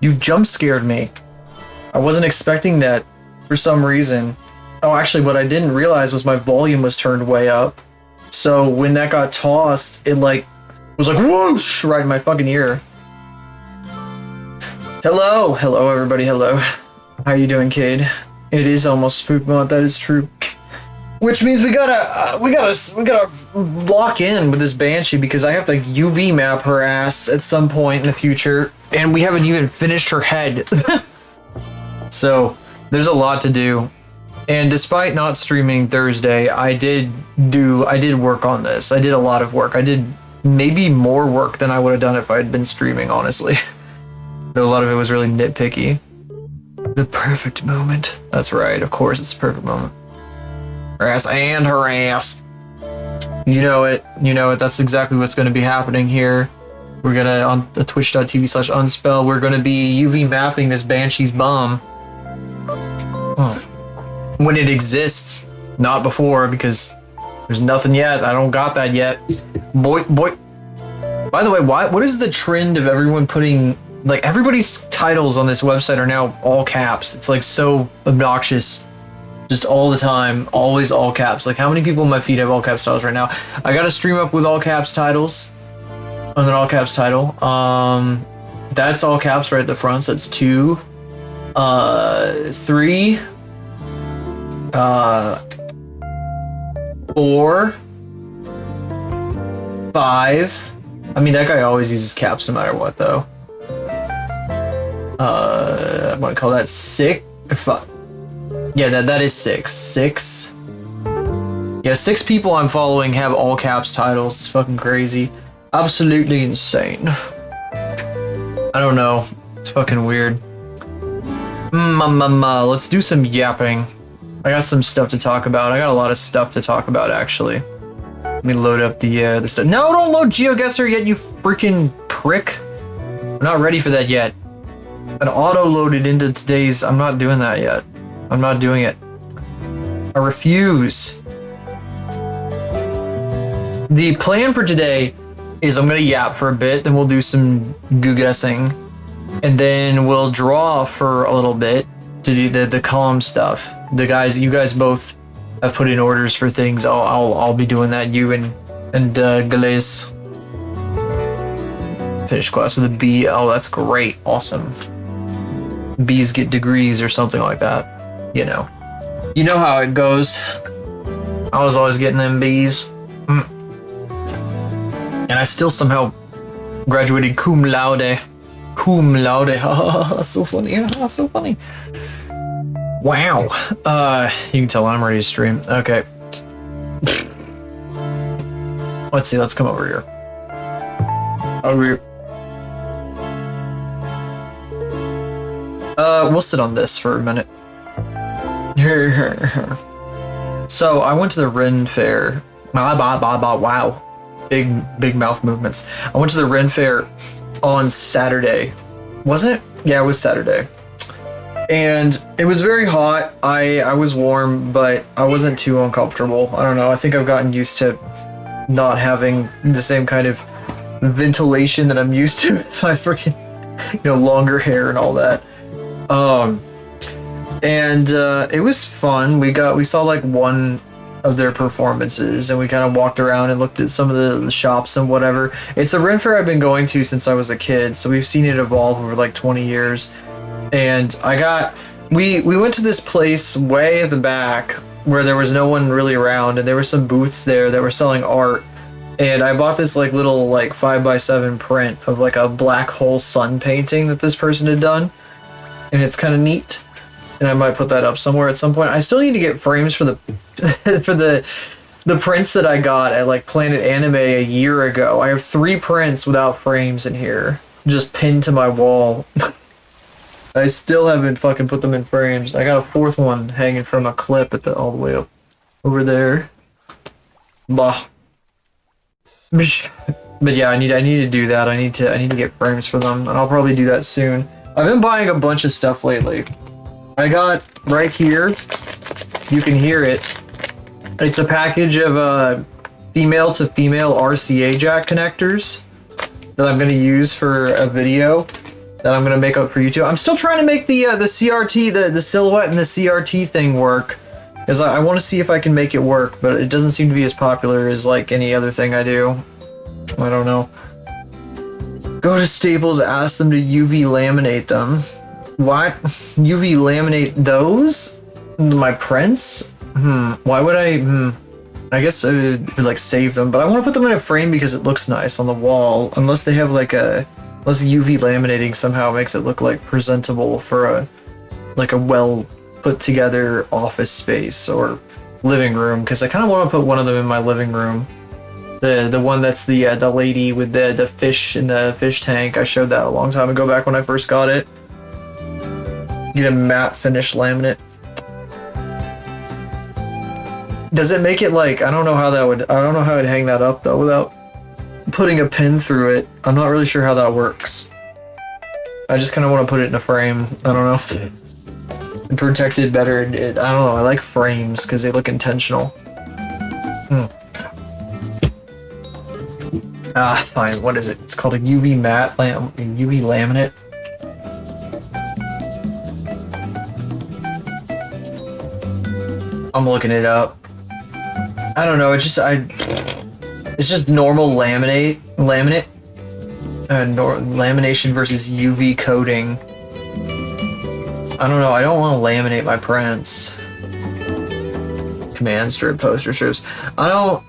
You jump scared me. I wasn't expecting that for some reason. Oh, actually, what I didn't realize was my volume was turned way up. So when that got tossed, it like was like whoosh right in my fucking ear. Hello, hello everybody, hello. How you doing, Cade? It is almost spook month, that is true. Which means we gotta lock in with this Banshee because I have to UV map her ass at some point in the future, and we haven't even finished her head. So there's a lot to do. And despite not streaming Thursday, I did work on this. I did a lot of work. I did maybe more work than I would have done if I had been streaming, honestly. But a lot of it was really nitpicky. The perfect moment. That's right, of course it's the perfect moment. Her ass and her ass. You know it, that's exactly what's going to be happening here. We're going to, on the twitch.tv/unspell, we're going to be UV mapping this Banshee's bum. When it exists, not before, because there's nothing yet. I don't got that yet. Boy. By the way, what is the trend of everyone putting, like, everybody's titles on this website are now all caps. It's like so obnoxious. Just all the time, always all caps. Like, how many people in my feed have all caps titles right now? I got to stream up with all caps titles. And then all caps title. That's all caps right at the front. So that's 2, 3, 4, 5. I mean, that guy always uses caps no matter what, though. I'm gonna call that 6. Yeah, that is 6. 6. Yeah, 6 people I'm following have all caps titles. It's fucking crazy. Absolutely insane. I don't know. It's fucking weird. Let's do some yapping. I got some stuff to talk about. I got a lot of stuff to talk about, actually. Let me load up the stuff. No, don't load GeoGuessr yet, you freaking prick. I'm not ready for that yet. It auto-loaded into today's... I'm not doing that yet. I'm not doing it. I refuse. The plan for today is I'm gonna yap for a bit, then we'll do some guessing, and then we'll draw for a little bit to do the calm stuff. You guys both have put in orders for things. I'll be doing that. You and Gales. Finish class with a B. Oh, that's great. Awesome. B's get degrees or something like that. You know how it goes. I was always getting them B's. And I still somehow graduated cum laude. Cum laude. So funny. So funny. Wow. You can tell I'm ready to stream. Okay. Let's see. Let's come over here. Over here. We'll sit on this for a minute. So I went to the Ren Fair. Wow. Big mouth movements. I went to the Ren Fair on Saturday. Wasn't it? Yeah, it was Saturday. And it was very hot. I was warm, but I wasn't too uncomfortable. I don't know. I think I've gotten used to not having the same kind of ventilation that I'm used to with my freaking, longer hair and all that. And it was fun. We saw like one of their performances, and we kind of walked around and looked at some of the shops and whatever. It's a Ren Fair I've been going to since I was a kid, so we've seen it evolve over like 20 years. And we went to this place way at the back where there was no one really around, and there were some booths there that were selling art. And I bought this like little like 5x7 print of like a black hole sun painting that this person had done, and it's kind of neat. And I might put that up somewhere at some point. I still need to get frames for the for the prints that I got at like Planet Anime a year ago. I have 3 prints without frames in here, just pinned to my wall. I still haven't fucking put them in frames. I got a 4th one hanging from a clip at all the way up over there. Bah. But yeah, I need to do that. I need to get frames for them, and I'll probably do that soon. I've been buying a bunch of stuff lately. I got right here, you can hear it. It's a package of female to female RCA jack connectors that I'm going to use for a video. that I'm gonna make up for YouTube. I'm still trying to make the CRT, the silhouette and the CRT thing work, because I want to see if I can make it work, but it doesn't seem to be as popular as like any other thing I do. I don't know. Go to Staples, ask them to UV laminate them. What? UV laminate those? My prints? Why would I? I guess I would like save them, but I want to put them in a frame because it looks nice on the wall. Unless they have like unless UV laminating somehow makes it look like presentable for a well put together office space or living room. Because I kind of want to put one of them in my living room. The one that's the lady with the fish in the fish tank. I showed that a long time ago back when I first got it. Get a matte finish laminate. Does it make it like, I don't know how I'd hang that up though without putting a pin through it. I'm not really sure how that works. I just kind of want to put it in a frame. I don't know. And protect it better. I don't know. I like frames because they look intentional. Fine. What is it? It's called a UV matte UV laminate. I'm looking it up. I don't know. It's just normal laminate. Lamination versus UV coating. I don't know. I don't want to laminate my prints. Command strip, poster strips. I don't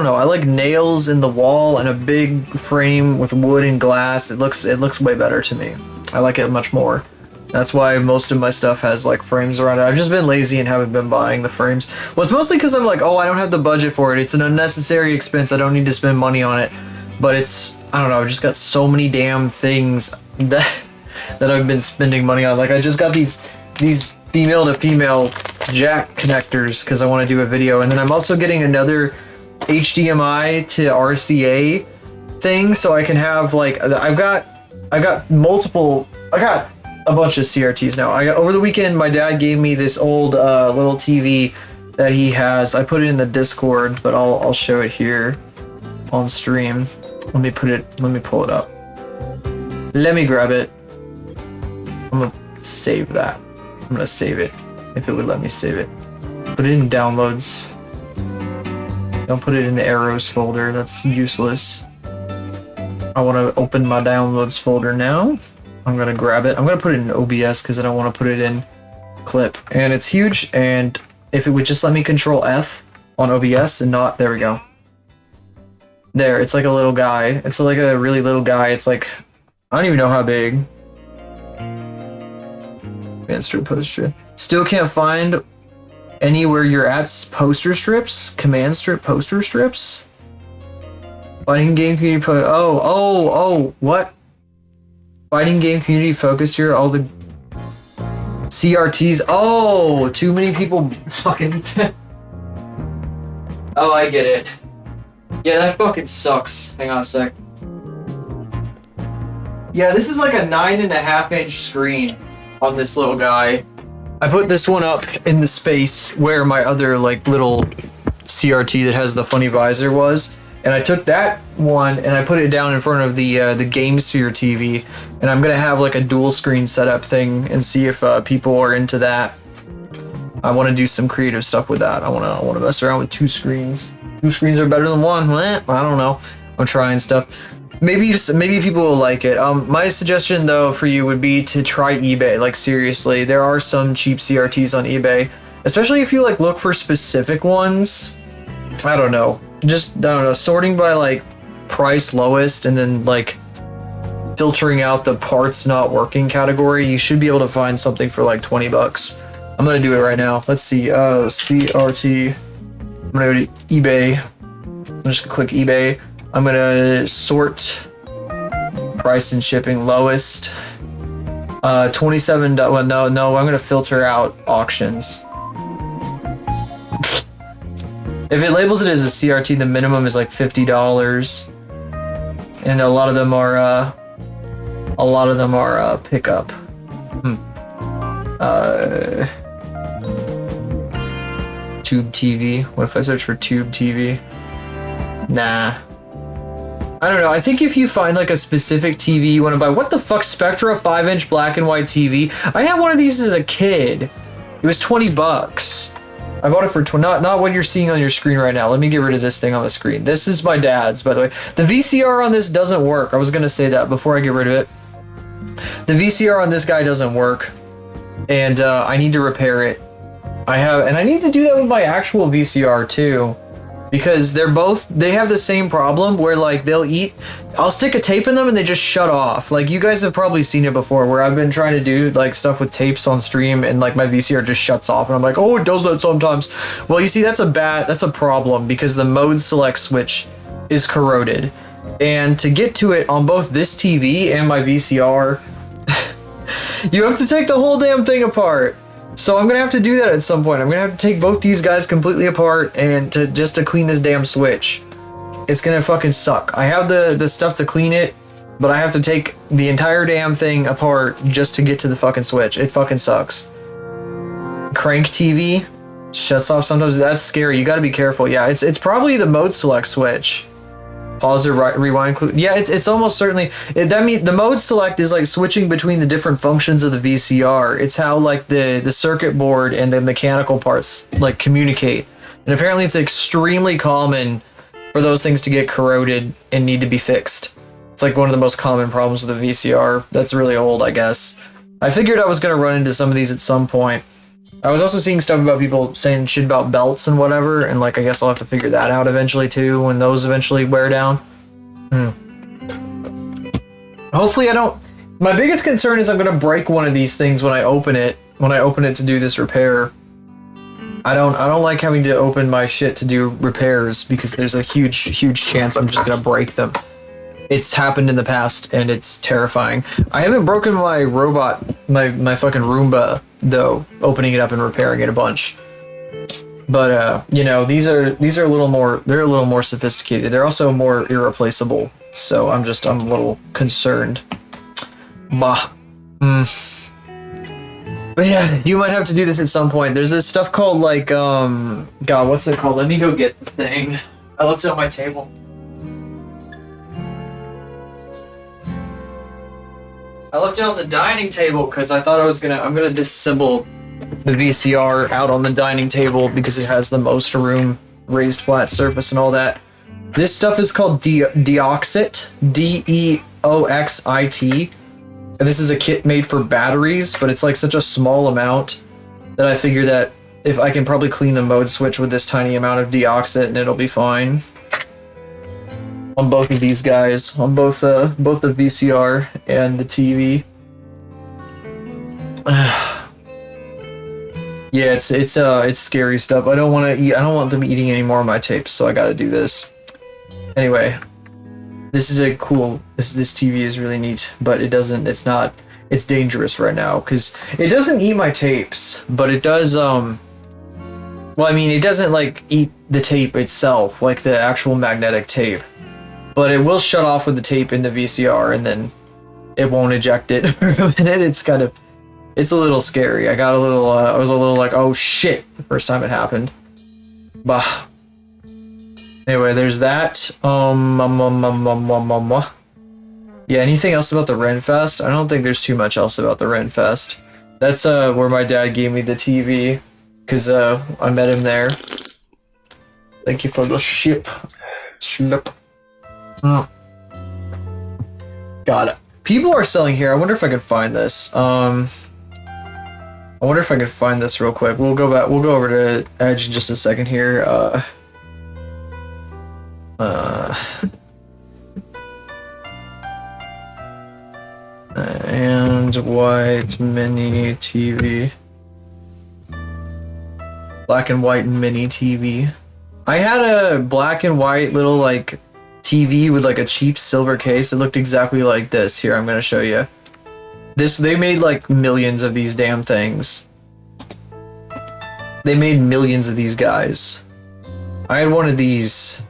know. I like nails in the wall and a big frame with wood and glass. It looks way better to me. I like it much more. That's why most of my stuff has like frames around it. I've just been lazy and haven't been buying the frames. Well, it's mostly because I'm like, oh, I don't have the budget for it. It's an unnecessary expense. I don't need to spend money on it. But it's, I don't know, I've just got so many damn things that I've been spending money on. Like I just got these female to female jack connectors because I want to do a video. And then I'm also getting another HDMI to RCA thing so I can have like, I got a bunch of CRTs now. Over the weekend, my dad gave me this old little TV that he has. I put it in the Discord, but I'll show it here on stream. Let me pull it up. Let me grab it. I'm gonna save that. I'm gonna save it if it would let me save it. Put it in downloads. Don't put it in the arrows folder. That's useless. I want to open my downloads folder now. I'm gonna grab it. I'm gonna put it in OBS because I don't want to put it in clip. And it's huge, and if it would just let me control F on OBS and not, there we go. There, it's like a little guy. It's like a really little guy. It's like, I don't even know how big. Command strip, poster strip. Still can't find anywhere you're at poster strips? Command strip, poster strips? Fighting game community, what? Fighting game community focused here, all the CRTs. Oh, too many people fucking. Oh, I get it. Yeah, that fucking sucks. Hang on a sec. Yeah, this is like a 9.5-inch screen on this little guy. I put this one up in the space where my other like little CRT that has the funny visor was. And I took that one and I put it down in front of the GameSphere TV, and I'm gonna have like a dual screen setup thing and see if people are into that. I want to do some creative stuff with that. I want to mess around with 2 screens. 2 screens are better than 1. I don't know. I'm trying stuff. Maybe people will like it. My suggestion though for you would be to try eBay. Like seriously, there are some cheap CRTs on eBay, especially if you like look for specific ones. I don't know. Just, I don't know, sorting by like price lowest and then like filtering out the parts not working category, you should be able to find something for like 20 bucks. I'm gonna do it right now. Let's see, CRT. I'm gonna go to eBay. I'm just gonna click eBay. I'm gonna sort price and shipping lowest. 27. Well, no, I'm gonna filter out auctions. If it labels it as a CRT, the minimum is like $50, and a lot of them are pickup. Tube TV. What if I search for tube TV? Nah. I don't know. I think if you find like a specific TV you want to buy, what the fuck, Spectra 5-inch black and white TV? I had one of these as a kid. It was 20 bucks. I bought it for not what you're seeing on your screen right now. Let me get rid of this thing on the screen. This is my dad's, by the way. The VCR on this doesn't work. I was gonna say that before I get rid of it. The VCR on this guy doesn't work, and I need to repair it. I need to do that with my actual VCR too, because they have the same problem where like I'll stick a tape in them and they just shut off. Like you guys have probably seen it before where I've been trying to do like stuff with tapes on stream and like my VCR just shuts off and I'm like, oh, it does that sometimes. Well, you see, that's a problem because the mode select switch is corroded. And to get to it on both this TV and my VCR, you have to take the whole damn thing apart. So I'm gonna have to do that at some point. I'm gonna have to take both these guys completely apart and just to clean this damn switch. It's gonna fucking suck. I have the stuff to clean it, but I have to take the entire damn thing apart just to get to the fucking switch. It fucking sucks. Crank TV shuts off sometimes. That's scary. You gotta be careful. Yeah, it's probably the mode select switch. Pause or rewind. Yeah, it's almost certainly. That means the mode select is like switching between the different functions of the VCR. It's how like the circuit board and the mechanical parts like communicate. And apparently it's extremely common for those things to get corroded and need to be fixed. It's like one of the most common problems with the VCR. That's really old, I guess. I figured I was gonna run into some of these at some point. I was also seeing stuff about people saying shit about belts and whatever, and like I guess I'll have to figure that out eventually too when those eventually wear down. Hopefully I don't. My biggest concern is I'm gonna break one of these things when I open it. When I open it to do this repair. I don't like having to open my shit to do repairs because there's a huge chance I'm just gonna break them. It's happened in the past and it's terrifying. I haven't broken my robot, my fucking Roomba though, opening it up and repairing it a bunch. But you know, these are a little more sophisticated. They're also more irreplaceable. So I'm a little concerned. Bah. But yeah, you might have to do this at some point. There's this stuff called like God, what's it called? Let me go get the thing. I left it on my table. I left it on the dining table because I thought I'm gonna disassemble the VCR out on the dining table because it has the most room, raised flat surface and all that. This stuff is called Deoxit, DEOXIT. And this is a kit made for batteries, but it's like such a small amount that I figure that if I can probably clean the mode switch with this tiny amount of Deoxit and it'll be fine. On both of these guys, on both the VCR and the TV. Yeah, it's scary stuff. I don't want them eating any more of my tapes, so I gotta do this. Anyway, this TV is really neat, but it's dangerous right now because it doesn't eat my tapes, but it does well, I mean, it doesn't like eat the tape itself, like the actual magnetic tape. But it will shut off with the tape in the VCR and then it won't eject it for a minute. It's a little scary. I was a little like, oh shit, the first time it happened. Bah. Anyway, there's that. Yeah, anything else about the Renfest? I don't think there's too much else about the Renfest. That's where my dad gave me the TV because I met him there. Thank you for the ship. Got it. People are selling here. I wonder if I can find this. I wonder if I can find this real quick. We'll go over to Edge in just a second here. And white mini TV. Black and white mini TV. I had a black and white little like TV with like a cheap silver case. It looked exactly like this. Here, I'm gonna show you. They made like millions of these damn things. They made millions of these guys. I had one of these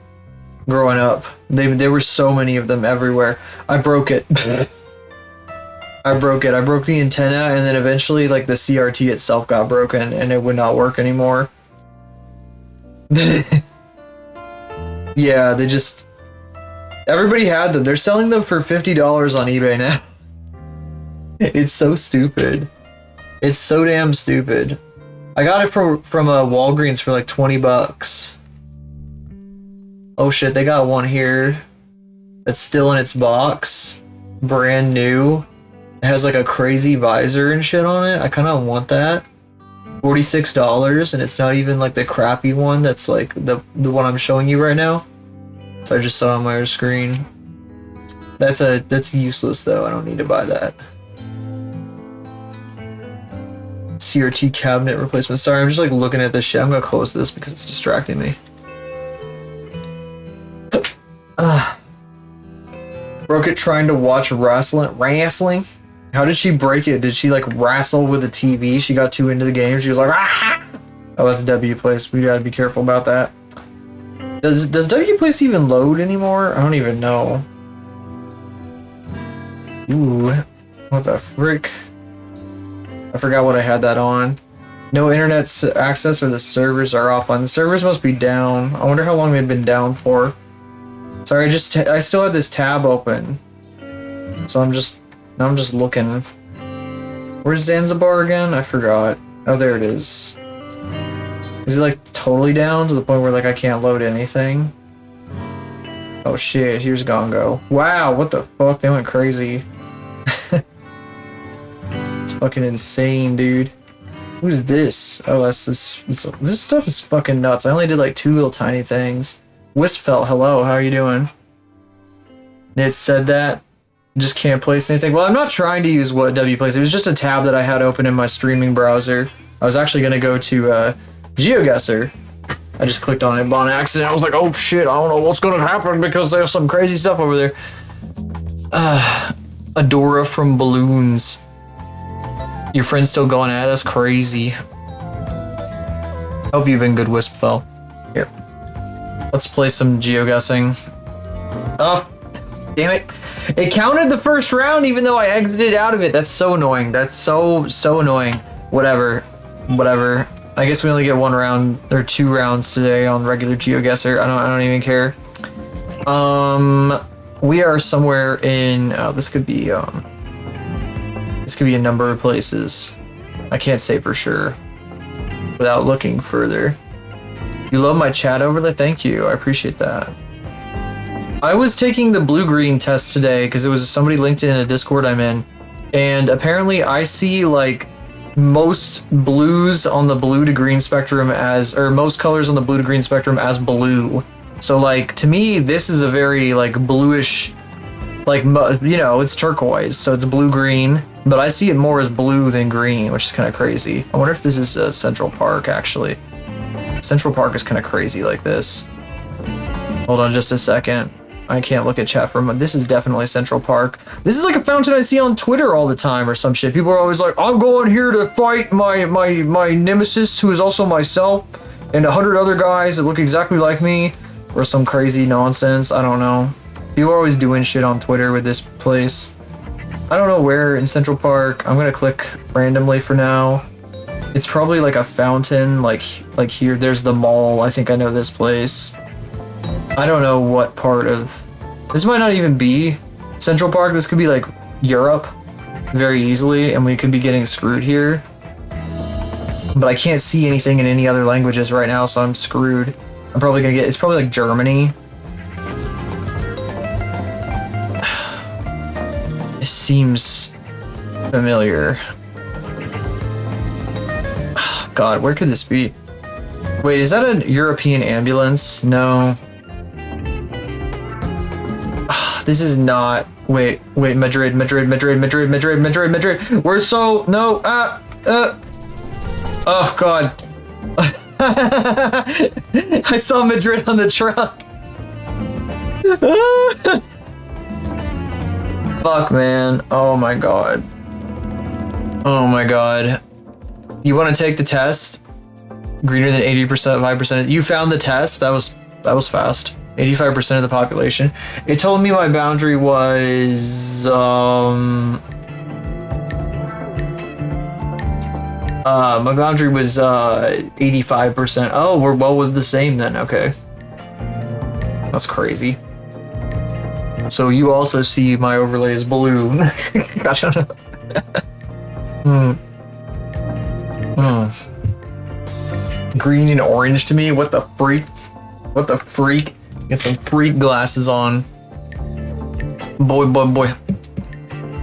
growing up. There were so many of them everywhere. I broke it. I broke it. I broke the antenna and then eventually like the CRT itself got broken and it would not work anymore. Yeah, Everybody had them. They're selling them for $50 on eBay now. It's so stupid. It's so damn stupid. I got it from a Walgreens for like 20 bucks. Oh shit, they got one here that's still in its box. Brand new. It has like a crazy visor and shit on it. I kind of want that. $46, and it's not even like the crappy one that's like the one I'm showing you right now. So I just saw on my screen. That's useless though. I don't need to buy that. CRT cabinet replacement. Sorry, I'm just like looking at this shit. I'm gonna close this because it's distracting me. Broke it trying to watch wrestling? How did she break it? Did she like wrestle with the TV? She got too into the game. She was like, ah! Oh, that's W Place. We gotta be careful about that. Does W Place even load anymore? I don't even know. Ooh, what the frick? I forgot what I had that on. No internet access or the servers are offline. The servers must be down. I wonder how long they've been down for. Sorry, I still had this tab open. So I'm just looking. Where's Zanzibar again? I forgot. Oh, there it is. Is it like totally down to the point where like I can't load anything? Oh shit, here's Gongo. Wow, what the fuck? They went crazy. It's fucking insane, dude. Who's this? Oh, that's this stuff is fucking nuts. I only did like 2 little tiny things. Wispfelt, hello, how are you doing? It said that. Just can't place anything. Well, I'm not trying to use what W Place. It was just a tab that I had open in my streaming browser. I was actually gonna go to GeoGuessr. I just clicked on it on accident. I was like, oh shit, I don't know what's gonna happen because there's some crazy stuff over there. Adora from Balloons. Your friend's still going at it? That's crazy. Hope you've been good, Wispfell. Here. Let's play some geoguessing. Oh, damn it. It counted the first round even though I exited out of it. That's so annoying. That's so annoying. Whatever. I guess we only get 1 round or 2 rounds today on regular GeoGuessr. I don't even care. We are somewhere in this could be a number of places. I can't say for sure without looking further. You love my chat overlay? Thank you. I appreciate that. I was taking the blue-green test today because it was somebody linked in a Discord I'm in, and apparently I see like most blues on the blue to green spectrum as, or most colors on the blue to green spectrum as blue. So like to me, this is a very like bluish, like, you know, it's turquoise, so it's blue-green, but I see it more as blue than green, which is kind of crazy. I wonder if this is Central Park actually. Central Park is kind of crazy like this. Hold on just a second. I can't look at chat for a moment. This is definitely Central Park. This is like a fountain I see on Twitter all the time or some shit. People are always like, I'm going here to fight my nemesis, who is also myself, and 100 other guys that look exactly like me, or some crazy nonsense. I don't know. People are always doing shit on Twitter with this place. I don't know where in Central Park. I'm gonna click randomly for now. It's probably like a fountain, like here. There's the mall. I think I know this place. I don't know what part of... This might not even be Central Park. This could be like Europe very easily, and we could be getting screwed here. But I can't see anything in any other languages right now, so I'm screwed. I'm probably gonna get... It's probably like Germany. It seems familiar. Oh, God, where could this be? Wait, is that a European ambulance? No. This is not. Wait, Madrid. We're so no. Oh God. I saw Madrid on the truck. Fuck, man. Oh my God. Oh my God. You want to take the test? Greater than 80%, 5%. You found the test. That was fast. 85% of the population. It told me my boundary was my boundary was 85%. Oh, we're well with the same then. Okay, that's crazy. So you also see my overlay is blue. I don't know. Green and orange to me. What the freak? What the freak? Get some freak glasses on. Boy.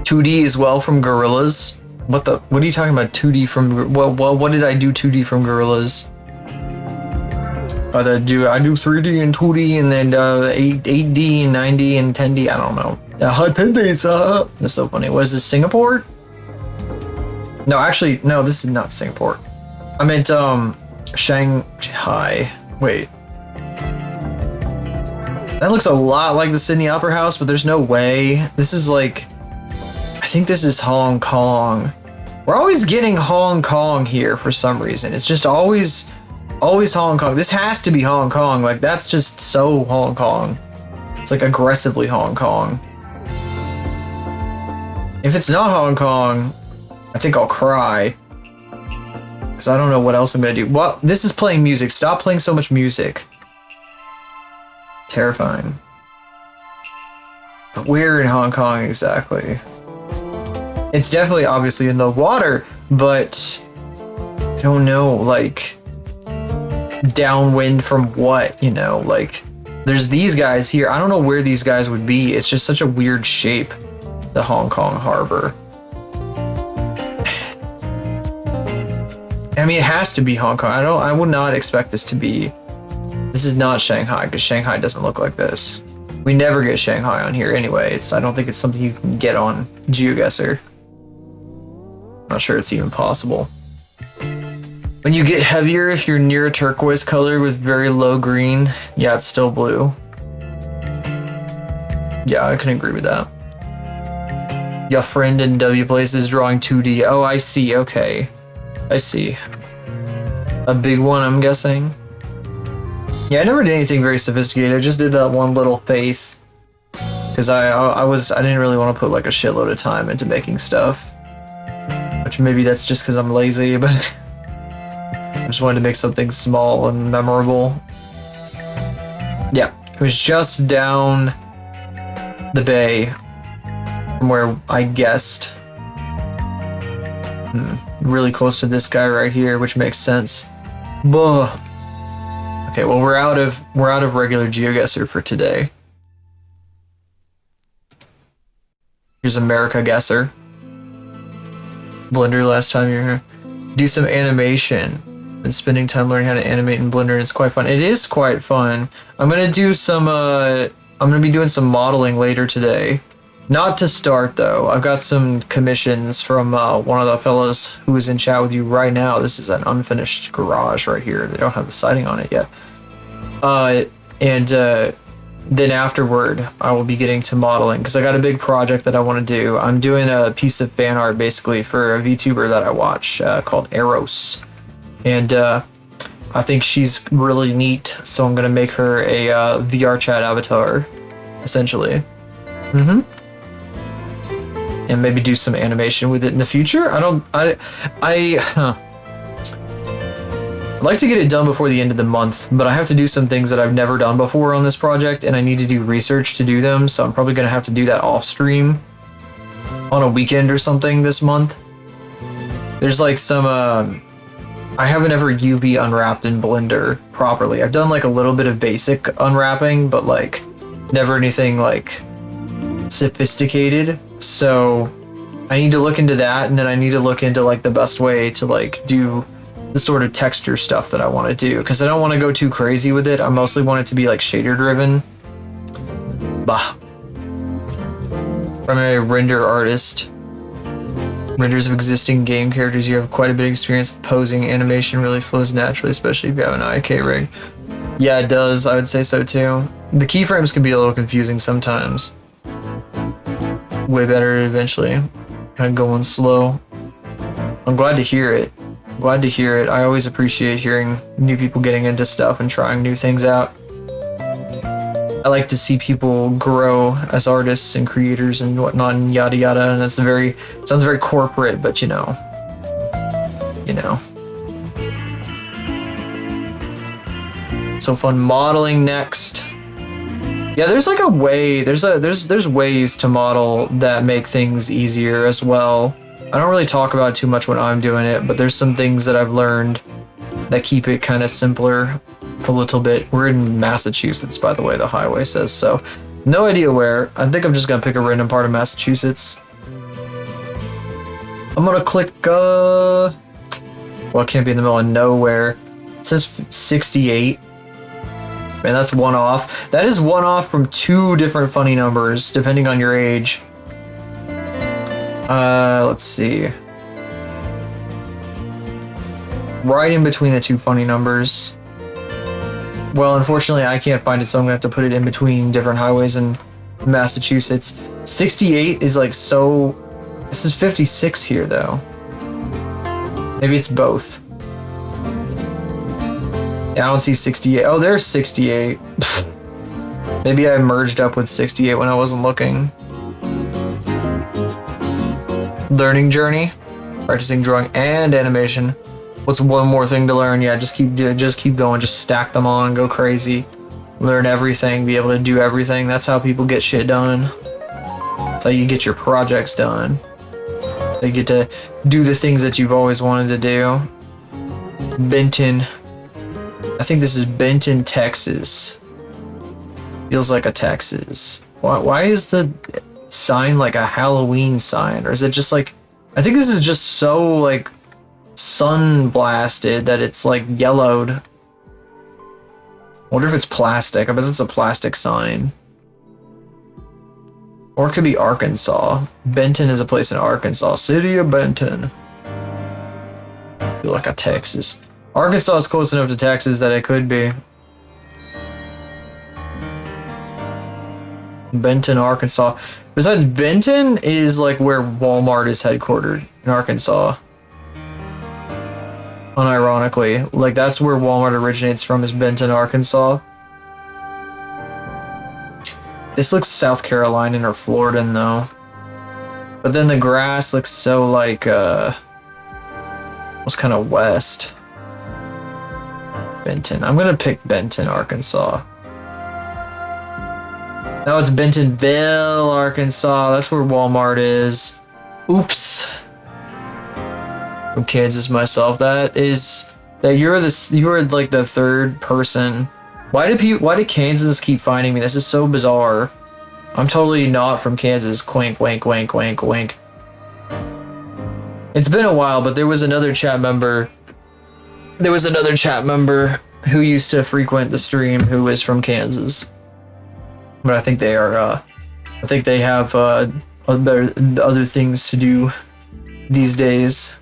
2D as well from Gorillas. What are you talking about? 2D from what did I do 2D from Gorillas? I do 3D and 2D and then 8D and 9D and 10D. I don't know. 10 days. That's so funny. What is this? Singapore? No, actually, no. This is not Singapore. I meant Shanghai. Wait. That looks a lot like the Sydney Opera House, but there's no way. This is like, I think this is Hong Kong. We're always getting Hong Kong here for some reason. It's just always Hong Kong. This has to be Hong Kong. Like, that's just so Hong Kong. It's like aggressively Hong Kong. If it's not Hong Kong, I think I'll cry. Because I don't know what else I'm gonna do. What? This is playing music. Stop playing so much music. Terrifying. But where in Hong Kong exactly? It's definitely obviously in the water, but I don't know, like, downwind from what, you know? Like, there's these guys here. I don't know where these guys would be. It's just such a weird shape, the Hong Kong harbor. I mean, it has to be Hong Kong. I would not expect this to be. This is not Shanghai, because Shanghai doesn't look like this. We never get Shanghai on here anyway. I don't think it's something you can get on GeoGuessr. Not sure it's even possible. When you get heavier, if you're near a turquoise color with very low green, yeah, it's still blue. Yeah, I can agree with that. Your friend in W Place is drawing 2D. Oh, I see. Okay. I see. A big one, I'm guessing. Yeah, I never did anything very sophisticated. I just did that one little faith. Because I didn't really want to put like a shitload of time into making stuff. Which maybe that's just because I'm lazy, but I just wanted to make something small and memorable. Yeah, it was just down the bay from where I guessed. Really close to this guy right here, which makes sense. Buh. Okay, well we're out of regular GeoGuessr for today. Here's America Guesser. Blender last time you're here. Do some animation. Been spending time learning how to animate in Blender and it's quite fun. It is quite fun. I'm gonna do some I'm gonna be doing some modeling later today. Not to start though. I've got some commissions from one of the fellas who is in chat with you right now. This is an unfinished garage right here. They don't have the siding on it yet. Then afterward, I will be getting to modeling because I got a big project that I want to do. I'm doing a piece of fan art basically for a VTuber that I watch called Eros. And I think she's really neat, so I'm gonna make her a VR chat avatar, essentially. And maybe do some animation with it in the future. I'd like to get it done before the end of the month, but I have to do some things that I've never done before on this project, and I need to do research to do them, so I'm probably gonna have to do that off stream on a weekend or something this month. There's like some, I haven't ever UV unwrapped in Blender properly. I've done like a little bit of basic unwrapping, but like never anything like sophisticated. So I need to look into that, and then I need to look into like the best way to like do the sort of texture stuff that I want to do, because I don't want to go too crazy with it. I mostly want it to be like shader driven. Bah. I'm a render artist. Renders of existing game characters. You have quite a bit of experience with posing. Animation really flows naturally, especially if you have an IK rig. Yeah, it does. I would say so too. The keyframes can be a little confusing sometimes. Way better eventually. Kind of going slow. I'm glad to hear it. Glad to hear it. I always appreciate hearing new people getting into stuff and trying new things out. I like to see people grow as artists and creators and whatnot and yada yada, and it's sounds very corporate, but you know. So fun. Modeling next. Yeah, there's like a way. There's ways to model that make things easier as well. I don't really talk about it too much when I'm doing it, but there's some things that I've learned that keep it kind of simpler a little bit. We're in Massachusetts, by the way, the highway says so. No idea where. I think I'm just gonna pick a random part of Massachusetts. I'm gonna click, well, it can't be in the middle of nowhere. It says 68. Man, that's one off. That is one off from 2 different funny numbers, depending on your age. Let's see. Right in between the 2 funny numbers. Well, unfortunately, I can't find it, so I'm gonna have to put it in between different highways in Massachusetts. 68 is like so... This is 56 here, though. Maybe it's both. Yeah, I don't see 68. Oh, there's 68. Maybe I merged up with 68 when I wasn't looking. Learning journey. Practicing drawing and animation. What's one more thing to learn? Yeah, just keep going. Just stack them on. Go crazy. Learn everything. Be able to do everything. That's how people get shit done. That's how you get your projects done. You get to do the things that you've always wanted to do. Benton. I think this is Benton, Texas. Feels like a Texas. Why is the sign like a Halloween sign? Or is it just like... I think this is just so like sun blasted that it's like yellowed. I wonder if it's plastic. I bet it's a plastic sign. Or it could be Arkansas. Benton is a place in Arkansas. City of Benton. Feel like a Texas. Arkansas is close enough to Texas that it could be. Benton, Arkansas. Besides, Benton is like where Walmart is headquartered in Arkansas. Unironically. Like that's where Walmart originates from, is Benton, Arkansas. This looks South Carolinian or Floridan though. But then the grass looks so like was kind of west. Benton. I'm gonna pick Benton, Arkansas. No, it's Bentonville, Arkansas. That's where Walmart is. Oops. From Kansas myself. You are like the 3rd person. Why do Kansas keep finding me? This is so bizarre. I'm totally not from Kansas. Quink, wink, wink, wink, wink. It's been a while, but there was another chat member. There was another chat member who used to frequent the stream who is from Kansas. But I think they are, I think they have other things to do these days.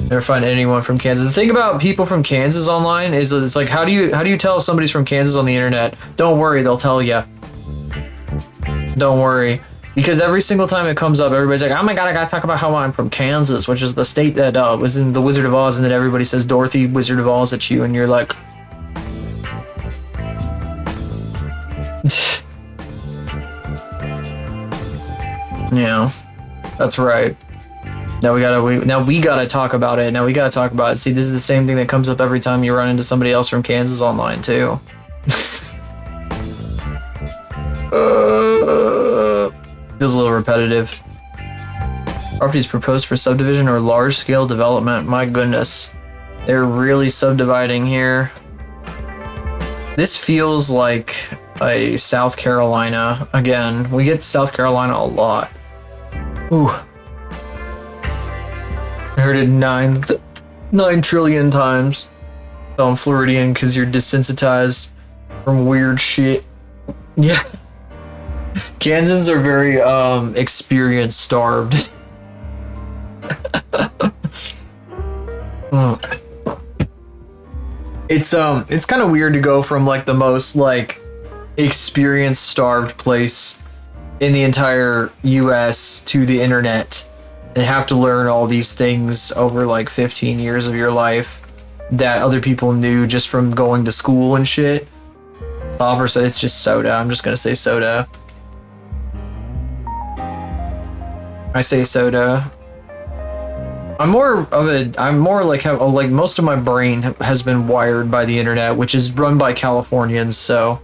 Never find anyone from Kansas. The thing about people from Kansas online is it's like, how do you tell if somebody's from Kansas on the internet? Don't worry, they'll tell you. Don't worry. Because every single time it comes up, everybody's like, oh my god, I gotta talk about how I'm from Kansas, which is the state that was in the Wizard of Oz, and then everybody says Dorothy Wizard of Oz at you, and you're like... Yeah, that's right. Now we gotta talk about it. Now we gotta talk about it. See, this is the same thing that comes up every time you run into somebody else from Kansas online too. Feels a little repetitive. Properties proposed for subdivision or large-scale development. My goodness, they're really subdividing here. This feels like a South Carolina again. We get South Carolina a lot. Ooh. I heard it 9 trillion times. So I'm Floridian because you're desensitized from weird shit. Yeah. Kansans are very experience starved. It's kind of weird to go from like the most like experience starved place in the entire US to the internet and have to learn all these things over like 15 years of your life that other people knew just from going to school and shit. Hopper said it's just soda. I'm just gonna say soda. I say soda. I'm more like how like most of my brain has been wired by the internet, which is run by Californians, so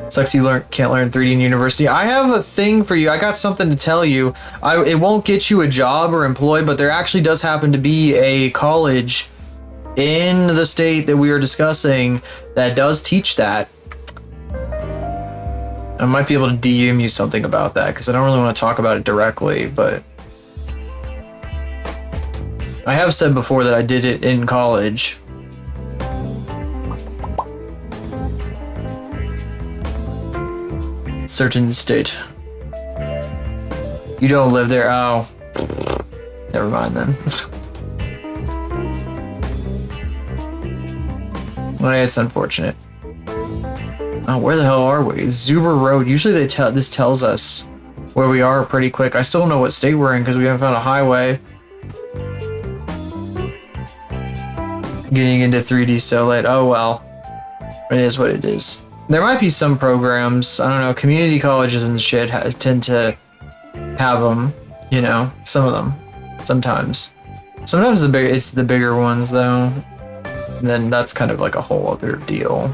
sucks you can't learn 3D in university. I have a thing for you. I got something to tell you. It won't get you a job or employed, but there actually does happen to be a college in the state that we are discussing that does teach that. I might be able to DM you something about that because I don't really want to talk about it directly, but I have said before that I did it in college. Certain state. You don't live there? Oh. Never mind then. Well, it's unfortunate. Oh, where the hell are we? Zuber Road. Usually this tells us where we are pretty quick. I still don't know what state we're in because we haven't found a highway. Getting into 3D so late. Oh well. It is what it is. There might be some programs, I don't know, community colleges and shit tend to have them, you know, some of them, sometimes. Sometimes it's the bigger ones though, and then that's kind of like a whole other deal.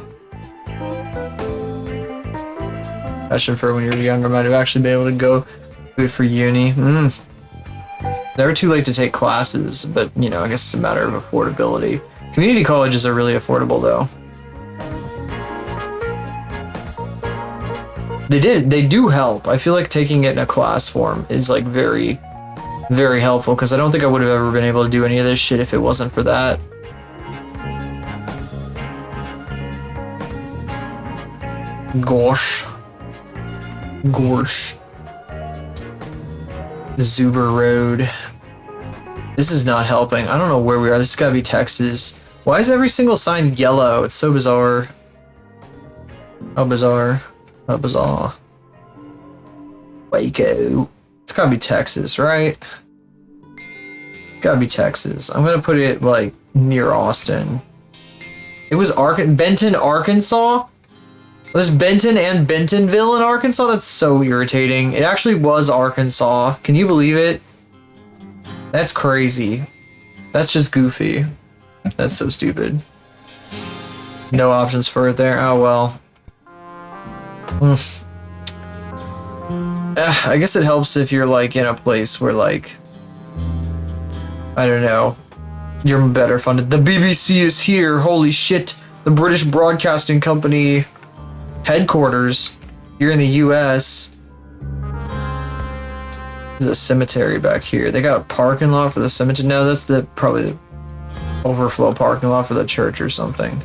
Especially for when you're younger, might have actually been able to go for uni. Never too late to take classes, but you know, I guess it's a matter of affordability. Community colleges are really affordable though. They do help. I feel like taking it in a class form is like very, very helpful because I don't think I would have ever been able to do any of this shit if it wasn't for that. Gosh. Zuber Road. This is not helping. I don't know where we are. This has gotta be Texas. Why is every single sign yellow? It's so bizarre. How bizarre. How bizarre. Waco. It's gotta be Texas, right? Gotta be Texas. I'm gonna put it like near Austin. It was Benton, Arkansas? Was Benton and Bentonville in Arkansas? That's so irritating. It actually was Arkansas. Can you believe it? That's crazy. That's just goofy. That's so stupid. No options for it there. Oh well. I guess it helps if you're like in a place where like, I don't know, you're better funded. The BBC is here. Holy shit. The British Broadcasting Company headquarters here in the US. There's a cemetery back here. They got a parking lot for the cemetery. No, that's probably the overflow parking lot for the church or something.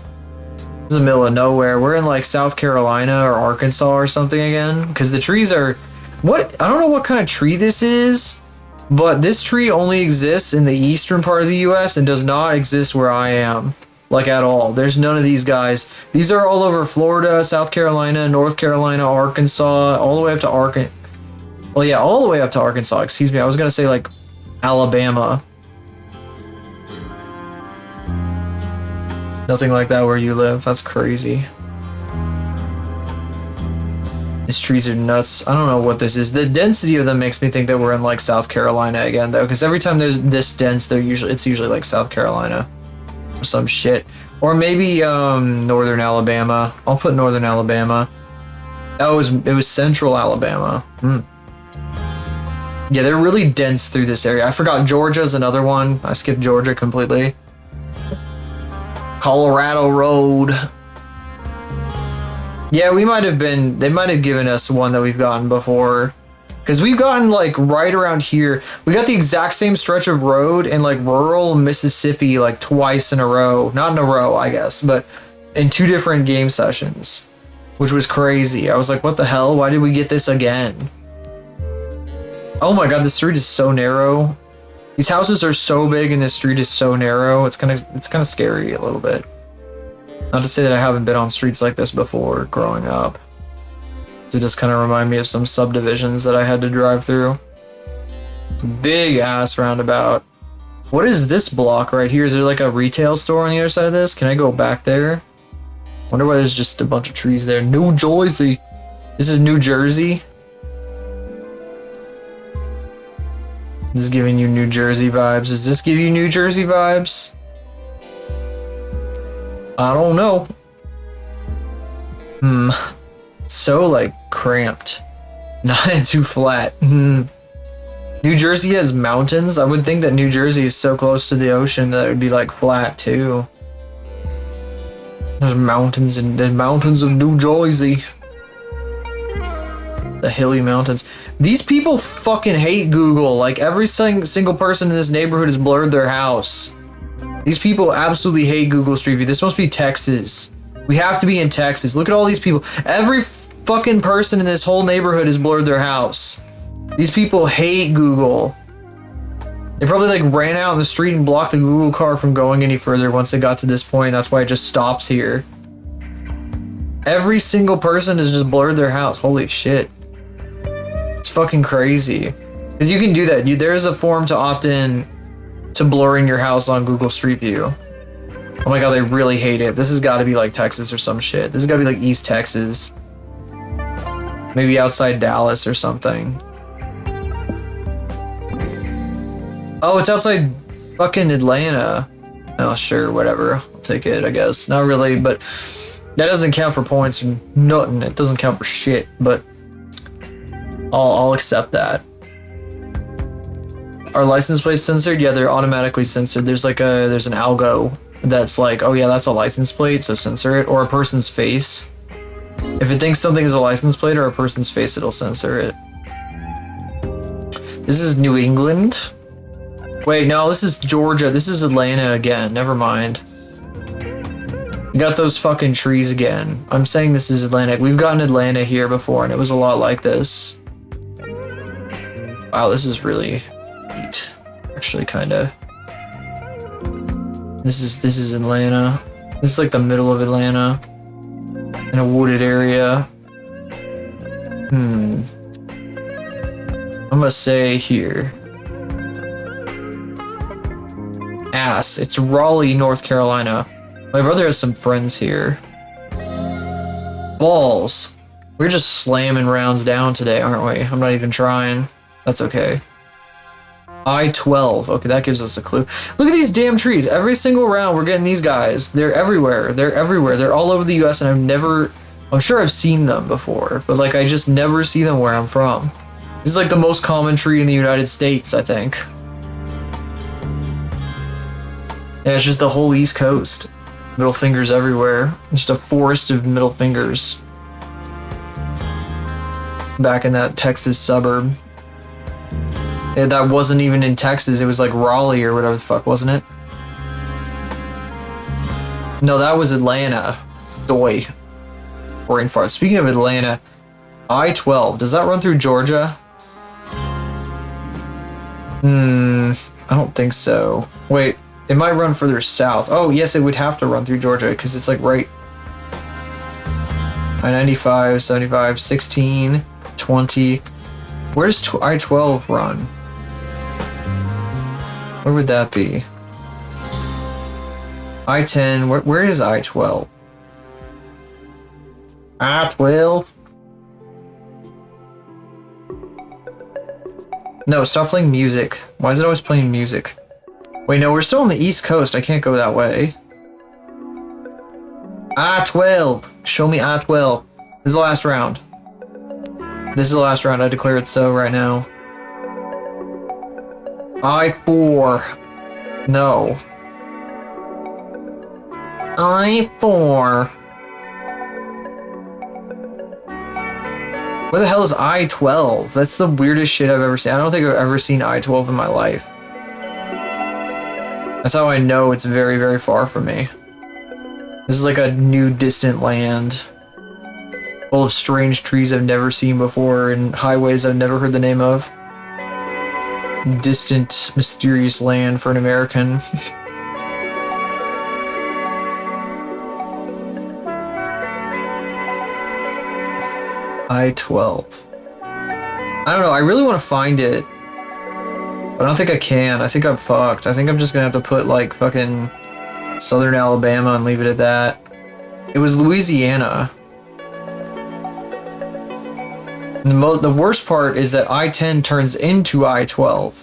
This is the middle of nowhere. We're in like South Carolina or Arkansas or something again. Because the trees are... What? I don't know what kind of tree this is. But this tree only exists in the eastern part of the US and does not exist where I am. Like at all. There's none of these guys. These are all over Florida, South Carolina, North Carolina, Arkansas, all the way up to Arkansas. Well, yeah, all the way up to Arkansas. Excuse me. I was going to say like Alabama. Nothing like that where you live. That's crazy. These trees are nuts. I don't know what this is. The density of them makes me think that we're in like South Carolina again though, because every time there's this dense, it's usually like South Carolina or some shit. Or maybe northern Alabama. I'll put northern Alabama. Oh, it was central Alabama. Yeah, they're really dense through this area. I forgot Georgia's another one. I skipped Georgia completely. Colorado Road. Yeah, they might have given us one that we've gotten before. Because we've gotten like right around here. We got the exact same stretch of road in like rural Mississippi like twice in a row. Not in a row, I guess, but in 2 different game sessions. Which was crazy. I was like, what the hell? Why did we get this again? Oh my god, the street is so narrow. These houses are so big and this street is so narrow. It's kind of scary a little bit. Not to say that I haven't been on streets like this before growing up. It just kind of remind me of some subdivisions that I had to drive through. Big ass roundabout. What is this block right here? Is there like a retail store on the other side of this? Can I go back there? Wonder why there's just a bunch of trees there. New Jersey. This is New Jersey. This is giving you New Jersey vibes. Does this give you New Jersey vibes? I don't know. It's so like cramped. Not too flat. New Jersey has mountains. I would think that New Jersey is so close to the ocean that it would be like flat too. There's mountains and the mountains of New Jersey. The hilly mountains. These people fucking hate Google. Like every single person in this neighborhood has blurred their house. These people absolutely hate Google Street View. This must be Texas. We have to be in Texas. Look at all these people. Every fucking person in this whole neighborhood has blurred their house. These people hate Google. They probably like ran out in the street and blocked the Google car from going any further once it got to this point. That's why it just stops here. Every single person has just blurred their house. Holy shit. It's fucking crazy. Because you can do that. There is a form to opt in to blurring your house on Google Street View. Oh my god, they really hate it. This has got to be like Texas or some shit. This has got to be like East Texas. Maybe outside Dallas or something. Oh, it's outside fucking Atlanta. Oh, sure, whatever. I'll take it, I guess. Not really, but that doesn't count for points or nothing. It doesn't count for shit, but I'll accept that. Are license plates censored? Yeah, they're automatically censored. There's an algo that's like, oh yeah, that's a license plate, so censor it. Or a person's face. If it thinks something is a license plate or a person's face, it'll censor it. This is New England. Wait, no, this is Georgia. This is Atlanta again. Never mind. We got those fucking trees again. I'm saying this is Atlanta. We've gotten Atlanta here before, and it was a lot like this. Wow, this is really neat. Actually, kind of. This is Atlanta. This is like the middle of Atlanta. In a wooded area. I'm gonna say here. Ass. It's Raleigh, North Carolina. My brother has some friends here. Balls. We're just slamming rounds down today, aren't we? I'm not even trying. That's okay. I-12. Okay, that gives us a clue. Look at these damn trees. Every single round we're getting these guys. They're everywhere. They're everywhere. They're all over the US, and I'm sure I've seen them before, but like I just never see them where I'm from. This is like the most common tree in the United States, I think. Yeah, it's just the whole East Coast. Middle fingers everywhere. It's just a forest of middle fingers. Back in that Texas suburb. Yeah, that wasn't even in Texas. It was like Raleigh or whatever the fuck, wasn't it? No, that was Atlanta. Doy. Brain fart. Speaking of Atlanta, I-12. Does that run through Georgia? I don't think so. Wait. It might run further south. Oh, yes, it would have to run through Georgia because it's like right. I-95, 75, 16, 20. Where does I-12 run? Where would that be? I-10. Where is I-12? I-12. No, stop playing music. Why is it always playing music? Wait, no, we're still on the East Coast. I can't go that way. I-12. Show me I-12. This is the last round. This is the last round. I declare it so right now. I-4. No. I-4. What the hell is I-12? That's the weirdest shit I've ever seen. I don't think I've ever seen I-12 in my life. That's how I know it's very, very far from me. This is like a new distant land. Full of strange trees I've never seen before and highways I've never heard the name of. Distant, mysterious land for an American. I-12. I don't know, I really want to find it. But I don't think I can. I think I'm fucked. I think I'm just gonna have to put like fucking Southern Alabama and leave it at that. It was Louisiana. And the worst part is that I-10 turns into I-12.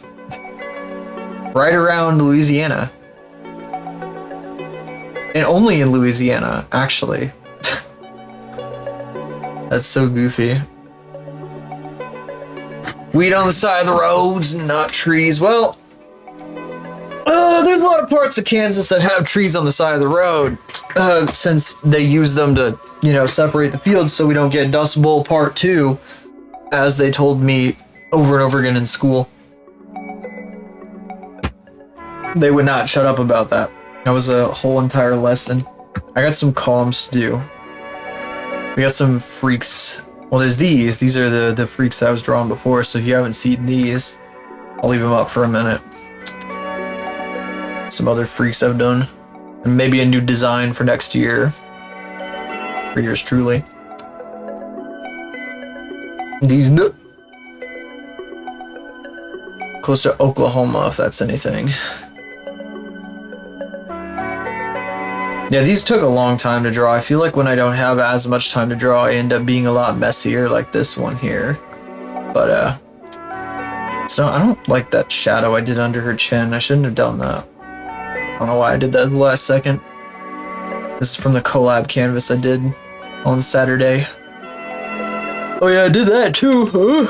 right around Louisiana. And only in Louisiana, actually. That's so goofy. Weed on the side of the roads, not trees. Well, there's a lot of parts of Kansas that have trees on the side of the road, since they use them to, you know, separate the fields so we don't get Dust Bowl Part 2, as they told me over and over again in school. They would not shut up about that. That was a whole entire lesson. I got some columns to do. We got some freaks. Well, there's these. These are the freaks that I was drawing before, so if you haven't seen these, I'll leave them up for a minute. Some other freaks I've done. And maybe a new design for next year. For yours truly. These close to Oklahoma, if that's anything. Yeah, these took a long time to draw. I feel like when I don't have as much time to draw, I end up being a lot messier, like this one here. But, so I don't like that shadow I did under her chin. I shouldn't have done that. I don't know why I did that at the last second. This is from the collab canvas I did on Saturday. Oh yeah, I did that too.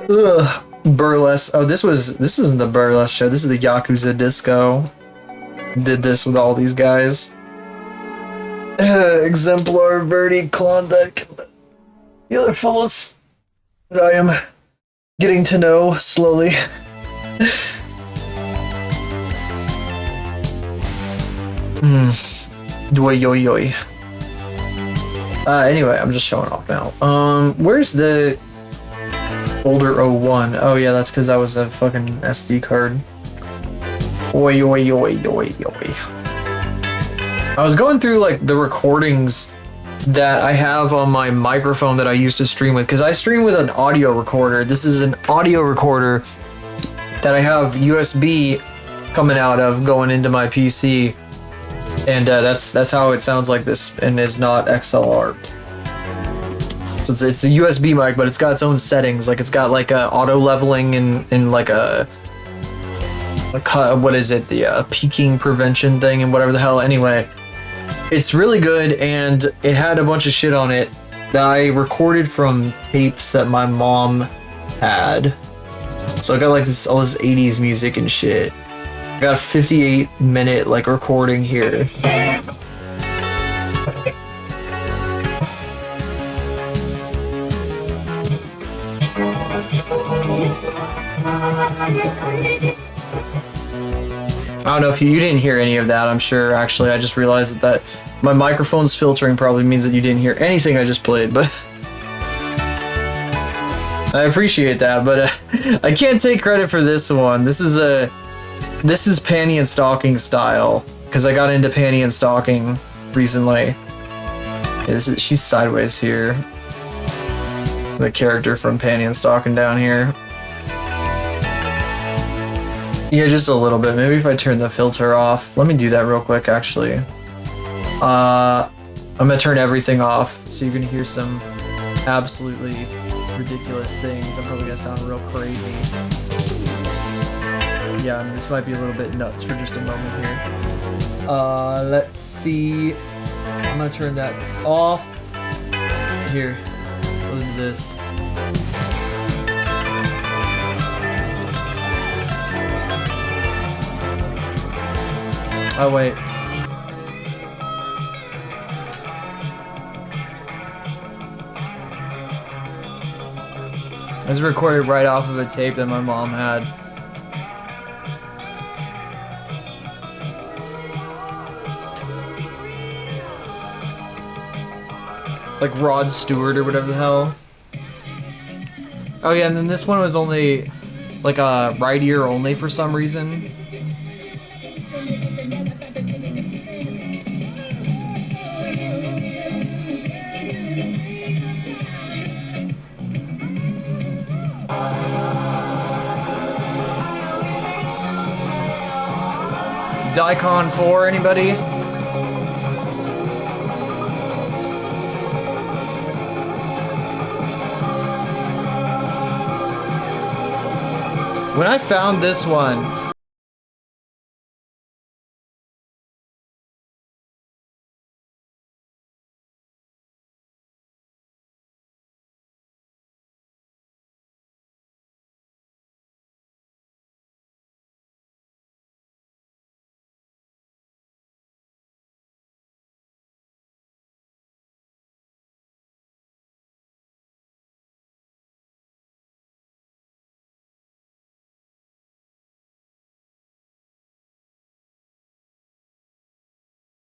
Ugh. Burlesque. Oh, this isn't the burlesque show. This is the Yakuza Disco. Did this with all these guys. Exemplar, Verdi, Klondike, and the other fellas that I am getting to know slowly. Yoy yoy yoy. Anyway, I'm just showing off now. Where's the folder 01? Oh yeah, that's because that was a fucking SD card. Oi, oi, oi, oi, oi. I was going through like the recordings that I have on my microphone that I used to stream with, because I stream with an audio recorder. This is an audio recorder that I have USB coming out of going into my PC, and that's how it sounds like this, and is not XLR. So it's a USB mic, but it's got its own settings. Like it's got like a auto leveling and like a what is it, the peaking prevention thing and whatever the hell. Anyway, it's really good, and it had a bunch of shit on it that I recorded from tapes that my mom had. So I got like all this 80s music and shit. I got a 58-minute like recording here. I don't know if you didn't hear any of that, I'm sure. Actually, I just realized that my microphone's filtering probably means that you didn't hear anything I just played, but I appreciate that, but I can't take credit for this one. This is panty and stocking style, because I got into panty and stocking recently. Okay, she's sideways here. The character from Panty and Stocking down here. Yeah, just a little bit. Maybe if I turn the filter off. Let me do that real quick, actually. I'm gonna turn everything off, so you're gonna hear some absolutely ridiculous things. I'm probably gonna sound real crazy. Yeah, this might be a little bit nuts for just a moment here. Let's see. I'm gonna turn that off. Here, listen to this. Oh, wait. It was recorded right off of a tape that my mom had. It's like Rod Stewart or whatever the hell. Oh yeah, and then this one was only like a right ear only for some reason. Daikon 4, anybody? When I found this one,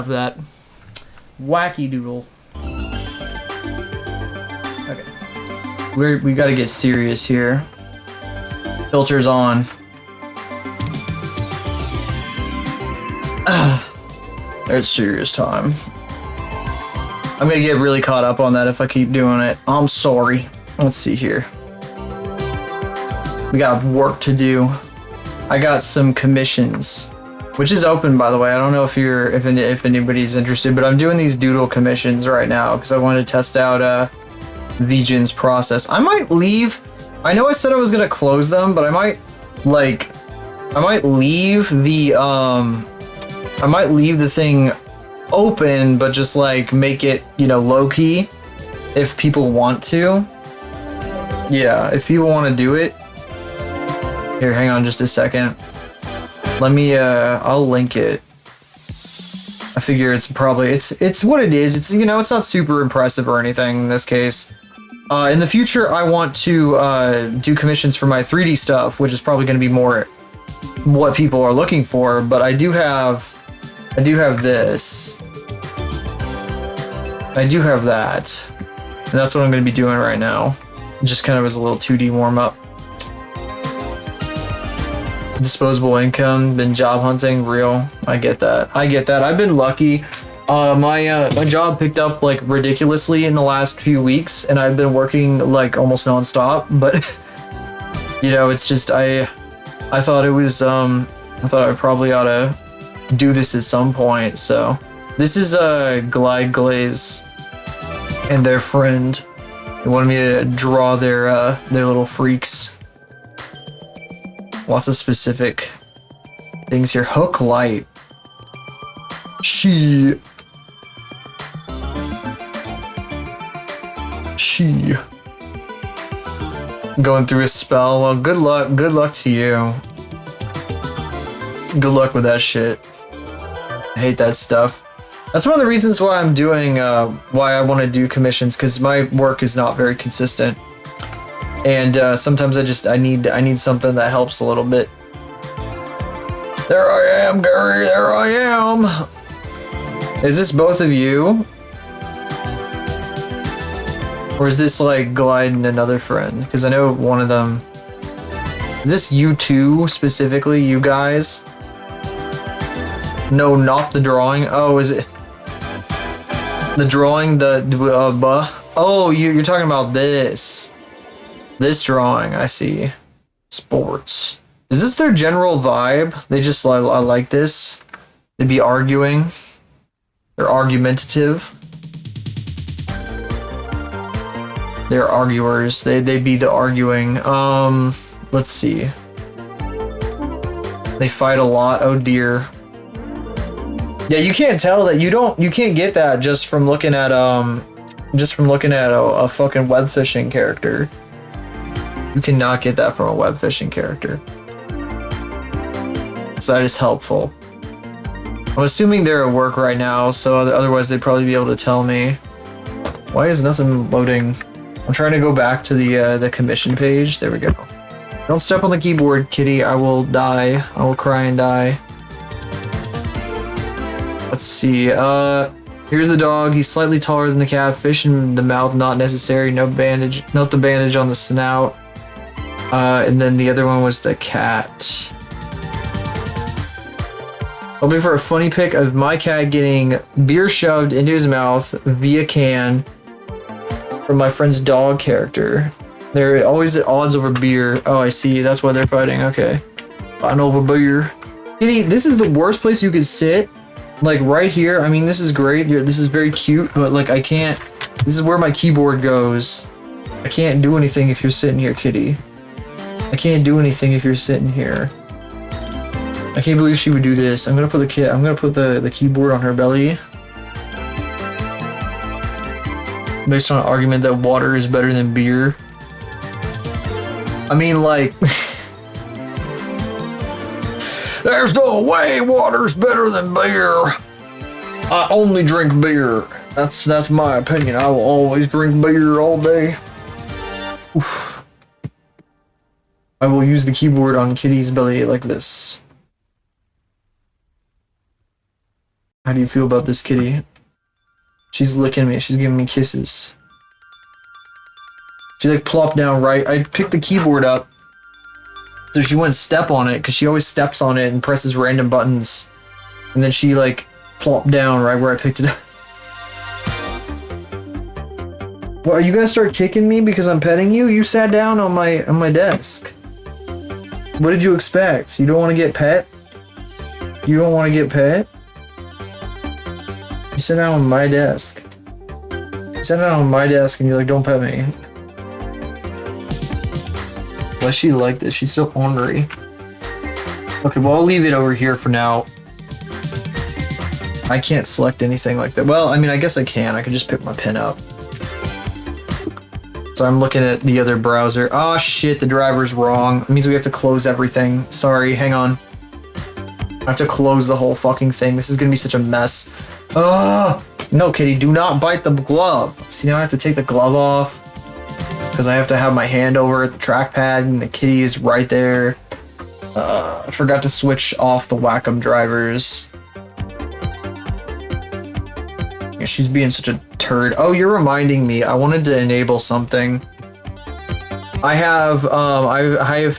of that wacky doodle. Okay, we got to get serious here. Filters on. There's serious time. I'm gonna get really caught up on that if I keep doing it. I'm sorry. Let's see here. We got work to do. I got some commissions, which is open, by the way. I don't know if anybody's interested, but I'm doing these doodle commissions right now because I wanted to test out Vijin's process. I might leave. I know I said I was gonna close them, but I might leave the thing open, but just like make it, you know, low key if people want to. Yeah, if people want to do it. Here, hang on just a second. Let me I'll link it. I figure it's probably it's what it is. It's, you know, it's not super impressive or anything in this case. In the future I want to do commissions for my 3D stuff, which is probably going to be more what people are looking for, but I do have this. I do have that. And that's what I'm going to be doing right now. Just kind of as a little 2D warm-up. Disposable income, been job hunting, real. I get that. I've been lucky. My job picked up like ridiculously in the last few weeks, and I've been working like almost nonstop. But you know, it's just I thought it was I thought I probably ought to do this at some point. So this is Glide Glaze and their friend. They wanted me to draw their little freaks. Lots of specific things here. Hook light. She. Going through a spell. Well, good luck. Good luck to you. Good luck with that shit. I hate that stuff. That's one of the reasons why I'm doing, why I want to do commissions, because my work is not very consistent. And sometimes I need something that helps a little bit. There I am, Gary. There I am. Is this both of you? Or is this like Glide and another friend? Because I know one of them. Is this you two specifically, you guys? No, not the drawing. Oh, is it the drawing? Oh, you're talking about this. This drawing, I see. Sports. Is this their general vibe? They just I like this. They'd be arguing. They're argumentative. They're arguers. They'd be the arguing. Let's see. They fight a lot. Oh dear. Yeah, you can't tell that. You can't get that just from looking at a fucking web fishing character. You cannot get that from a web fishing character. So that is helpful. I'm assuming they're at work right now, so otherwise they'd probably be able to tell me. Why is nothing loading? I'm trying to go back to the commission page. There we go. Don't step on the keyboard, kitty. I will die. I will cry and die. Let's see. Here's the dog. He's slightly taller than the cat. Fish in the mouth, not necessary. No bandage. Note the bandage on the snout. And then the other one was the cat. Hoping for a funny pic of my cat getting beer shoved into his mouth via can from my friend's dog character. They're always at odds over beer. Oh, I see. That's why they're fighting. Okay. Fighting over beer. Kitty, this is the worst place you could sit. Like right here. I mean, this is great. This is very cute, but like I can't. This is where my keyboard goes. I can't do anything if you're sitting here, kitty. I can't do anything if you're sitting here. I can't believe she would do this. I'm gonna put the keyboard on her belly. Based on an argument that water is better than beer. I mean, like, there's no way water's better than beer. I only drink beer. That's my opinion. I will always drink beer all day. Oof. I will use the keyboard on Kitty's belly like this. How do you feel about this, Kitty? She's licking me. She's giving me kisses. She like plopped down right. I picked the keyboard up, so she wouldn't step on it because she always steps on it and presses random buttons. And then she like plopped down right where I picked it up. What, are you gonna start kicking me because I'm petting you? You sat down on my desk. What did you expect? You don't want to get pet? You don't want to get pet? You sit down on my desk. You sat down on my desk and you're like, don't pet me. Why is she like this? She's so ornery. Okay, well, I'll leave it over here for now. I can't select anything like that. Well, I mean, I guess I can. I could just pick my pin up. So I'm looking at the other browser. Oh shit, the driver's wrong. It means we have to close everything. Sorry, hang on. I have to close the whole fucking thing. This is gonna be such a mess. No, Kitty, do not bite the glove. See, now I have to take the glove off because I have to have my hand over at the trackpad and the kitty is right there. I forgot to switch off the Wacom drivers. Yeah, she's being such a turd. Oh, you're reminding me. I wanted to enable something. I have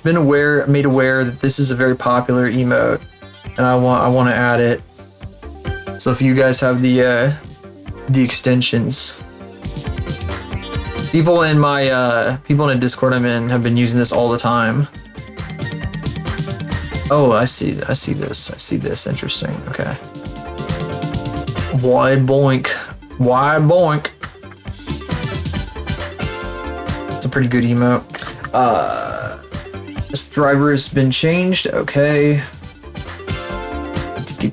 been made aware that this is a very popular emote, and I want to add it. So if you guys have the extensions, people in a Discord I'm in have been using this all the time. Oh, I see this. Interesting. Okay. Why boink? Why boink? It's a pretty good emote. This driver has been changed. Okay. You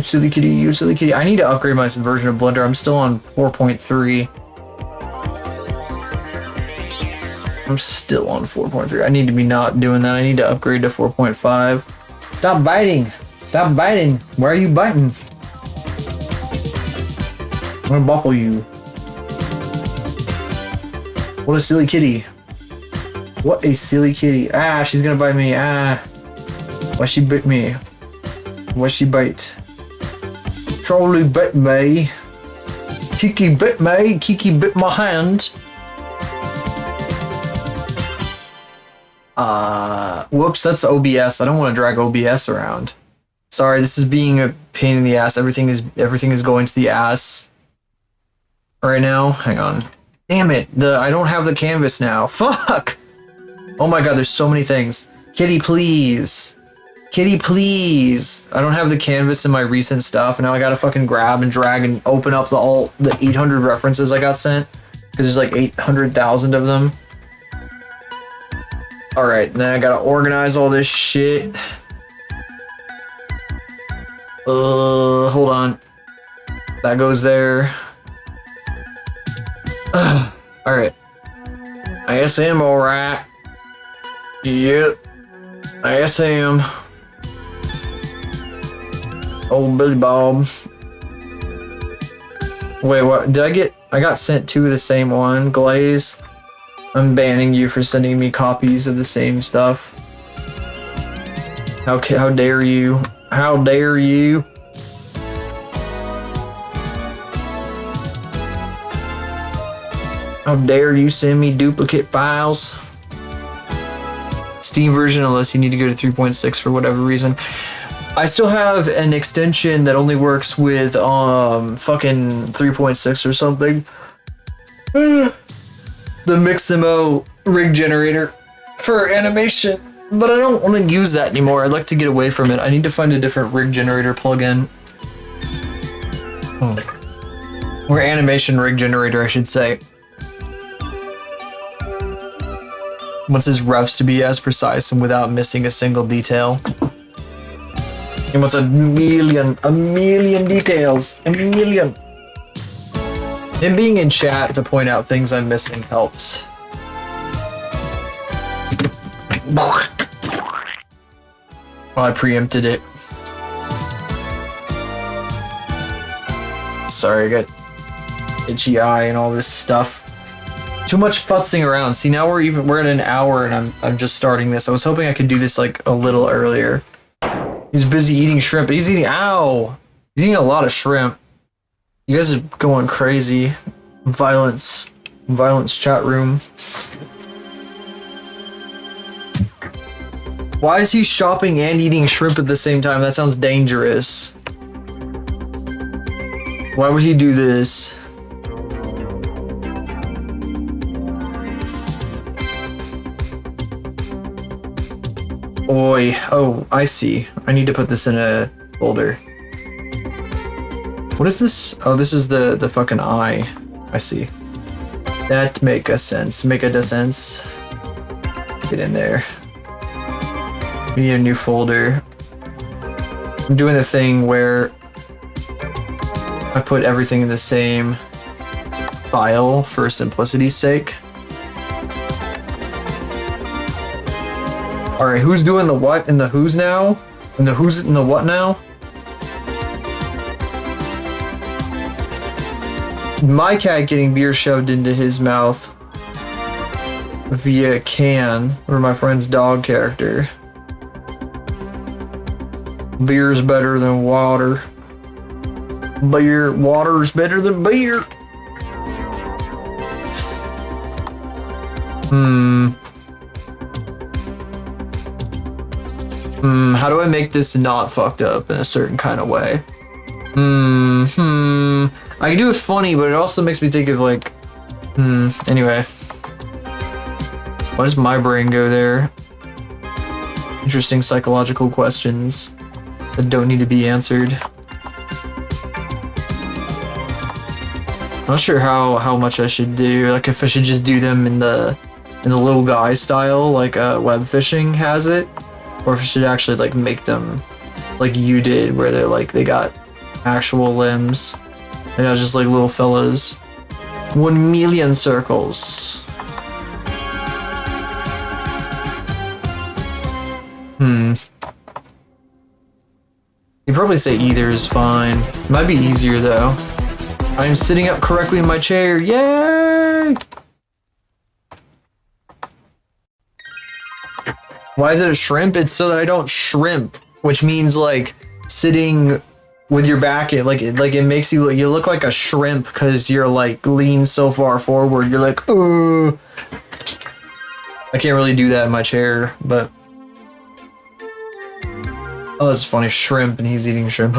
silly kitty, you silly kitty. I need to upgrade my version of Blender. I'm still on 4.3. I'm still on 4.3. I need to be not doing that. I need to upgrade to 4.5. Stop biting. Stop biting. Why are you biting? I'm gonna buckle you. What a silly kitty. What a silly kitty. Ah, she's gonna bite me. Ah. Why she bit me? Why she bite? Trolley bit me. Kiki bit me. Kiki bit my hand. Whoops, that's OBS. I don't want to drag OBS around. Sorry, this is being a pain in the ass. Everything is going to the ass right now. Hang on. Damn it. I don't have the canvas now. Fuck. Oh my god, there's so many things. Kitty, please. Kitty, please. I don't have the canvas in my recent stuff, and now I gotta fucking grab and drag and open up the 800 references I got sent, because there's like 800,000 of them. Alright, then I gotta organize all this shit. Hold on. That goes there. Alright. I guess I am alright. Yep. I guess I am. Old Billy Bob. Wait, what? Did I get... I got sent two of the same one. Glaze. I'm banning you for sending me copies of the same stuff. How dare you? How dare you? How dare you send me duplicate files? Steam version, unless you need to go to 3.6 for whatever reason. I still have an extension that only works with fucking 3.6 or something. The Mixamo rig generator for animation, but I don't want to use that anymore. I'd like to get away from it. I need to find a different rig generator plugin. Or animation rig generator, I should say. Wants his refs to be as precise and without missing a single detail. He wants a million details. A million. Him being in chat to point out things I'm missing helps. Well, I preempted it. Sorry, I got itchy eye and all this stuff. Too much futzing around. See, now we're at an hour and I'm just starting this. I was hoping I could do this like a little earlier. He's busy eating shrimp. He's eating He's eating a lot of shrimp. You guys are going crazy. Violence chat room. Why is he shopping and eating shrimp at the same time? That sounds dangerous. Why would he do this? Oi. Oh, I see. I need to put this in a folder. What is this? Oh, this is the fucking eye. I see. That make a sense. Make a sense. Get in there. We need a new folder. I'm doing the thing where I put everything in the same file for simplicity's sake. Alright, who's doing the what and the who's now? And the who's and the what now? My cat getting beer shoved into his mouth via a can, or my friend's dog character. Beer's better than water. Water's better than beer. How do I make this not fucked up in a certain kind of way? I can do it funny, but it also makes me think of like, anyway. Why does my brain go there? Interesting psychological questions that don't need to be answered. I'm not sure how much I should do. Like if I should just do them in the little guy style, like web fishing has it, or if I should actually like make them like you did, where they're like they got actual limbs. And I was just like little fellas. 1 million circles. You'd probably say either is fine. Might be easier though. I am sitting up correctly in my chair. Yay! Why is it a shrimp? It's so that I don't shrimp, which means like sitting with your back, it makes you look like a shrimp because you're like lean so far forward. You're like, I can't really do that in my chair, but oh, that's funny. Shrimp, and he's eating shrimp.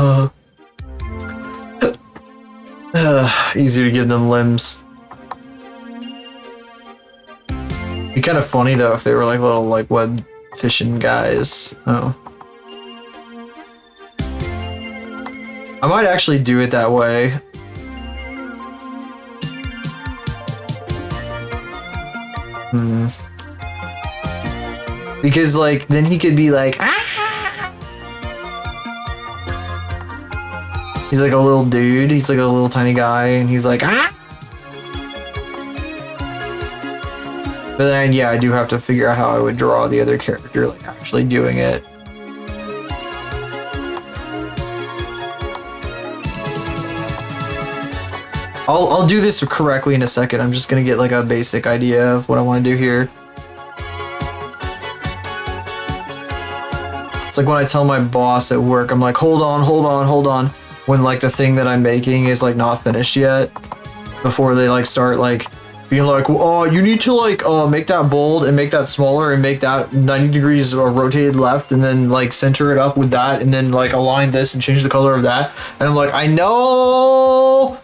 Easier to give them limbs. Be kind of funny though if they were like little like web fishing guys. Oh. I might actually do it that way. Because like then he could be like, he's like a little dude, he's like a little tiny guy, and he's like, But then yeah, I do have to figure out how I would draw the other character like actually doing it. I'll do this correctly in a second. I'm just gonna get like a basic idea of what I want to do here. It's like when I tell my boss at work, I'm like, hold on, when like the thing that I'm making is like not finished yet, before they like start like being like, oh, you need to like make that bold and make that smaller and make that 90 degrees rotated left, and then like center it up with that, and then like align this and change the color of that. And I'm like, I know.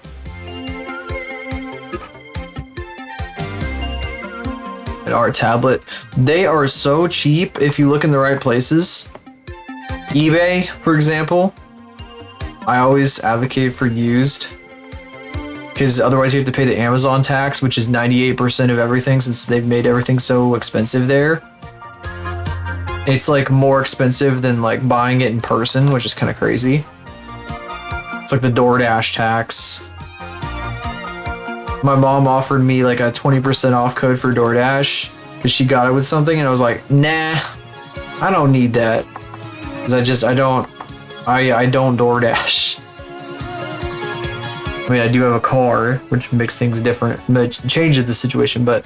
An art tablet. They are so cheap if you look in the right places. eBay, for example. I always advocate for used. because otherwise you have to pay the Amazon tax, which is 98% of everything since they've made everything so expensive there. It's like more expensive than like buying it in person, which is kind of crazy. It's like the DoorDash tax. My mom offered me like a 20% off code for DoorDash because she got it with something, and I was like, nah, I don't need that. Because I don't DoorDash. I mean, I do have a car, which makes things different, but changes the situation, but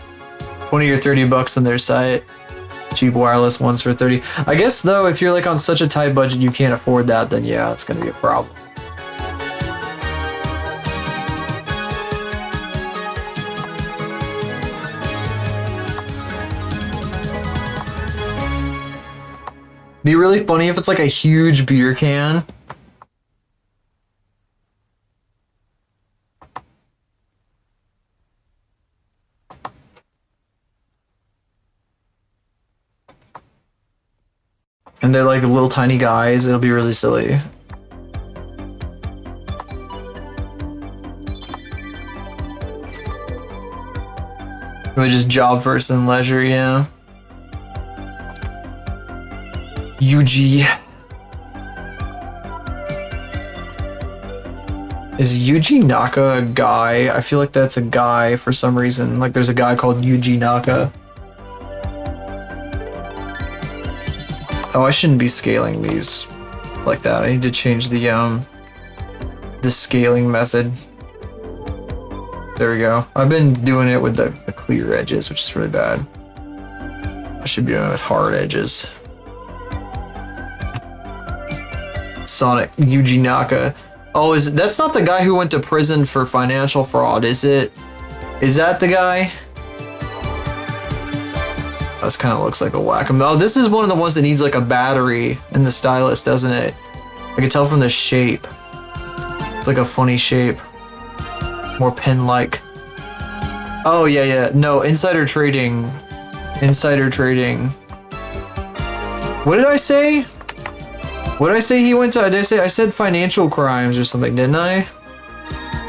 20 or 30 bucks on their site. Cheap wireless ones for 30. I guess though, if you're like on such a tight budget you can't afford that, then yeah, it's gonna be a problem. Be really funny if it's like a huge beer can. And they're like little tiny guys. It'll be really silly. It was just job first and leisure, yeah. UG. Is Yuji Naka a guy? I feel like that's a guy for some reason. Like there's a guy called Yuji Naka. Oh, I shouldn't be scaling these like that. I need to change the scaling method. There we go. I've been doing it with the clear edges, which is really bad. I should be doing it with hard edges. Sonic Yuji Naka. Oh, that's not the guy who went to prison for financial fraud, is it? Is that the guy? This kind of looks like a whack-a-mole. Oh, this is one of the ones that needs like a battery in the stylus, doesn't it? I can tell from the shape. It's like a funny shape. More pen-like. Oh, yeah, yeah. No, insider trading. Insider trading. What did I say? What did I say he went to? Did I said financial crimes or something, didn't I?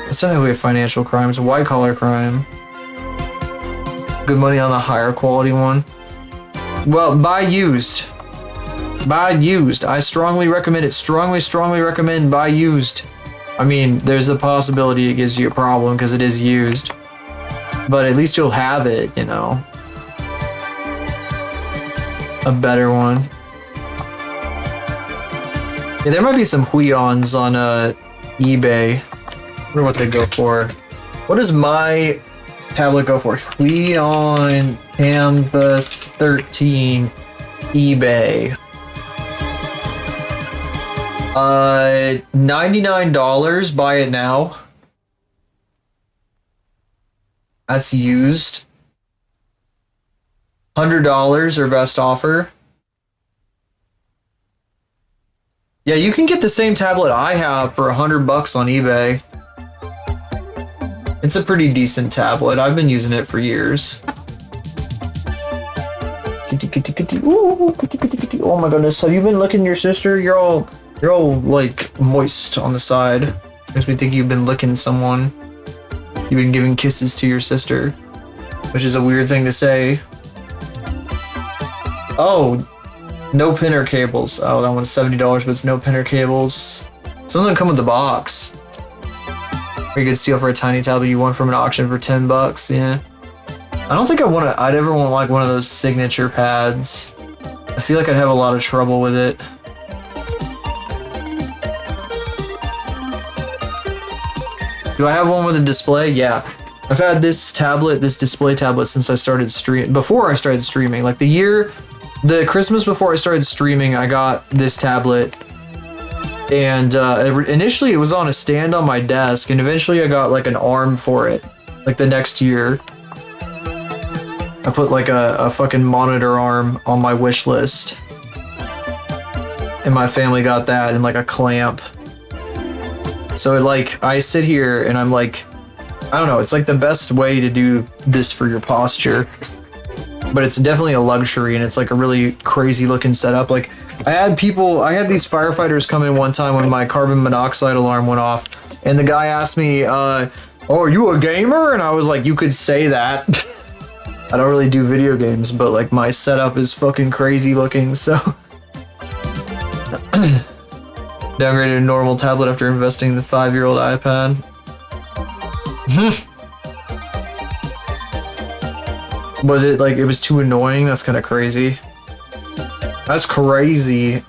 It's not really financial crimes, white-collar crime. Good money on the higher quality one. Well, buy used. Buy used. I strongly recommend it. Strongly recommend buy used. I mean, there's a possibility it gives you a problem because it is used. But at least you'll have it, you know. A better one. Yeah, there might be some Huions on eBay. I wonder what they go for. What does my tablet go for? Huion Canvas 13 eBay. $99. Buy it now. That's used. $100 or best offer. Yeah, you can get the same tablet I have for $100 on eBay. It's a pretty decent tablet. I've been using it for years. Oh my goodness, have you been licking your sister? You're all like moist on the side. Makes me think you've been licking someone. You've been giving kisses to your sister, which is a weird thing to say. Oh, no pinner cables. Oh, that one's $70, but it's no pinner cables. Some of them come with the box. Pretty good steal for a tiny tablet you won from an auction for $10. Yeah. I don't think I'd ever want like one of those signature pads. I feel like I'd have a lot of trouble with it. Do I have one with a display? Yeah. I've had this display tablet since I started before I started streaming. Like the Christmas before I started streaming, I got this tablet. And initially it was on a stand on my desk, and eventually I got like an arm for it. Like the next year. I put like a fucking monitor arm on my wish list. And my family got that and like a clamp. So like I sit here and I'm like, I don't know, it's like the best way to do this for your posture. But it's definitely a luxury, and it's like a really crazy looking setup. Like I had these firefighters come in one time when my carbon monoxide alarm went off, and the guy asked me, oh, are you a gamer? And I was like, you could say that. I don't really do video games, but like my setup is fucking crazy looking, so. Downgraded a normal tablet after investing in the 5-year-old iPad. Was it like, it was too annoying? That's kind of crazy. That's crazy.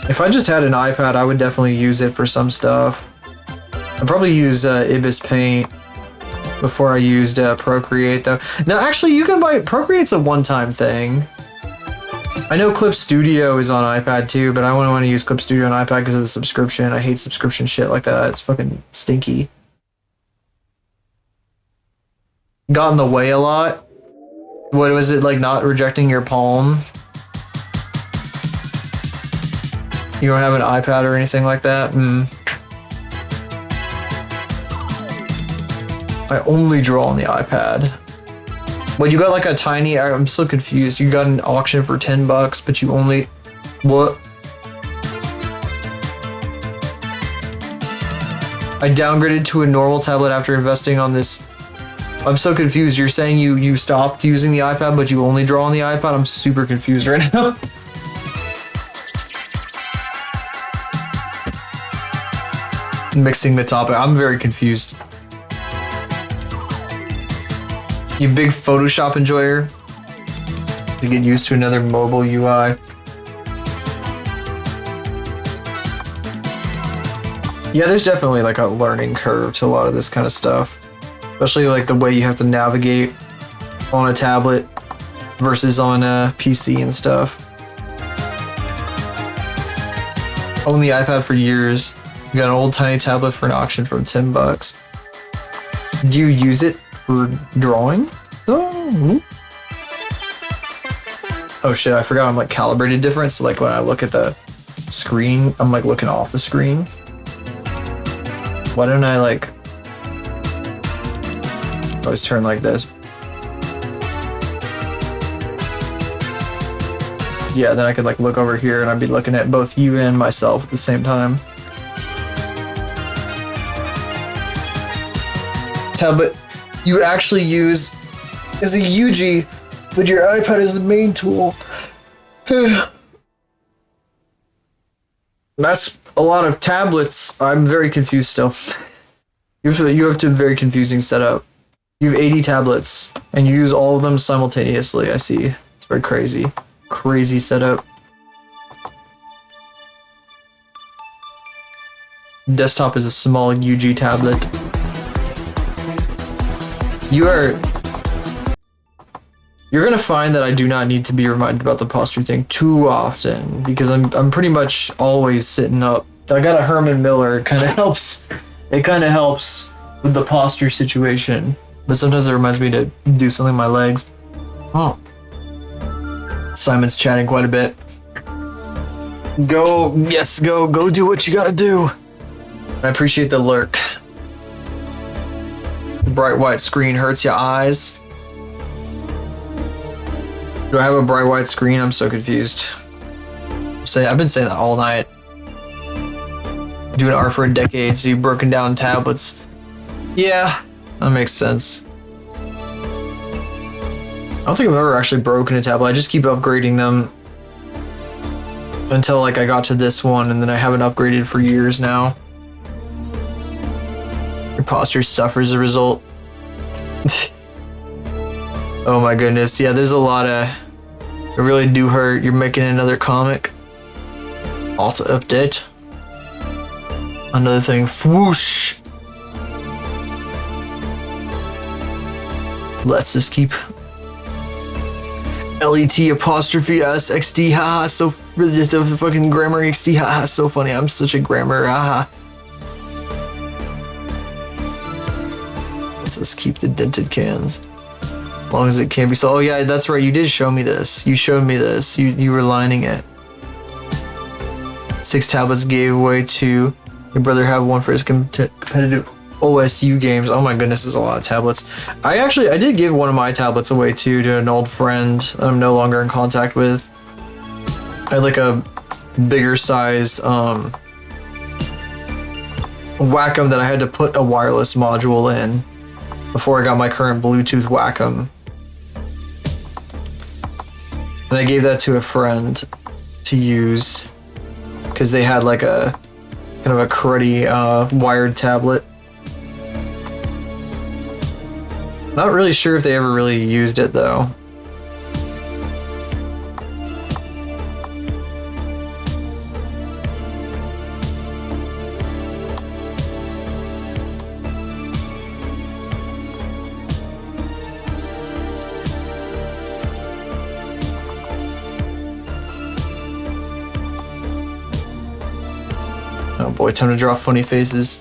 If I just had an iPad, I would definitely use it for some stuff. I'd probably use Ibis Paint before I used Procreate though. Now actually you can buy, Procreate's a one-time thing. I know Clip Studio is on iPad too, but I wouldn't want to use Clip Studio on iPad because of the subscription. I hate subscription shit like that. It's fucking stinky. Got in the way a lot. What was it, like not rejecting your palm? You don't have an iPad or anything like that? I only draw on the iPad. Well, you got like a tiny, I'm so confused. You got an auction for $10, but you only, what? I downgraded to a normal tablet after investing on this. I'm so confused. You're saying you stopped using the iPad, but you only draw on the iPad? I'm super confused right now. Mixing the topic. I'm very confused. You big Photoshop enjoyer? To get used to another mobile UI. Yeah, there's definitely like a learning curve to a lot of this kind of stuff. Especially like the way you have to navigate on a tablet versus on a PC and stuff. Owned the iPad for years. You got an old tiny tablet for an auction for $10. Do you use it for drawing? Oh. Oh shit, I forgot I'm like calibrated different, so like when I look at the screen, I'm like looking off the screen. Why don't I like always turn like this? Yeah, then I could like look over here and I'd be looking at both you and myself at the same time. Tablet you actually use is a UG, but your iPad is the main tool. That's a lot of tablets. I'm very confused still. You have a very confusing setup. You have 80 tablets, and you use all of them simultaneously, I see. It's very crazy. Crazy setup. Desktop is a small UG tablet. You're gonna find that I do not need to be reminded about the posture thing too often, because I'm pretty much always sitting up. I got a Herman Miller, it kind of helps. It kind of helps with the posture situation, but sometimes it reminds me to do something with my legs. Oh. Simon's chatting quite a bit. Go do what you gotta do. I appreciate the lurk. The bright white screen hurts your eyes. Do I have a bright white screen? I'm so confused. I've been saying that all night. Doing art for a decade, so you've broken down tablets. Yeah, that makes sense. I don't think I've ever actually broken a tablet. I just keep upgrading them until like I got to this one, and then I haven't upgraded for years now. Your posture suffers as a result. Oh my goodness, yeah, there's a lot of... It really do hurt. You're making another comic. Auto update. Another thing. Whoosh! Let's just keep... LET apostrophe S XD, haha, so fucking grammar XD, haha, so funny. I'm such a grammar, haha. Let's just keep the dented cans. As long as it can't be so. Oh yeah, that's right. You did show me this. You showed me this. You were lining it. 6 tablets gave away to your brother. Have one for his competitive OSU games. Oh my goodness, there's a lot of tablets. I did give one of my tablets away too to an old friend that I'm no longer in contact with. I had like a bigger size Wacom that I had to put a wireless module in before I got my current Bluetooth Wacom. And I gave that to a friend to use because they had like a kind of a cruddy wired tablet. Not really sure if they ever really used it though. Oh boy, time to draw funny faces.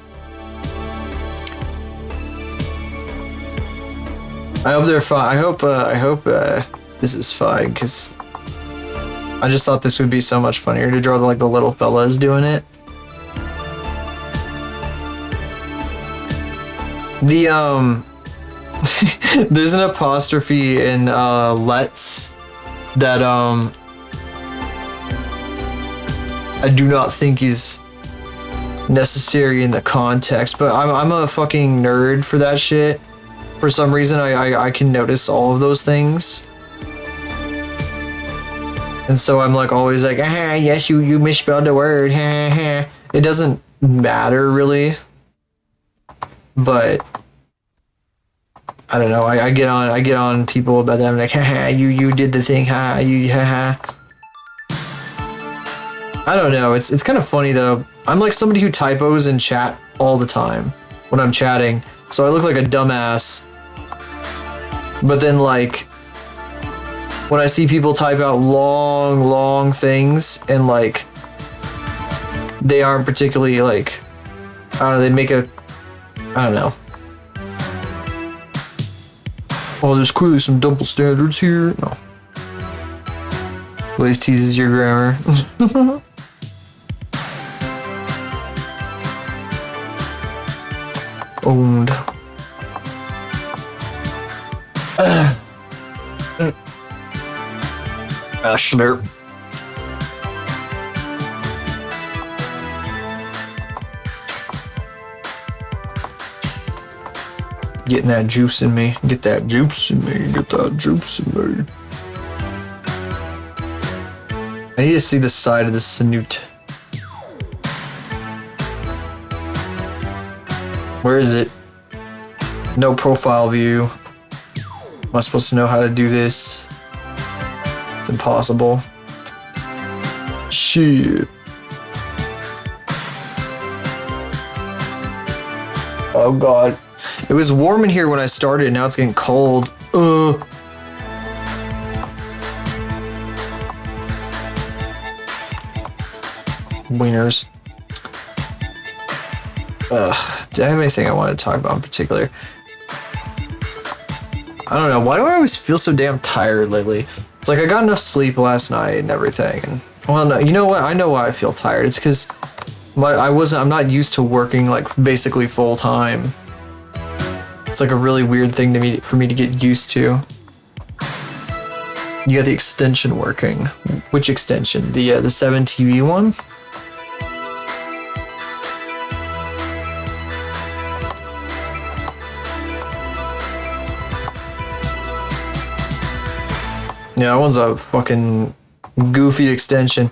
I hope they're fine. I hope this is fine, because I just thought this would be so much funnier to draw like the little fellas doing it. The there's an apostrophe in let's that I do not think is necessary in the context, but I'm a fucking nerd for that shit. For some reason, I can notice all of those things, and so I'm like always like, yes, you misspelled the word. It doesn't matter really, but I don't know. I get on people about that. I'm like, you did the thing, I don't know. It's kind of funny though. I'm like somebody who typos in chat all the time when I'm chatting, so I look like a dumbass. But then like when I see people type out long things and like they aren't particularly like, I don't know, they make a, I don't know. Oh, there's clearly some double standards here. No. Blaze teases your grammar. Owned. Slurp. Getting that juice in me. Get that juice in me. Get that juice in me. I need to see the side of the snoot. Where is it? No profile view. Am I supposed to know how to do this? It's impossible. Shit. Oh god. It was warm in here when I started, now it's getting cold. Wieners. Did I have anything I wanted to talk about in particular? I don't know. Why do I always feel so damn tired lately? It's like I got enough sleep last night and everything. And well, no, you know what? I know why I feel tired. It's because I'm not used to working like basically full time. It's like a really weird thing for me to get used to. You got the extension working. Which extension? The 7TV one? Yeah, that one's a fucking goofy extension.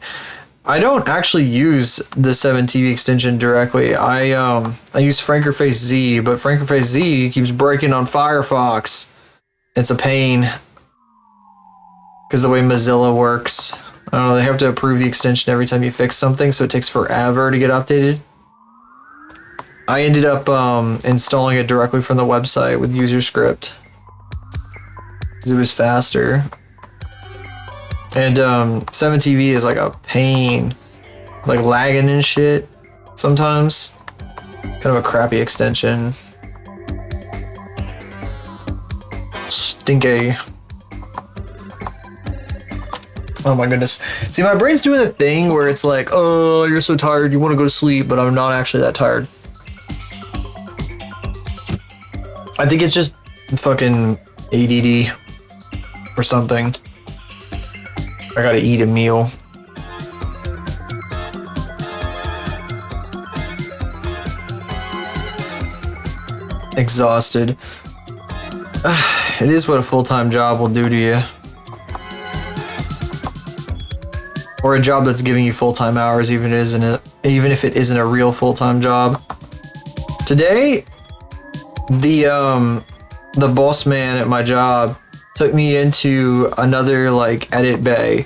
I don't actually use the 7TV extension directly. I use Frankerface Z, but Frankerface Z keeps breaking on Firefox. It's a pain. Because the way Mozilla works. I don't know, they have to approve the extension every time you fix something, so it takes forever to get updated. I ended up installing it directly from the website with UserScript. Because it was faster. And 7TV is like a pain, like lagging and shit sometimes. Kind of a crappy extension. Stinky. Oh my goodness. See, my brain's doing the thing where it's like, oh, you're so tired, you want to go to sleep, but I'm not actually that tired. I think it's just fucking ADD or something. I gotta eat a meal. exhausted. It is what a full-time job will do to you. Or a job that's giving you full-time hours, even if it isn't a real full-time job. Today, the boss man at my job took me into another like edit bay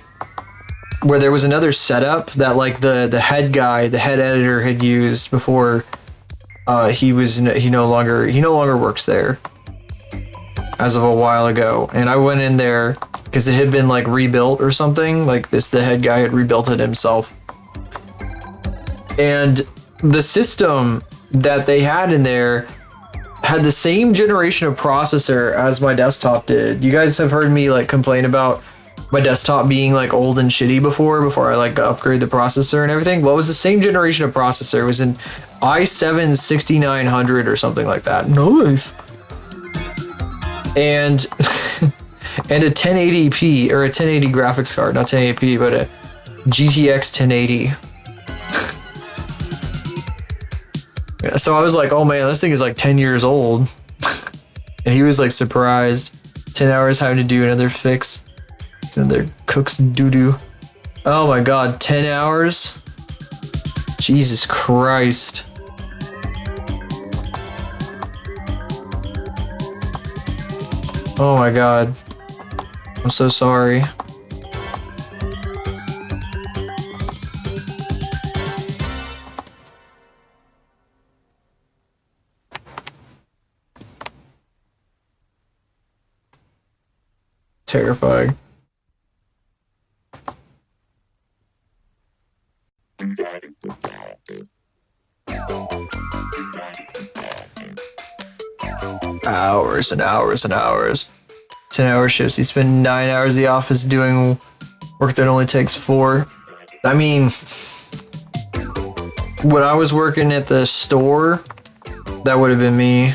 where there was another setup that like the head guy, the head editor had used before he no longer works there as of a while ago. And I went in there because it had been like rebuilt or something. Like the head guy had rebuilt it himself. And the system that they had in there had the same generation of processor as my desktop did. You guys have heard me like complain about my desktop being like old and shitty before I like upgrade the processor and everything. Well, it was the same generation of processor. It was an i7 6900 or something like that. Nice. And and a 1080p or a 1080 graphics card, not 1080p, but a GTX 1080. So I was like, oh man, this thing is like 10 years old. And he was like surprised. 10 hours having to do another fix. Another cook's doo-doo. Oh my god, 10 hours? Jesus Christ. Oh my god. I'm so sorry. Terrifying. Hours and hours and hours. 10-hour shifts. You spend 9 hours in the office doing work that only takes 4. I mean, when I was working at the store, that would have been me.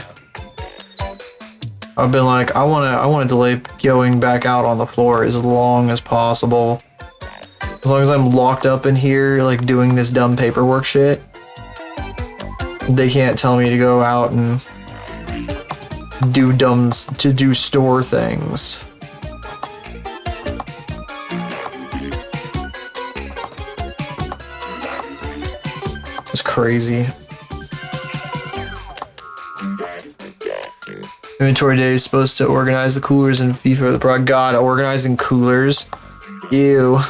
I've been like, I want to delay going back out on the floor as long as possible. As long as I'm locked up in here, like doing this dumb paperwork shit, they can't tell me to go out and do store things. It's crazy. Inventory day is supposed to organize the coolers and FIFA the product. God, organizing coolers. Ew.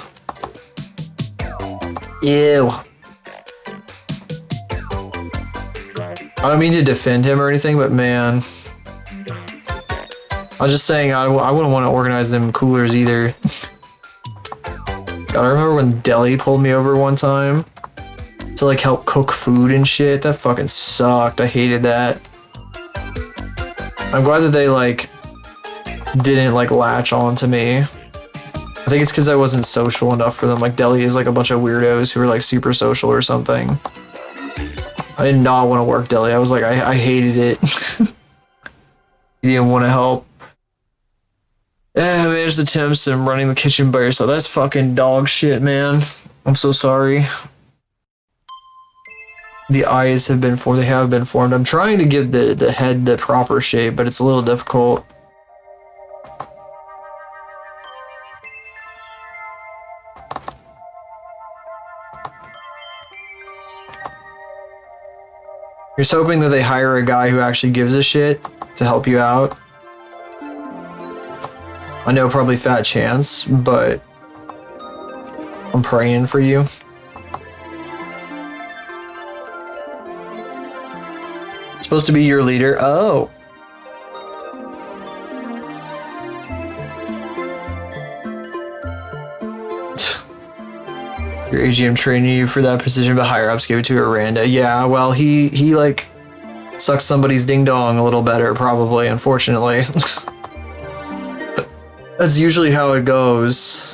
Ew. I don't mean to defend him or anything, but man. I was just saying I wouldn't want to organize them coolers either. God, I remember when Deli pulled me over one time to like help cook food and shit. That fucking sucked. I hated that. I'm glad that they like didn't like latch on to me. I think it's because I wasn't social enough for them. Like Deli is like a bunch of weirdos who are like super social or something. I did not want to work Deli. I was like, I hated it. You didn't want to help. Yeah, manage the temps and running the kitchen by yourself. That's fucking dog shit, man. I'm so sorry. The eyes have been formed. They have been formed. I'm trying to give the head the proper shape, but it's a little difficult. You're just hoping that they hire a guy who actually gives a shit to help you out. I know probably fat chance, but I'm praying for you. It's supposed to be your leader. Oh. Your AGM training you for that position, but higher ups gave it to Aranda. Yeah, well, he like sucks somebody's ding dong a little better, probably, unfortunately. That's usually how it goes.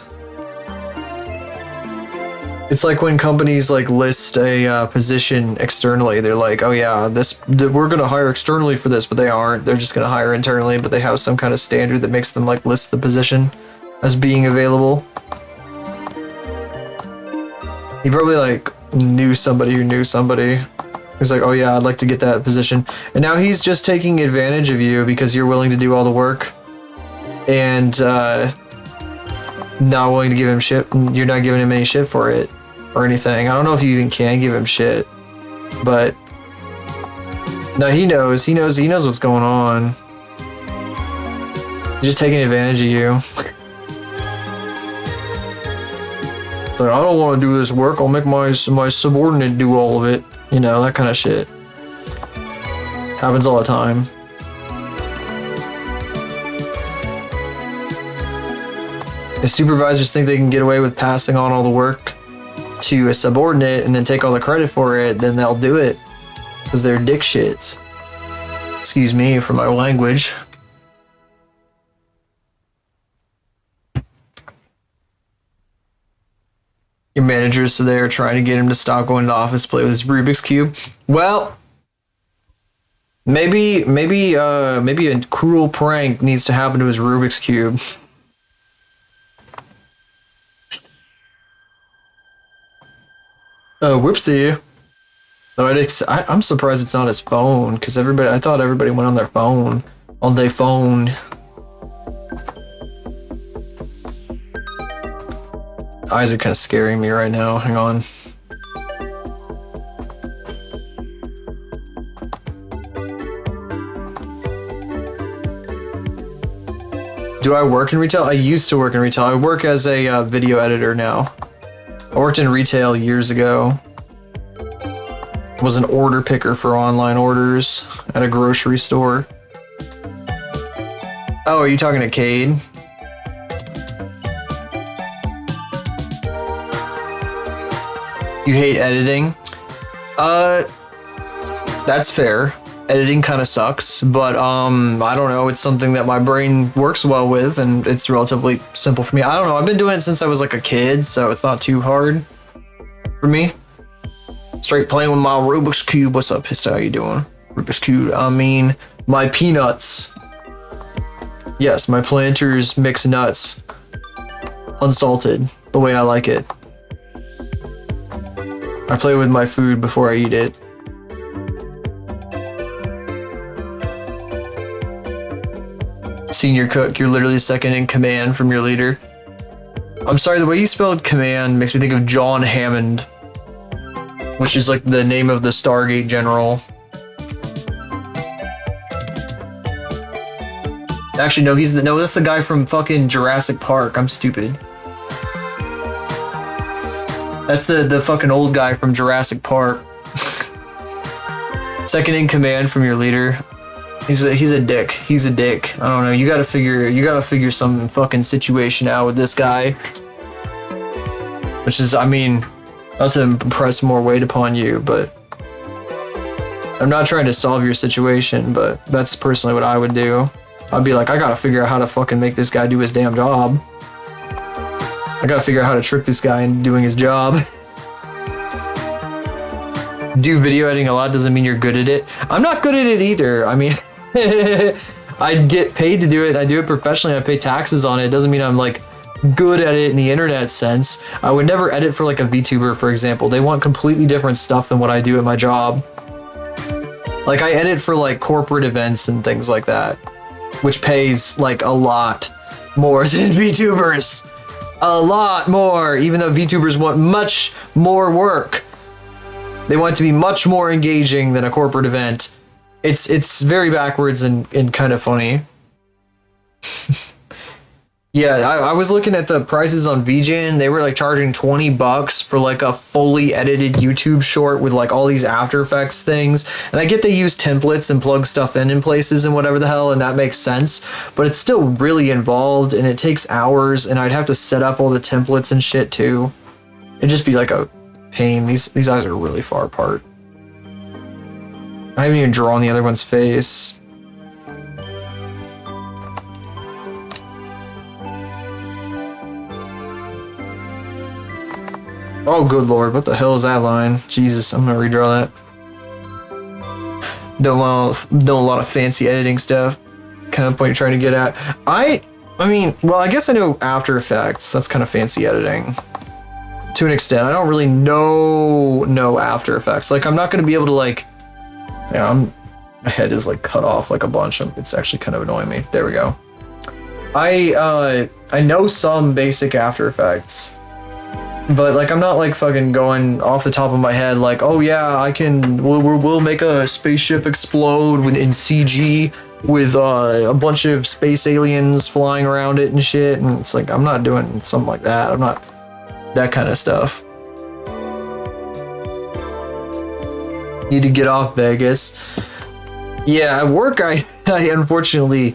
It's like when companies like list a position externally. They're like, oh yeah, we're gonna hire externally for this, but they aren't. They're just gonna hire internally, but they have some kind of standard that makes them like list the position as being available. He probably like knew somebody who knew somebody He's like, oh yeah, I'd like to get that position. And now he's just taking advantage of you because you're willing to do all the work. And not willing to give him shit. You're not giving him any shit for it or anything. I don't know if you even can give him shit. But no, he knows what's going on. He's just taking advantage of you. Like, I don't want to do this work. I'll make my subordinate do all of it. You know, that kind of shit. Happens all the time. If supervisors think they can get away with passing on all the work to a subordinate and then take all the credit for it, then they'll do it. Because they're dick shits. Excuse me for my language. Your manager's there trying to get him to stop going to the office to play with his Rubik's Cube. Well, maybe a cruel prank needs to happen to his Rubik's Cube. Oh, whoopsie. Oh, I'm surprised it's not his phone, because I thought everybody went on their phone. On their phone. Eyes are kind of scaring me right now. Hang on. Do I work in retail? I used to work in retail. I work as a video editor now. I worked in retail years ago. Was an order picker for online orders at a grocery store. Oh, are you talking to Cade? You hate editing? That's fair. Editing kind of sucks, but I don't know, it's something that my brain works well with, and it's relatively simple for me. I don't know, I've been doing it since I was like a kid, so it's not too hard for me. Straight playing with my Rubik's Cube. What's up, Pista? How you doing? Rubik's Cube. I mean, my peanuts. Yes, my Planters mix nuts. Unsalted, the way I like it. I play with my food before I eat it. Senior cook, you're literally second in command from your leader. I'm sorry, the way you spelled command makes me think of John Hammond, which is like the name of the Stargate general. Actually, no, that's the guy from fucking Jurassic Park. I'm stupid. That's the fucking old guy from Jurassic Park. Second in command from your leader. He's a dick. He's a dick. I don't know. You gotta figure some fucking situation out with this guy. Which is, I mean, not to impress more weight upon you, but I'm not trying to solve your situation, but that's personally what I would do. I'd be like, I gotta figure out how to fucking make this guy do his damn job. I gotta figure out how to trick this guy into doing his job. Do video editing a lot doesn't mean you're good at it. I'm not good at it either. I mean, I get paid to do it. I do it professionally. I pay taxes on it. It doesn't mean I'm like good at it in the internet sense. I would never edit for like a VTuber, for example. They want completely different stuff than what I do at my job. Like I edit for like corporate events and things like that, which pays like a lot more than VTubers. A lot more, even though VTubers want much more work. They want it to be much more engaging than a corporate event. It's very backwards and kind of funny. Yeah, I was looking at the prices on VJing. They were like charging $20 for like a fully edited YouTube short with like all these After Effects things. And I get they use templates and plug stuff in places and whatever the hell, and that makes sense. But it's still really involved and it takes hours, and I'd have to set up all the templates and shit too. It'd just be like a pain. These eyes are really far apart. I haven't even drawn the other one's face. Oh, good lord, what the hell is that line? Jesus, I'm gonna redraw that. Don't know a lot of fancy editing stuff. Kind of point you're trying to get at. I mean, well, I guess I know After Effects. That's kind of fancy editing. To an extent. I don't really know After Effects. Like, I'm not gonna be able to, like, Yeah, my head is like cut off like a bunch. It's actually kind of annoying me. There we go. I know some basic After Effects, but like I'm not like fucking going off the top of my head like, oh yeah, we'll make a spaceship explode in CG with a bunch of space aliens flying around it and shit. And it's like I'm not doing something like that. I'm not that kind of stuff. Need to get off Vegas. Yeah, at work I unfortunately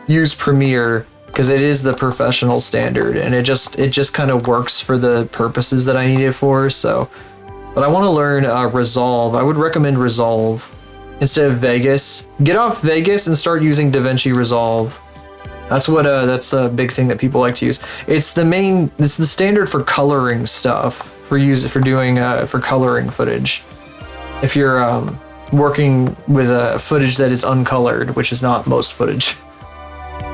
use Premiere because it is the professional standard and it just kind of works for the purposes that I need it for. So, but I want to learn Resolve. I would recommend Resolve instead of Vegas. Get off Vegas and start using DaVinci Resolve. That's what that's a big thing that people like to use. It's the standard for coloring stuff for coloring footage. If you're working with footage that is uncolored, which is not most footage.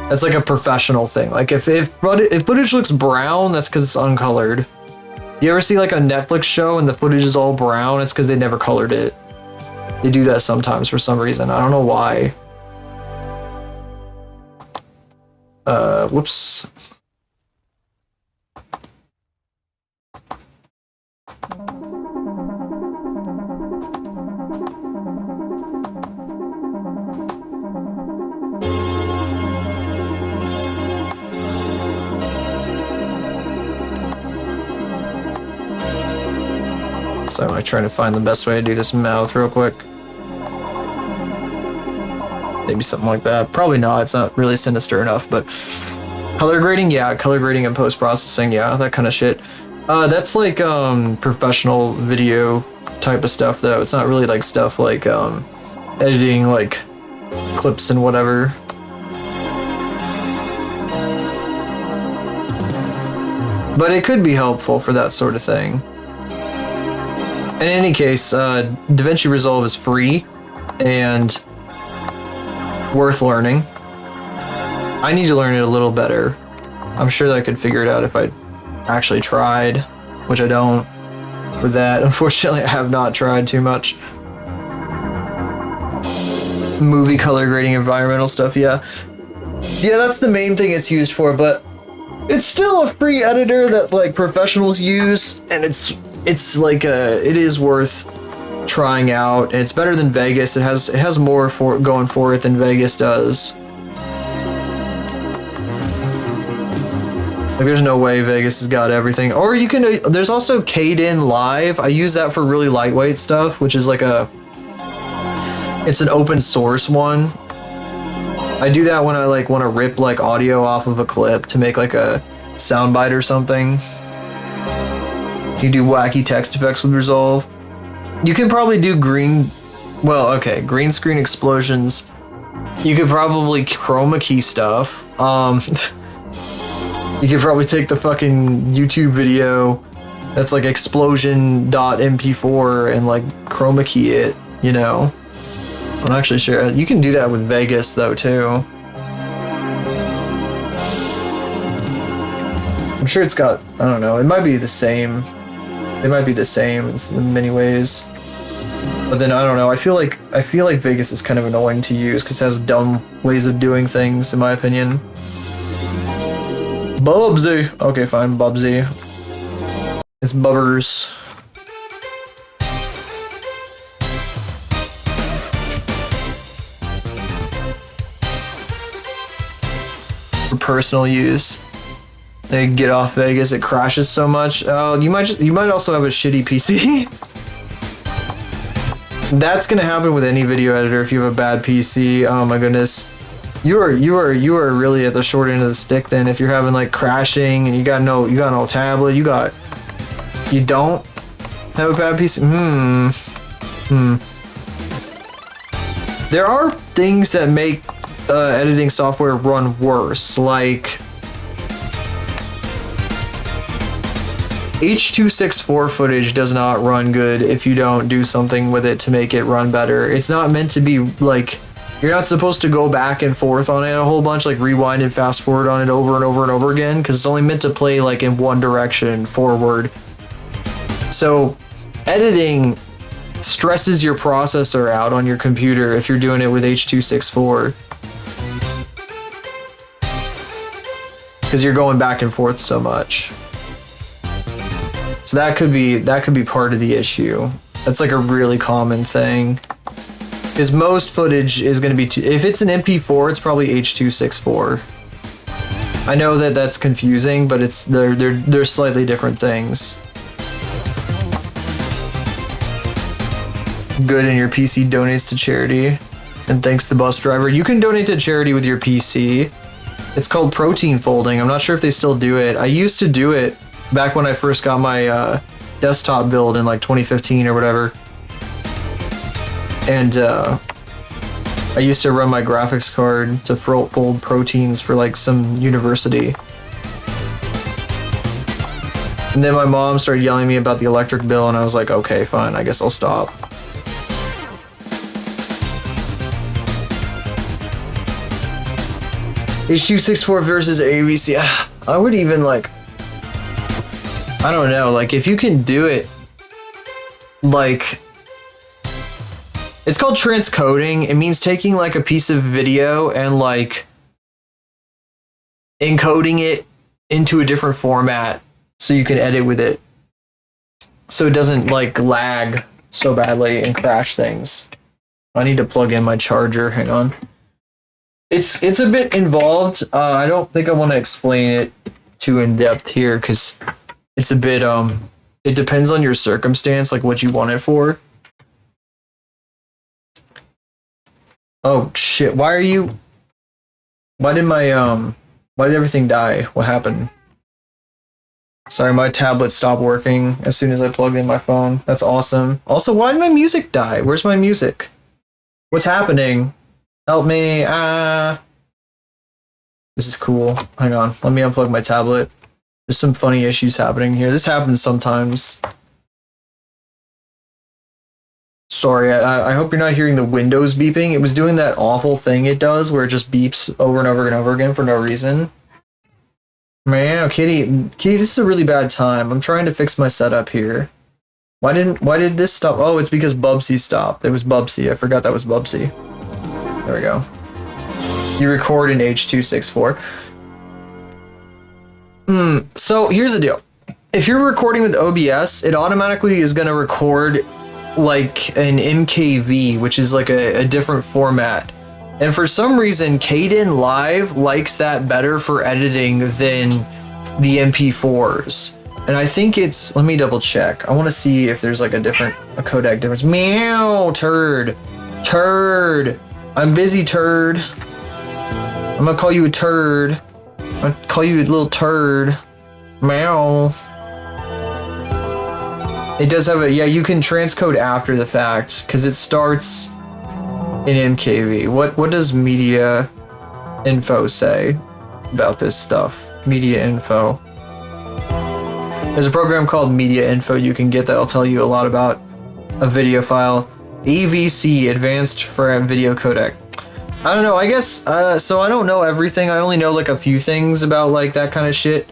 That's like a professional thing. Like if footage looks brown, that's because it's uncolored. You ever see like a Netflix show and the footage is all brown? It's because they never colored it. They do that sometimes for some reason. I don't know why. Whoops. So I'm trying to find the best way to do this mouth real quick. Maybe something like that. Probably not. It's not really sinister enough, but color grading, yeah. Color grading and post-processing, yeah. That kind of shit. That's like professional video type of stuff, though. It's not really like stuff like editing like clips and whatever. But it could be helpful for that sort of thing. In any case, DaVinci Resolve is free and worth learning. I need to learn it a little better. I'm sure that I could figure it out if I actually tried, which I don't with that. Unfortunately, I have not tried too much. Movie color grading, environmental stuff, yeah. Yeah, that's the main thing it's used for, but it's still a free editor that like professionals use, and it's like it is worth trying out, and it's better than Vegas. It has more going for it than Vegas does. Like there's no way Vegas has got everything. Or you can there's also Kden Live. I use that for really lightweight stuff, which is like it's an open source one. I do that when I like want to rip like audio off of a clip to make like a soundbite or something. You do wacky text effects with Resolve. You can probably do green screen explosions. You could probably chroma key stuff. You could probably take the fucking YouTube video that's like explosion.mp4 and like chroma key it, you know? I'm not actually sure. You can do that with Vegas though too. I'm sure it's got, I don't know, it might be the same. They might be the same in many ways. But then I don't know, I feel like Vegas is kind of annoying to use because it has dumb ways of doing things, in my opinion. Bubsy. Okay, fine, Bubsy. It's Bubbers. For personal use. They get off Vegas, it crashes so much. Oh, you might also have a shitty PC. That's gonna happen with any video editor if you have a bad PC. Oh my goodness. You are really at the short end of the stick then if you're having like crashing and you got no tablet, you don't have a bad PC. There are things that make editing software run worse, like H.264 footage does not run good if you don't do something with it to make it run better. It's not meant to be like, you're not supposed to go back and forth on it a whole bunch, like rewind and fast forward on it over and over and over again, because it's only meant to play like in one direction forward. So editing stresses your processor out on your computer if you're doing it with H.264. Because you're going back and forth so much. So that could be part of the issue. That's like a really common thing. Because most footage is going to be, if it's an MP4, it's probably H.264. I know that that's confusing, but they're slightly different things. Good, and your PC donates to charity. And thanks the bus driver. You can donate to charity with your PC. It's called protein folding. I'm not sure if they still do it. I used to do it back when I first got my desktop build in like 2015 or whatever. And I used to run my graphics card to fold proteins for like some university. And then my mom started yelling at me about the electric bill, and I was like, okay, fine, I guess I'll stop. H.264 versus AVC. I would even like, I don't know, like if you can do it, like, it's called transcoding. It means taking like a piece of video and like encoding it into a different format so you can edit with it. So it doesn't like lag so badly and crash things. I need to plug in my charger, hang on. It's a bit involved. I don't think I want to explain it too in depth here because it's a bit, it depends on your circumstance, like what you want it for. Oh shit, why did everything die? What happened? Sorry, my tablet stopped working as soon as I plugged in my phone. That's awesome. Also, why did my music die? Where's my music? What's happening? Help me. This is cool. Hang on, let me unplug my tablet. There's some funny issues happening here. This happens sometimes. Sorry, I hope you're not hearing the Windows beeping. It was doing that awful thing it does where it just beeps over and over and over again for no reason. Man, Kitty, this is a really bad time. I'm trying to fix my setup here. Why did this stop? Oh, it's because Bubsy stopped. It was Bubsy. I forgot that was Bubsy. There we go. You record in H.264. So here's the deal. If you're recording with OBS, it automatically is going to record like an MKV, which is like a different format. And for some reason, Kden Live likes that better for editing than the MP4s. And I think it's, let me double check. I want to see if there's like a codec difference. Meow, turd. Turd. I'm busy, turd. I'm gonna call you a turd. I'm gonna call you a little turd. Meow. It does have yeah, you can transcode after the fact, because it starts in MKV. What does media info say about this stuff? Media info. There's a program called Media Info you can get that'll tell you a lot about a video file. AVC, Advanced for Video Codec. I don't know, I guess, so I don't know everything. I only know like a few things about like that kind of shit.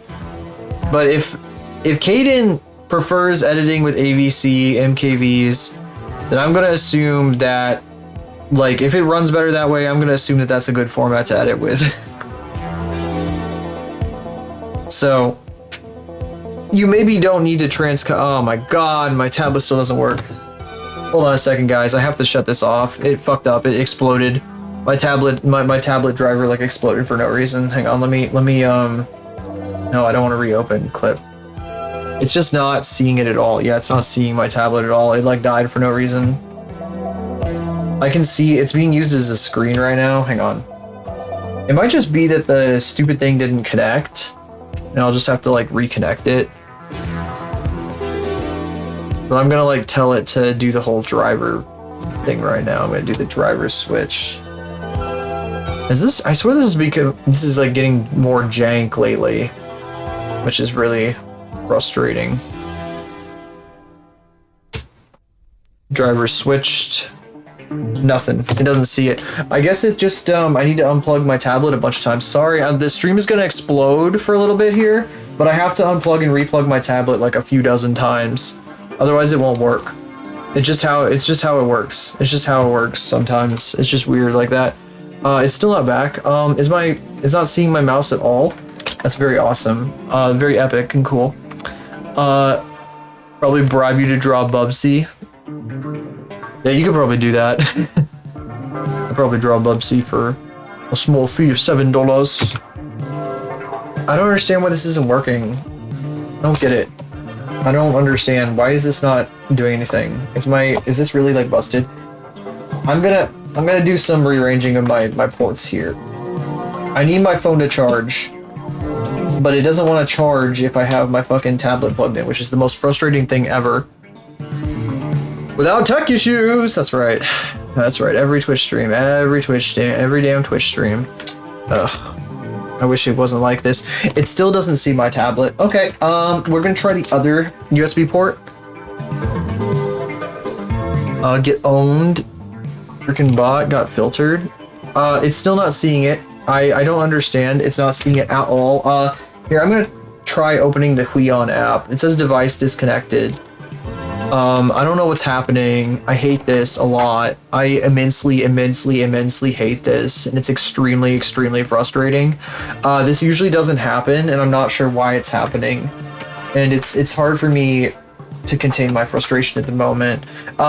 But if Kden prefers editing with AVC, MKVs, then I'm gonna assume that, like, if it runs better that way, I'm gonna assume that that's a good format to edit with. So, you maybe don't need to oh my god, my tablet still doesn't work. Hold on a second, guys, I have to shut this off. It fucked up, it exploded. My tablet driver like exploded for no reason. Hang on, let me no, I don't want to reopen clip. It's just not seeing it at all. Yeah, it's not seeing my tablet at all. It like died for no reason. I can see it's being used as a screen right now. Hang on. It might just be that the stupid thing didn't connect, and I'll just have to like reconnect it. But I'm gonna like tell it to do the whole driver thing right now. I'm gonna do the driver switch. Is this? I swear this is because this is like getting more jank lately, which is really frustrating. Driver switched. Nothing. It doesn't see it. I guess it just, I need to unplug my tablet a bunch of times. Sorry, the stream is gonna explode for a little bit here, but I have to unplug and replug my tablet like a few dozen times. Otherwise it won't work. It's just how it works. It's just how it works sometimes. It's just weird like that. It's still not back. It's not seeing my mouse at all. That's very awesome. Very epic and cool. Probably bribe you to draw Bubsy. Yeah, you could probably do that. I'd probably draw Bubsy for a small fee of $7. I don't understand why this isn't working. I don't get it. I don't understand. Why is this not doing anything? Is this really like busted? I'm gonna do some rearranging of my ports here. I need my phone to charge, but it doesn't want to charge if I have my fucking tablet plugged in, which is the most frustrating thing ever. Without tech issues! That's right. That's right. Every Twitch stream. Every damn Twitch stream. Ugh. I wish it wasn't like this. It still doesn't see my tablet. Okay, we're gonna try the other USB port. Get owned. Freaking bot got filtered. It's still not seeing it. I don't understand. It's not seeing it at all. Here, I'm gonna try opening the Huion app. It says device disconnected. I don't know what's happening. I hate this a lot. I immensely hate this, and it's extremely frustrating. This usually doesn't happen, and I'm not sure why it's happening. And it's hard for me to contain my frustration at the moment.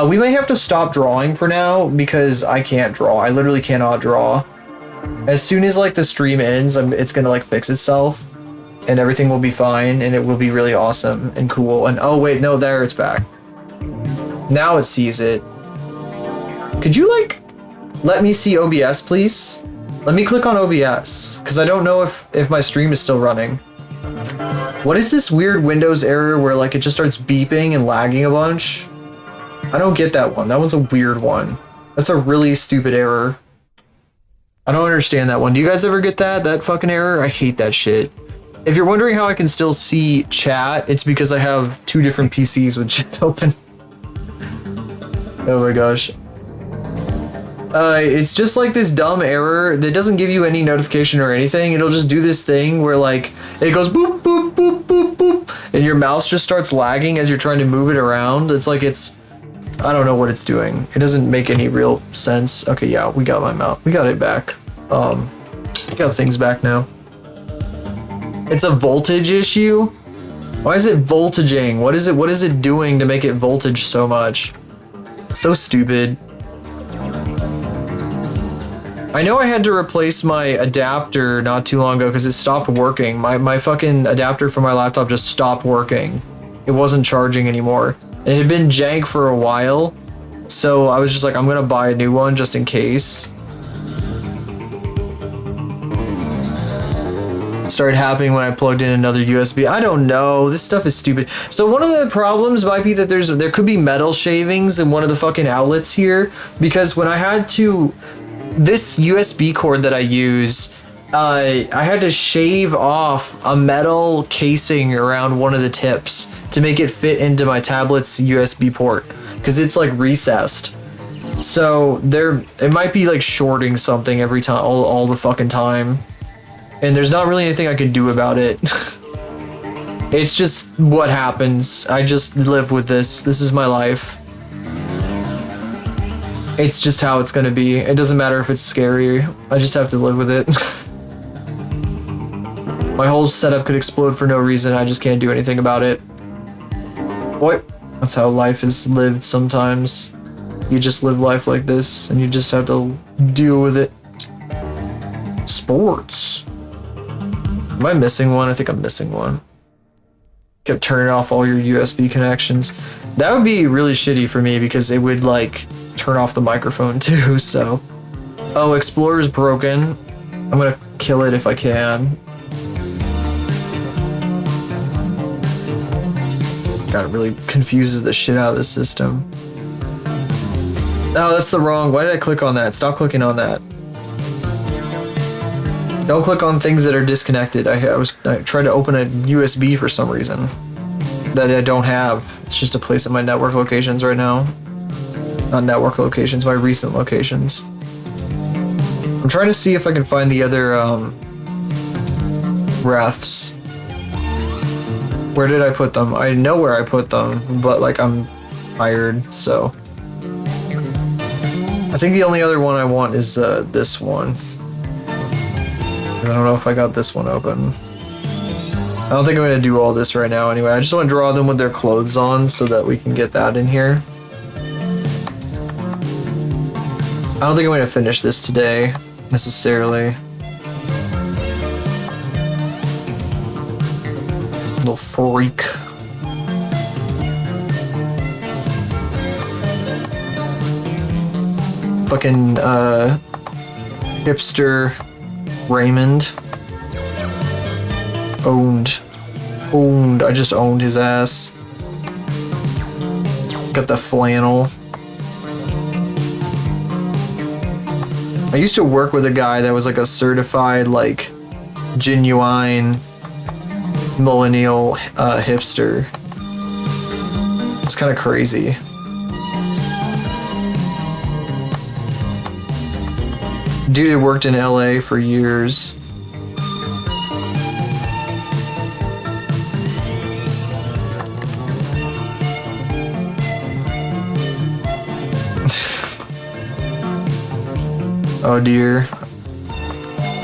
We may have to stop drawing for now because I can't draw. I literally cannot draw. As soon as like the stream ends, it's gonna like fix itself, and everything will be fine, and it will be really awesome and cool. And oh wait, no, there it's back. Now it sees it. Could you like let me see OBS, please? Let me click on OBS because I don't know if my stream is still running. What is this weird Windows error where like it just starts beeping and lagging a bunch? I don't get that one. That one's a weird one. That's a really stupid error. I don't understand that one. Do you guys ever get that fucking error? I hate that shit. If you're wondering how I can still see chat, it's because I have two different PCs with chat open. Oh my gosh. It's just like this dumb error that doesn't give you any notification or anything. It'll just do this thing where like it goes boop boop boop boop boop and your mouse just starts lagging as you're trying to move it around. It's like I don't know what it's doing. It doesn't make any real sense. Okay, yeah, we got my mouse. We got it back. We got things back now. It's a voltage issue? Why is it voltaging? What is it doing to make it voltage so much? So stupid. I know I had to replace my adapter not too long ago because it stopped working. My fucking adapter for my laptop just stopped working. It wasn't charging anymore. It had been jank for a while, so I was just like, I'm gonna buy a new one just in case. Started happening when I plugged in another USB. I don't know. This stuff is stupid. So one of the problems might be that there could be metal shavings in one of the fucking outlets here, because when I had to this USB cord that I use, I had to shave off a metal casing around one of the tips to make it fit into my tablet's USB port because it's like recessed. So it might be like shorting something every time, all the fucking time. And there's not really anything I can do about it. It's just what happens. I just live with this. This is my life. It's just how it's gonna be. It doesn't matter if it's scary. I just have to live with it. My whole setup could explode for no reason. I just can't do anything about it. What? That's how life is lived sometimes. You just live life like this, and you just have to deal with it. Sports. Am I missing one? I think I'm missing one. Kept turning off all your USB connections. That would be really shitty for me because it would like turn off the microphone too, so. Oh, Explorer's broken. I'm gonna kill it if I can. God, it really confuses the shit out of the system. Oh, that's the wrong. Why did I click on that? Stop clicking on that. Don't click on things that are disconnected. I tried to open a USB for some reason that I don't have. It's just a place in my network locations right now. Not network locations, my recent locations. I'm trying to see if I can find the other refs. Where did I put them? I know where I put them, but like I'm tired, so. I think the only other one I want is this one. I don't know if I got this one open. I don't think I'm going to do all this right now anyway. I just want to draw them with their clothes on so that we can get that in here. I don't think I'm going to finish this today, necessarily. Little freak. Fucking, hipster Raymond. Owned. I just owned his ass. Got the flannel. I used to work with a guy that was like a certified, like, genuine millennial hipster. It's kind of crazy. Dude had worked in LA for years. Oh dear.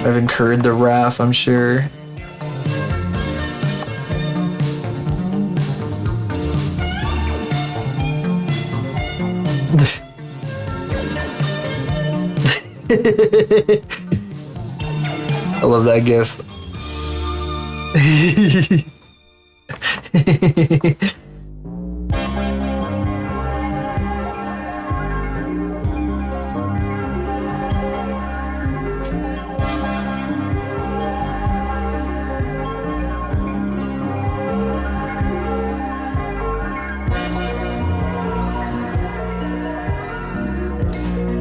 I've incurred the wrath, I'm sure. I love that gif.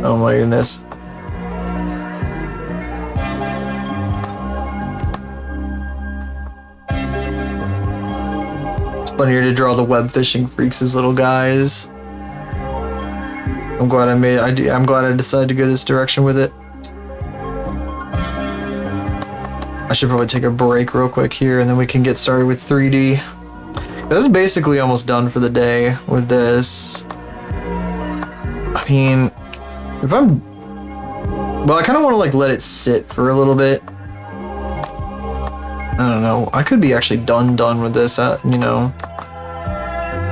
Oh my goodness. It's funnier to draw the web fishing freaks as little guys. I'm glad I'm glad I decided to go this direction with it. I should probably take a break real quick here and then we can get started with 3D. This is basically almost done for the day with this. I mean, if I'm... Well, I kind of want to like let it sit for a little bit. I don't know. I could be actually done with this, you know.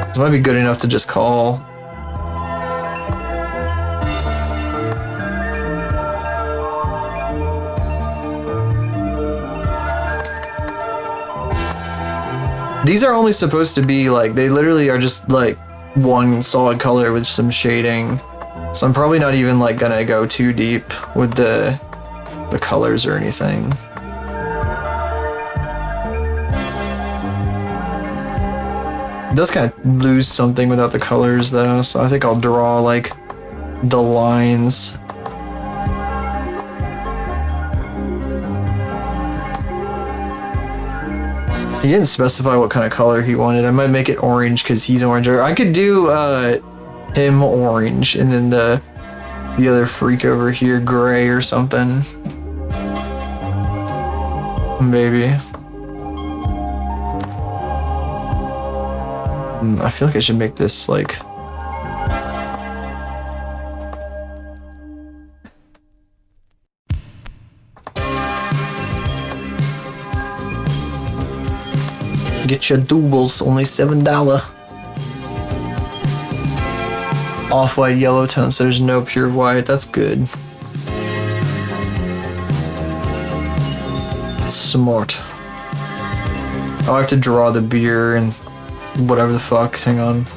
This might be good enough to just call. These are only supposed to be like, they literally are just like one solid color with some shading. So I'm probably not even like gonna go too deep with the colors or anything. It does kind of lose something without the colors though, so I think I'll draw like the lines. He didn't specify what kind of color he wanted. I might make it orange because he's orange. Or I could do him orange and then the other freak over here gray or something. Maybe. I feel like I should make this like... Get your doubles, only $7. Off-white yellow tone, so there's no pure white. That's good. Smart. Oh, I have to draw the beer and whatever the fuck. Hang on.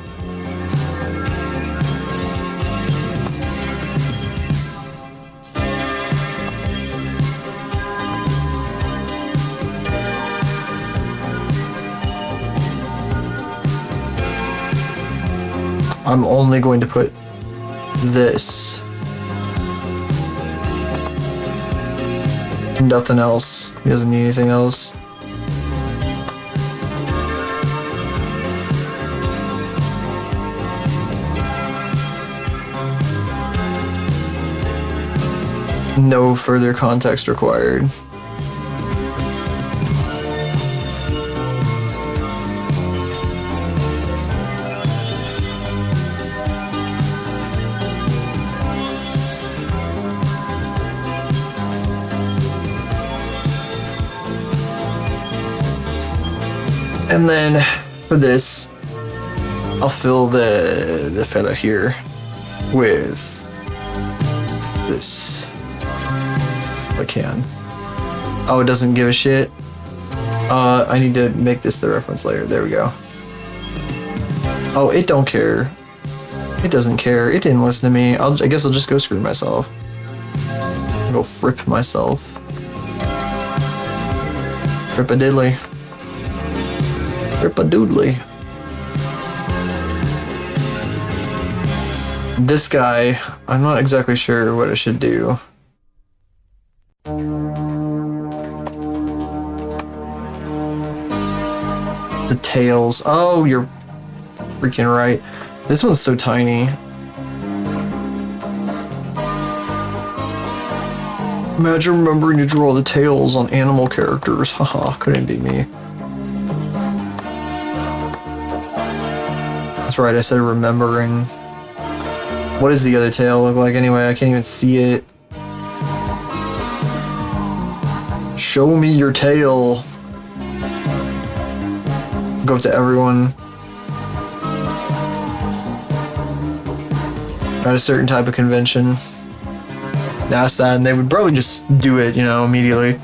I'm only going to put this. Nothing else. He doesn't need anything else. No further context required. And then for this, I'll fill the fella here with this. If I can. Oh, it doesn't give a shit. I need to make this the reference layer. There we go. Oh, it don't care. It doesn't care. It didn't listen to me. I guess I'll just go screw myself. I'll go frip myself. Frip-a-diddly. Frip-a-doodly. This guy, I'm not exactly sure what I should do. The tails. Oh, you're freaking right. This one's so tiny. Imagine remembering to draw the tails on animal characters. Haha, couldn't be me. That's right, I said remembering. What does the other tail look like anyway? I can't even see it. Show me your tail. Go up to everyone. At a certain type of convention. Ask that, and they would probably just do it, you know, immediately.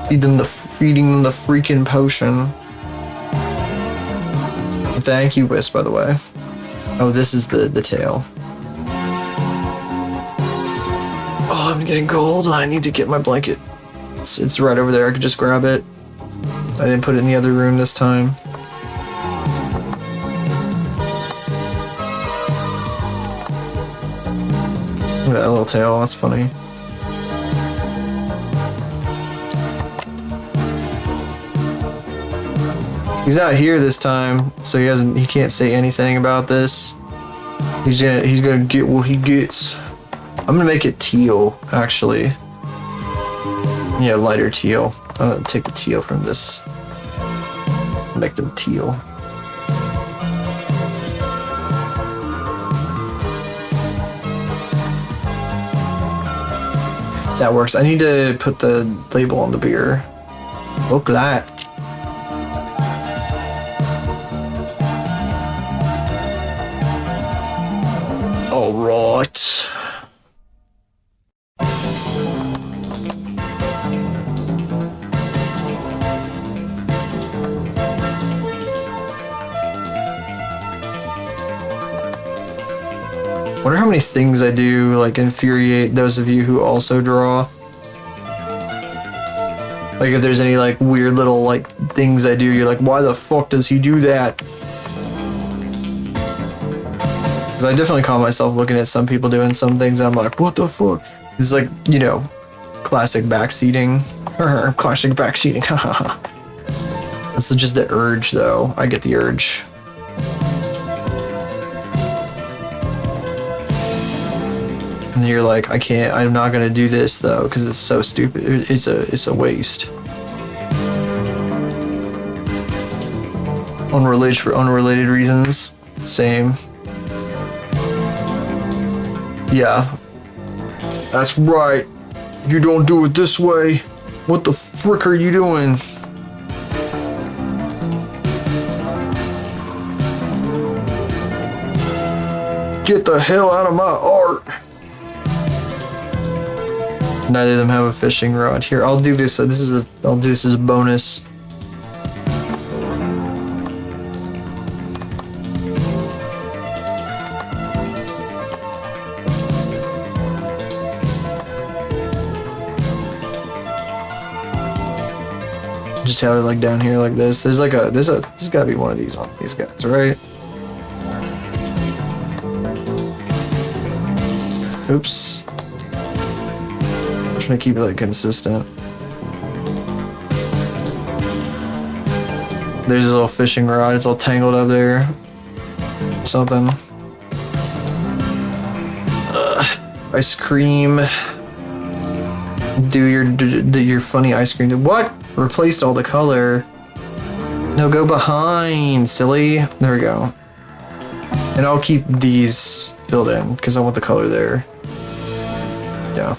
Feeding them the freaking potion. Thank you, Wisp, by the way. Oh, this is the tail. Oh, I'm getting cold. I need to get my blanket. It's right over there. I could just grab it. I didn't put it in the other room this time. Look at that little tail. That's funny. He's not here this time, so he can't say anything about this. He's gonna get what he gets. I'm gonna make it teal, actually. Yeah, lighter teal. I'm gonna take the teal from this. Make them teal. That works. I need to put the label on the beer. Look at that. All right. Wonder how many things I do like infuriate those of you who also draw. Like if there's any like weird little like things I do, you're like, why the fuck does he do that? Because I definitely caught myself looking at some people doing some things and I'm like, what the fuck? It's like, you know, classic backseating. Classic backseating, haha. That's just the urge though. I get the urge. And you're like, I'm not gonna do this though, because it's so stupid. It's a waste. For unrelated reasons. Same. Yeah. That's right. You don't do it this way. What the frick are you doing? Get the hell out of my art. Neither of them have a fishing rod. Here, I'll do this. I'll do this as a bonus. Just have it like down here like this. There's gotta be one of these on these guys, right? Oops. To keep it like consistent. There's a little fishing rod. It's all tangled up there. Something. Ice cream. Do your funny ice cream. What? Replaced all the color. No, go behind, silly. There we go. And I'll keep these filled in because I want the color there. Yeah.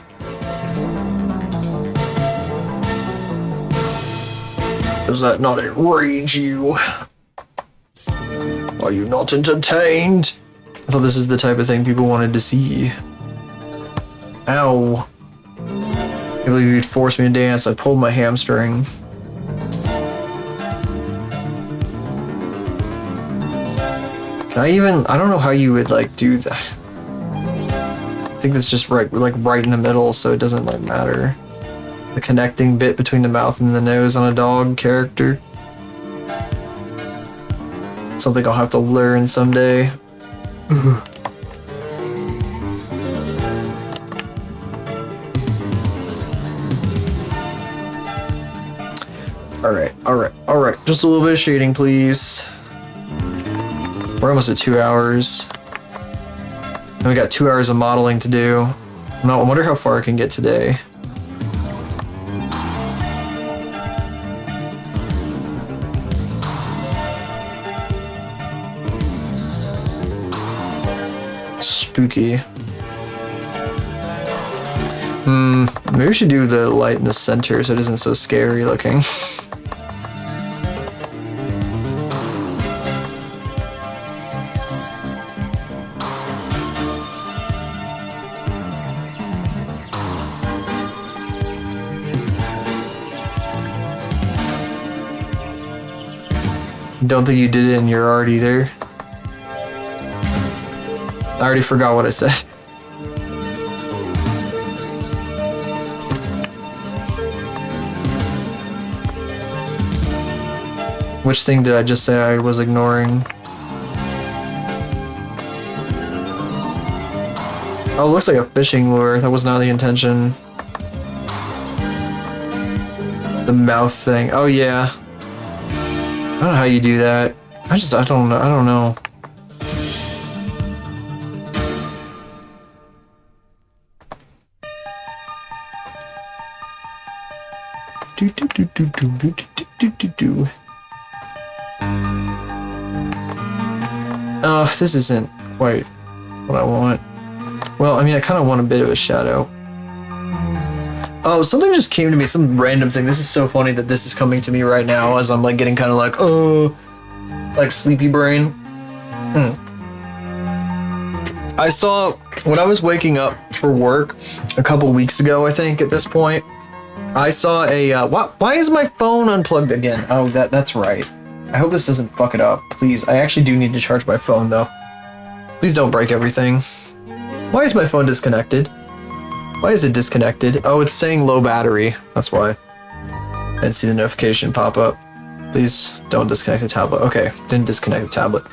Does that not enrage you? Are you not entertained? I thought this is the type of thing people wanted to see. Ow. I can't believe you'd force me to dance. I pulled my hamstring. Can I even... I don't know how you would, like, do that. I think that's just right in the middle, so it doesn't, like, matter. The connecting bit between the mouth and the nose on a dog character. Something I'll have to learn someday. Alright. Just a little bit of shading, please. We're almost at 2 hours. And we got 2 hours of modeling to do. I wonder how far I can get today. Spooky. Maybe we should do the light in the center so it isn't so scary looking. Don't think you did it and you're already there. I already forgot what I said. Which thing did I just say I was ignoring? Oh, it looks like a fishing lure. That was not the intention. The mouth thing. Oh yeah. I don't know how you do that. I don't know. This isn't quite what I want. Well, I mean, I kind of want a bit of a shadow. Oh, something just came to me, some random thing. This is so funny that this is coming to me right now as I'm like getting kind of like, oh, like sleepy brain. I saw, when I was waking up for work a couple weeks ago, I think at this point, I saw a, why is my phone unplugged again? Oh, that's right. I hope this doesn't fuck it up. Please, I actually do need to charge my phone though. Please don't break everything. Why is my phone disconnected? Why is it disconnected? Oh, it's saying low battery. That's why. I didn't see the notification pop up. Please don't disconnect the tablet. Okay, didn't disconnect the tablet.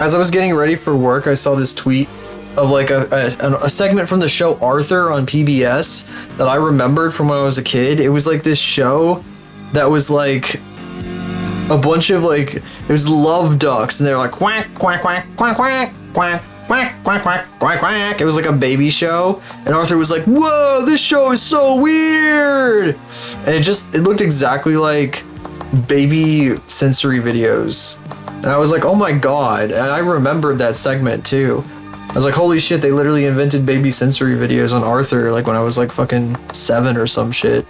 As I was getting ready for work, I saw this tweet of like a segment from the show Arthur on PBS that I remembered from when I was a kid. It was like this show that was like a bunch of like, it was love ducks and they're like quack, quack, quack, quack, quack, quack. Quack, quack, quack, quack, quack. It was like a baby show, and Arthur was like, whoa, this show is so weird! And it looked exactly like baby sensory videos. And I was like, oh my god, and I remembered that segment too. I was like, holy shit, they literally invented baby sensory videos on Arthur, like when I was like fucking 7 or some shit.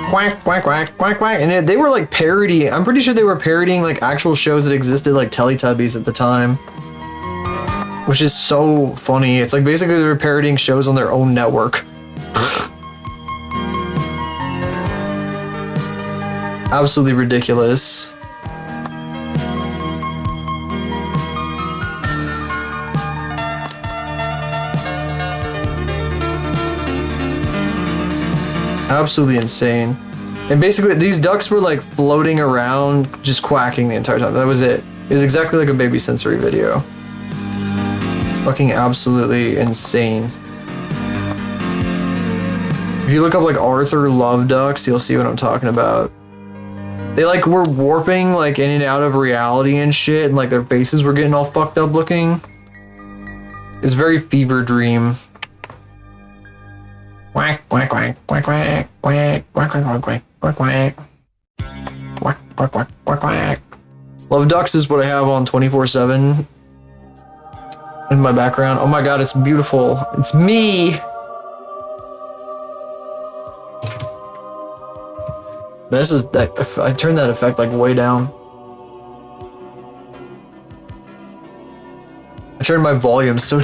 Quack, quack, quack, quack, quack. And they were like parodying, I'm pretty sure they were parodying like actual shows that existed, like Teletubbies at the time. Which is so funny. It's like basically they were parodying shows on their own network. Absolutely ridiculous. Absolutely insane. And basically these ducks were like floating around just quacking the entire time. That was it. It was exactly like a baby sensory video. Fucking absolutely insane. If you look up like Arthur love ducks, you'll see what I'm talking about. They like were warping like in and out of reality and shit, and like their faces were getting all fucked up looking. It's very fever dream. Quack, quack, quack, quack, quack, quack, quack, quack, quack, quack, quack, quack, quack, quack, quack, quack. Love ducks is what I have on 24/7 in my background. Oh my god, it's beautiful. It's me. This is that. If I turn that effect like way down. I turned my volume so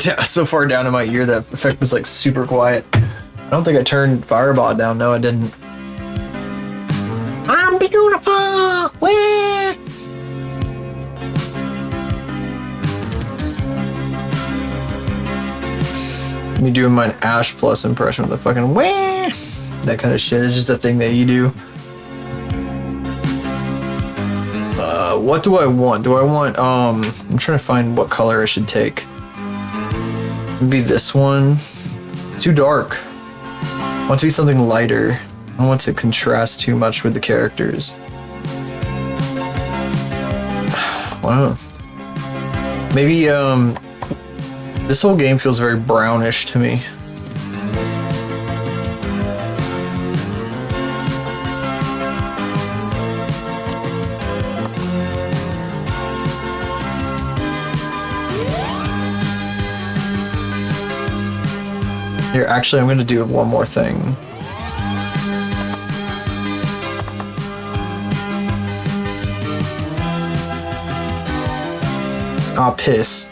far down in my ear that effect was like super quiet. I don't think I turned Firebot down. No, I didn't. I'm beautiful. Wah! Me doing my Ash Plus impression with the fucking wah! That kind of shit is just a thing that you do. What do I want? Do I want, I'm trying to find what color I should take. Maybe this one. It's too dark. I want it to be something lighter. I don't want to contrast too much with the characters. Wow. Maybe, this whole game feels very brownish to me. Here, actually, I'm gonna do one more thing. Ah, piss.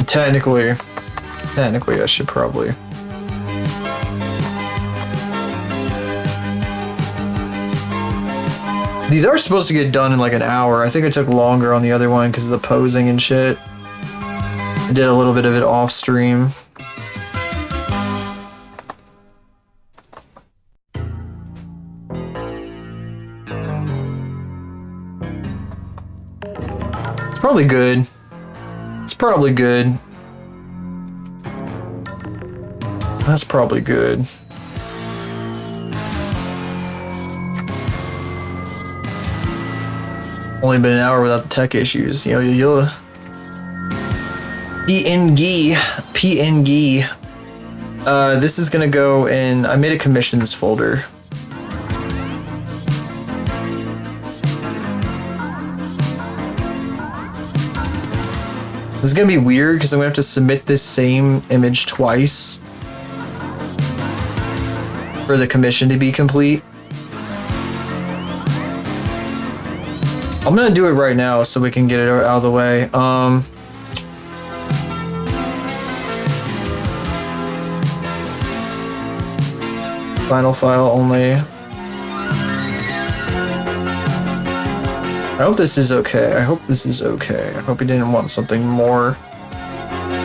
Technically, I should probably. These are supposed to get done in like an hour. I think I took longer on the other one because of the posing and shit. I did a little bit of it off stream. It's probably good. It's probably good. That's probably good. Only been an hour without the tech issues. Yo. PNG. This is gonna go in. I made a commissions folder. This is gonna be weird because I'm gonna have to submit this same image twice for the commission to be complete. I'm gonna do it right now so we can get it out of the way. Final file only. I hope this is okay. I hope this is okay. I hope he didn't want something more.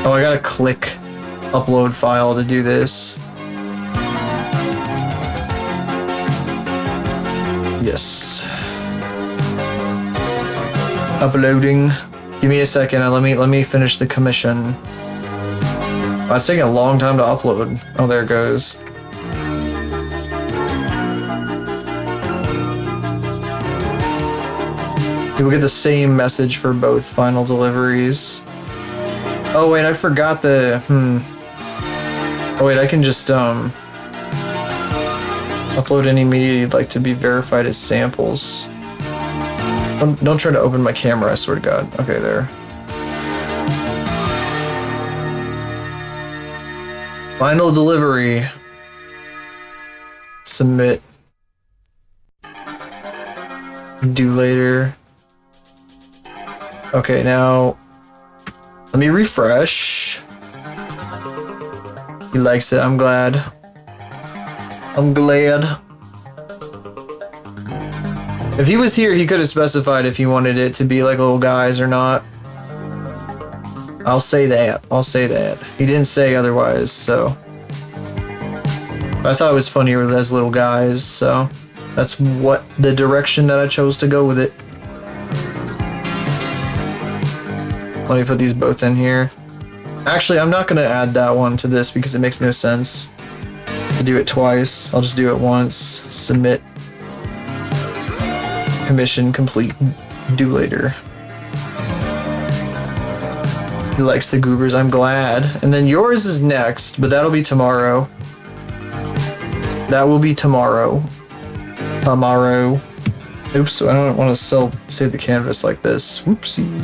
Oh, I gotta click upload file to do this. Yes. Uploading. Give me a second and let me finish the commission. Oh, it's taking a long time to upload. Oh, there it goes. You will get the same message for both final deliveries. Oh wait, I forgot the Oh wait, I can just upload any media you'd like to be verified as samples. Don't try to open my camera, I swear to God. Okay, there. Final delivery. Submit. Do later. Okay, now let me refresh. He likes it. I'm glad. I'm glad. If he was here, he could have specified if he wanted it to be like little guys or not. I'll say that. I'll say that. He didn't say otherwise, so. I thought it was funnier as little guys, so that's what the direction that I chose to go with it. Let me put these both in here. Actually, I'm not going to add that one to this because it makes no sense to do it twice. I'll just do it once. Submit. Commission complete. Do later. He likes the goobers. I'm glad. And then yours is next, but that'll be tomorrow. That will be tomorrow. Tomorrow. Oops, I don't want to save the canvas like this. Whoopsie.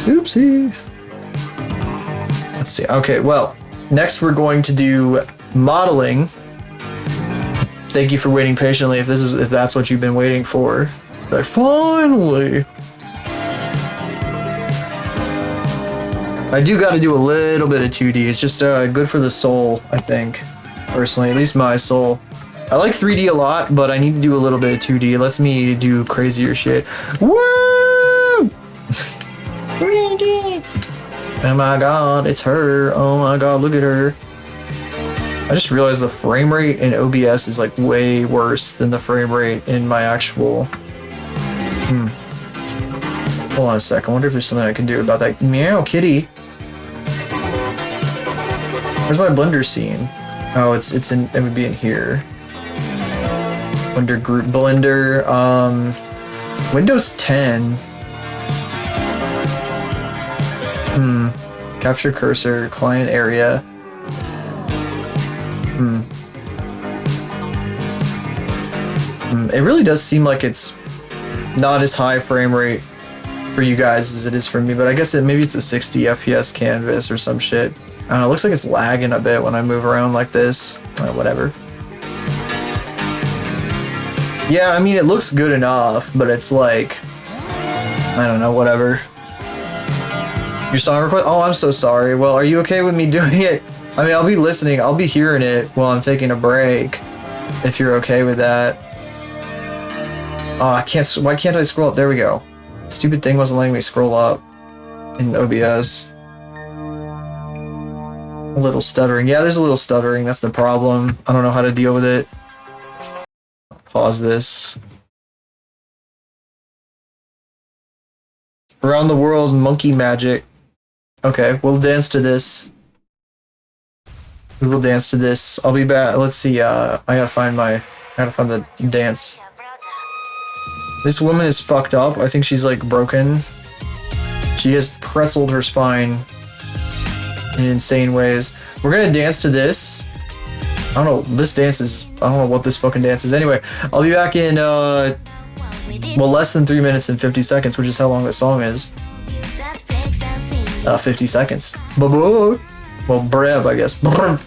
Oopsie. Let's see. Okay, well, next we're going to do Modeling. Thank you for waiting patiently if that's what you've been waiting for. Like, finally. I do got to do a little bit of 2D. It's just good for the soul, I think. Personally, at least my soul. I like 3D a lot, but I need to do a little bit of 2D. It lets me do crazier shit. Woo! 3D! Oh my god, it's her. Oh my god, look at her. I just realized the frame rate in OBS is like way worse than the frame rate in my actual... Hold on a sec. I wonder if there's something I can do about that. Meow, kitty. Where's my Blender scene? Oh, it would be in here. Blender group, Blender, Windows 10. Capture cursor, client area. It really does seem like it's not as high frame rate for you guys as it is for me, but I guess maybe it's a 60 FPS canvas or some shit. I don't know, it looks like it's lagging a bit when I move around like this. Whatever. Yeah, I mean, it looks good enough, but it's like, I don't know, whatever. Your song request? Oh, I'm so sorry. Well, are you okay with me doing it? I mean, I'll be listening. I'll be hearing it while I'm taking a break, if you're okay with that. Oh, I can't. Why can't I scroll up? There we go. Stupid thing wasn't letting me scroll up in OBS. A little stuttering. Yeah, there's a little stuttering. That's the problem. I don't know how to deal with it. Pause this. Around the world, monkey magic. Okay, we'll dance to this. We will dance to this. I'll be back. Let's see. I gotta find the dance. This woman is fucked up. I think she's like broken. She has pretzeled her spine in insane ways. We're gonna dance to this. I don't know. This dance is. I don't know what this fucking dance is. Anyway, I'll be back in well, less than 3 minutes and 50 seconds, which is how long this song is. 50 seconds. Well, breb, I guess. Breb.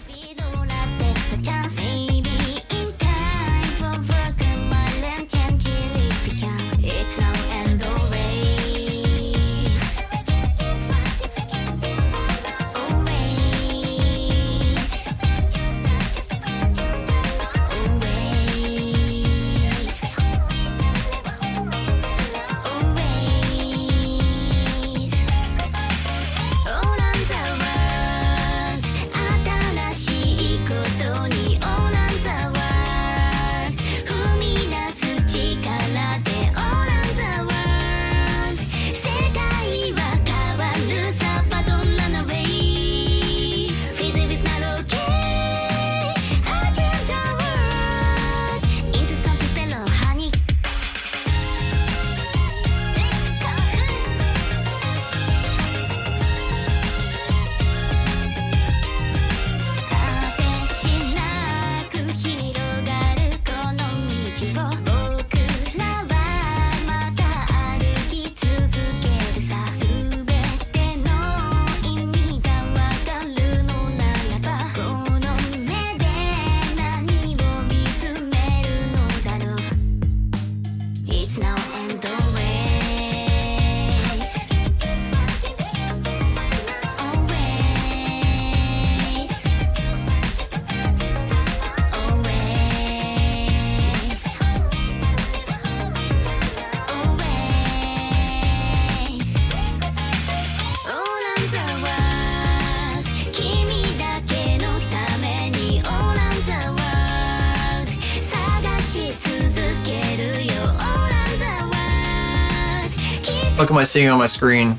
What am I seeing on my screen?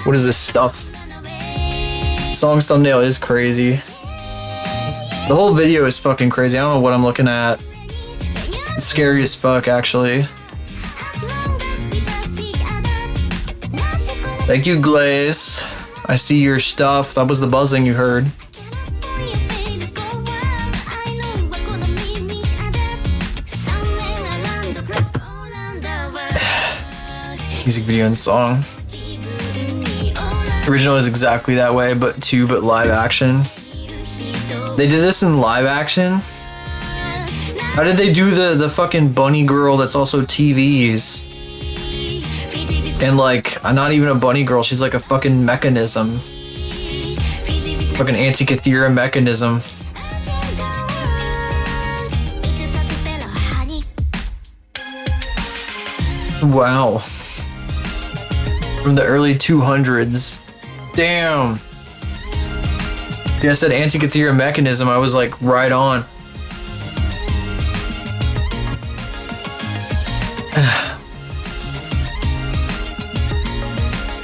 What is this stuff? Song's thumbnail is crazy. The whole video is fucking crazy. I don't know what I'm looking at. It's scary as fuck, actually. Thank you, Glaze. I see your stuff. That was the buzzing you heard. Music video and song. Original is exactly that way, but live action. They did this in live action? How did they do the fucking bunny girl that's also TVs? And like, not even a bunny girl, she's like a fucking mechanism. Fucking Antikythera mechanism. Wow. From the early 200s. Damn. See, I said Antikythera mechanism, I was like right on.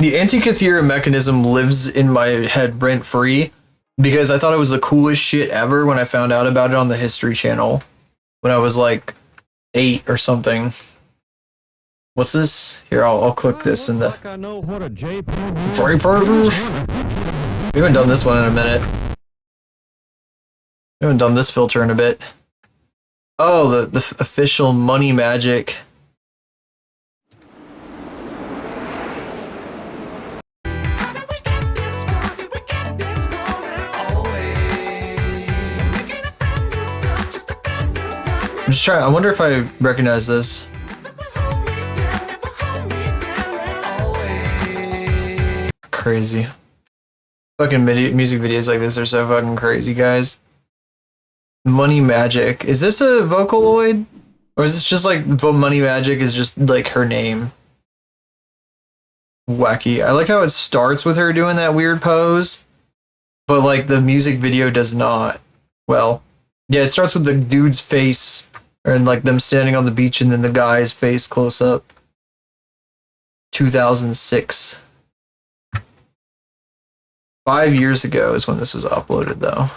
The Antikythera mechanism lives in my head rent-free because I thought it was the coolest shit ever when I found out about it on the History Channel when I was like 8 or something. What's this? Here, I'll click this in the... We haven't done this one in a minute. We haven't done this filter in a bit. Oh, the official money magic. I'm just trying. I wonder if I recognize this. Crazy. Fucking music videos like this are so fucking crazy, guys. Money Magic. Is this a Vocaloid? Or is this just like Money Magic is just like her name? Wacky. I like how it starts with her doing that weird pose, but like the music video does not. Well, yeah, it starts with the dude's face and like them standing on the beach and then the guy's face close up. 2006. 5 years ago is when this was uploaded, though.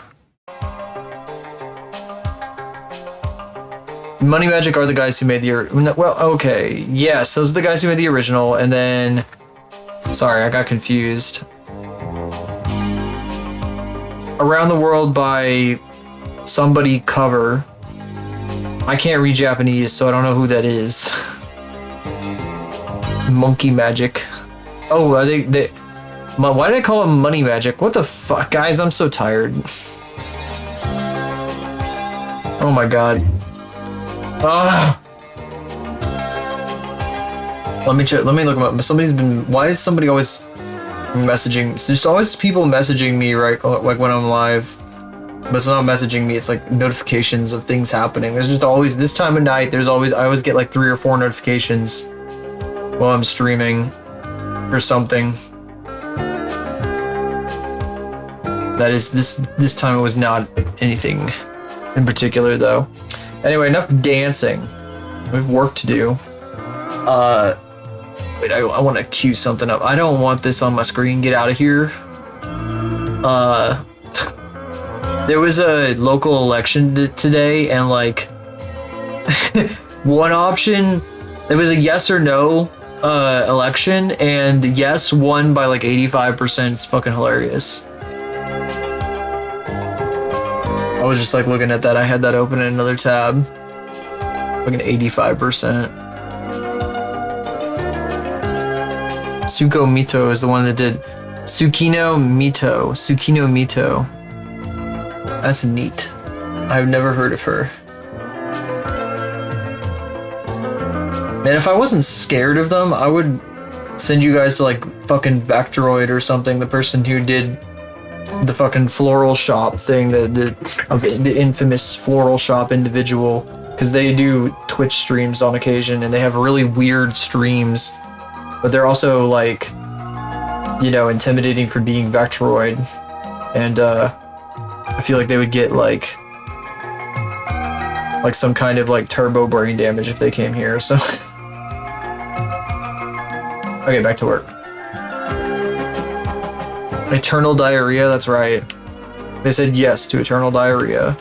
Money Magic are the guys who made the... Well, okay. Yes, those are the guys who made the original, and then... Sorry, I got confused. Around the World by somebody cover. I can't read Japanese, so I don't know who that is. Monkey Magic. Oh, are they... Why did I call it Money Magic? What the fuck? Guys, I'm so tired. Oh my god. Ah. Let me check. Let me look them up. Somebody's been... Why is somebody always messaging? There's always people messaging me, right? Like when I'm live. But it's not messaging me. It's like notifications of things happening. There's just always... This time of night, there's always... I always get like 3 or 4 notifications while I'm streaming or something. That is, this time it was not anything in particular, though. Anyway, enough dancing. We have work to do. Wait, I want to queue something up. I don't want this on my screen. Get out of here. There was a local election today, and like, one option, it was a yes or no election, and yes won by like 85%. It's fucking hilarious. I was just like looking at that. I had that open in another tab. Fucking 85%. Tsuko Mito is the one that did Tsukino Mito. Tsukino Mito. That's neat. I've never heard of her. Man, if I wasn't scared of them, I would send you guys to like fucking Vectoroid or something, the person who did the fucking floral shop thing, the infamous floral shop individual, because they do Twitch streams on occasion and they have really weird streams, but they're also like, you know, intimidating for being Vectoroid, and I feel like they would get like some kind of like turbo brain damage if they came here. So okay, back to work. Eternal diarrhea, that's right. They said yes to eternal diarrhea.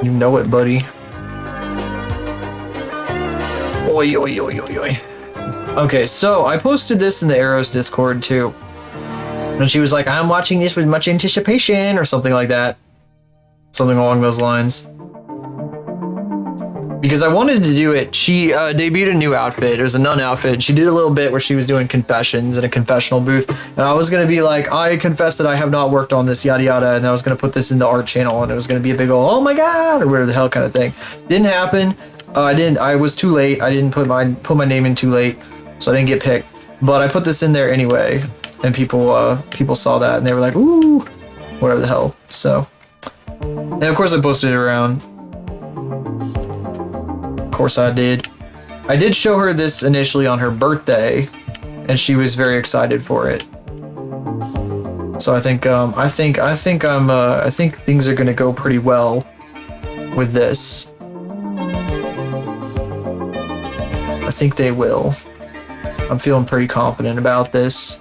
You know it, buddy. Oi, oi, oi, oi, oi. Okay, so I posted this in the Arrows Discord too. And she was like, I'm watching this with much anticipation, or something like that. Something along those lines. because I wanted to do it. She debuted a new outfit. It was a nun outfit. She did a little bit where she was doing confessions in a confessional booth. And I was going to be like, I confess that I have not worked on this, yada, yada. And I was going to put this in the art channel. And it was going to be a big old, oh my God, or whatever the hell kind of thing. Didn't happen. I was too late. I didn't put my name in too late. So I didn't get picked. But I put this in there anyway. And people saw that and they were like, ooh, whatever the hell. So, and of course I posted it around. Of course I did. I did show her this initially on her birthday, and she was very excited for it. So I think things are gonna go pretty well with this. I think they will. I'm feeling pretty confident about this.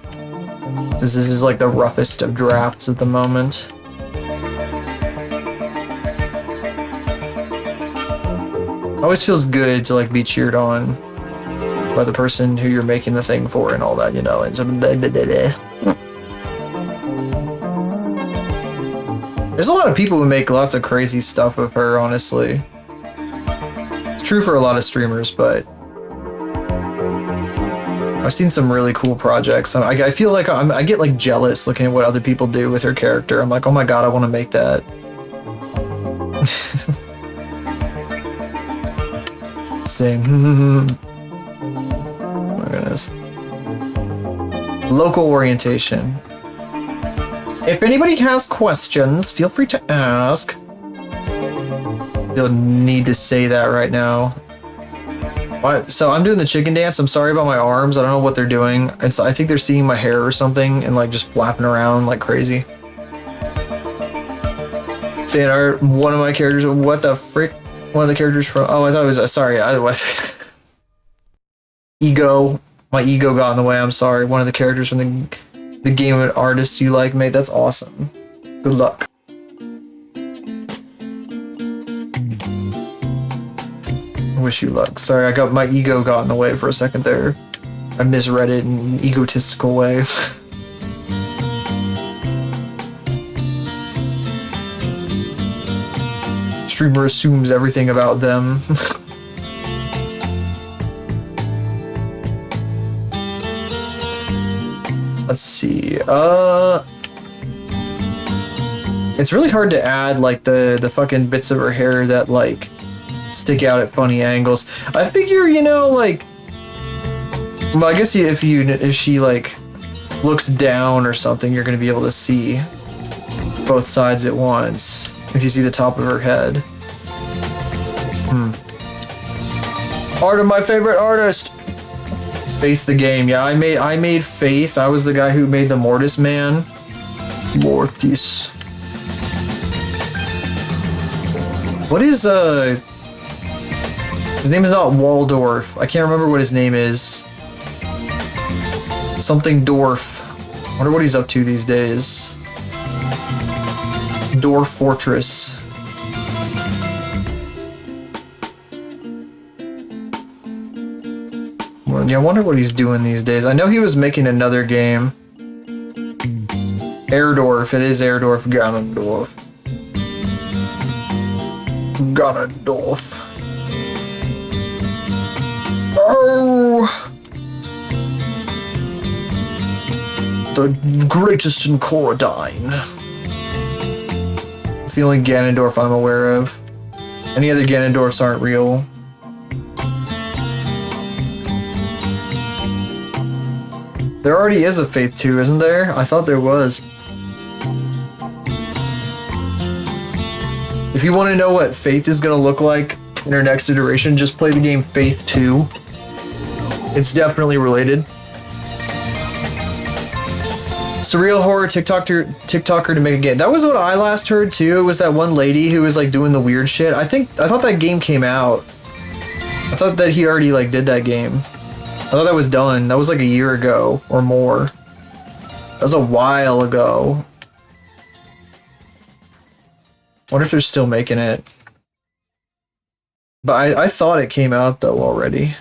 This is like the roughest of drafts at the moment. Always feels good to like be cheered on by the person who you're making the thing for and all that, you know. And so, there's a lot of people who make lots of crazy stuff of her, honestly. It's true for a lot of streamers, but I've seen some really cool projects. I feel like I get like jealous looking at what other people do with her character. I'm like, oh my God, I want to make that. Same. Oh my goodness. Local orientation. If anybody has questions, feel free to ask. You'll need to say that right now. So I'm doing the chicken dance. I'm sorry about my arms. I don't know what they're doing. I think they're seeing my hair or something and like just flapping around like crazy. Fan art. One of my characters. What the frick? One of the characters from. Oh, I thought it was. Sorry. I was. Ego. My ego got in the way. I'm sorry. One of the characters from the game of artist you like made. That's awesome. Good luck. Wish you luck. Sorry, my ego got in the way for a second there. I misread it in an egotistical way. Streamer assumes everything about them. Let's see. It's really hard to add like the fucking bits of her hair that like stick out at funny angles. I figure, you know, like, well, I guess if she like looks down or something, you're gonna be able to see both sides at once. If you see the top of her head. Art of my favorite artist. Faith the game. Yeah, I made Faith. I was the guy who made the Mortis man. Mortis. What is his name is not Waldorf. I can't remember what his name is. Something Dorf. I wonder what he's up to these days. Dorf Fortress. Well, yeah, I wonder what he's doing these days. I know he was making another game. Erdorf. It is Erdorf. Ganondorf. Ganondorf. Oh! The greatest in Corodine. It's the only Ganondorf I'm aware of. Any other Ganondorfs aren't real. There already is a Faith 2, isn't there? I thought there was. If you want to know what Faith is going to look like in her next iteration, just play the game Faith 2. It's definitely related. Surreal horror TikToker to make a game. That was what I last heard too. It was that one lady who was like doing the weird shit. I thought that game came out. I thought that he already like did that game. I thought that was done. That was like a year ago or more. That was a while ago. Wonder if they're still making it. But I thought it came out though already.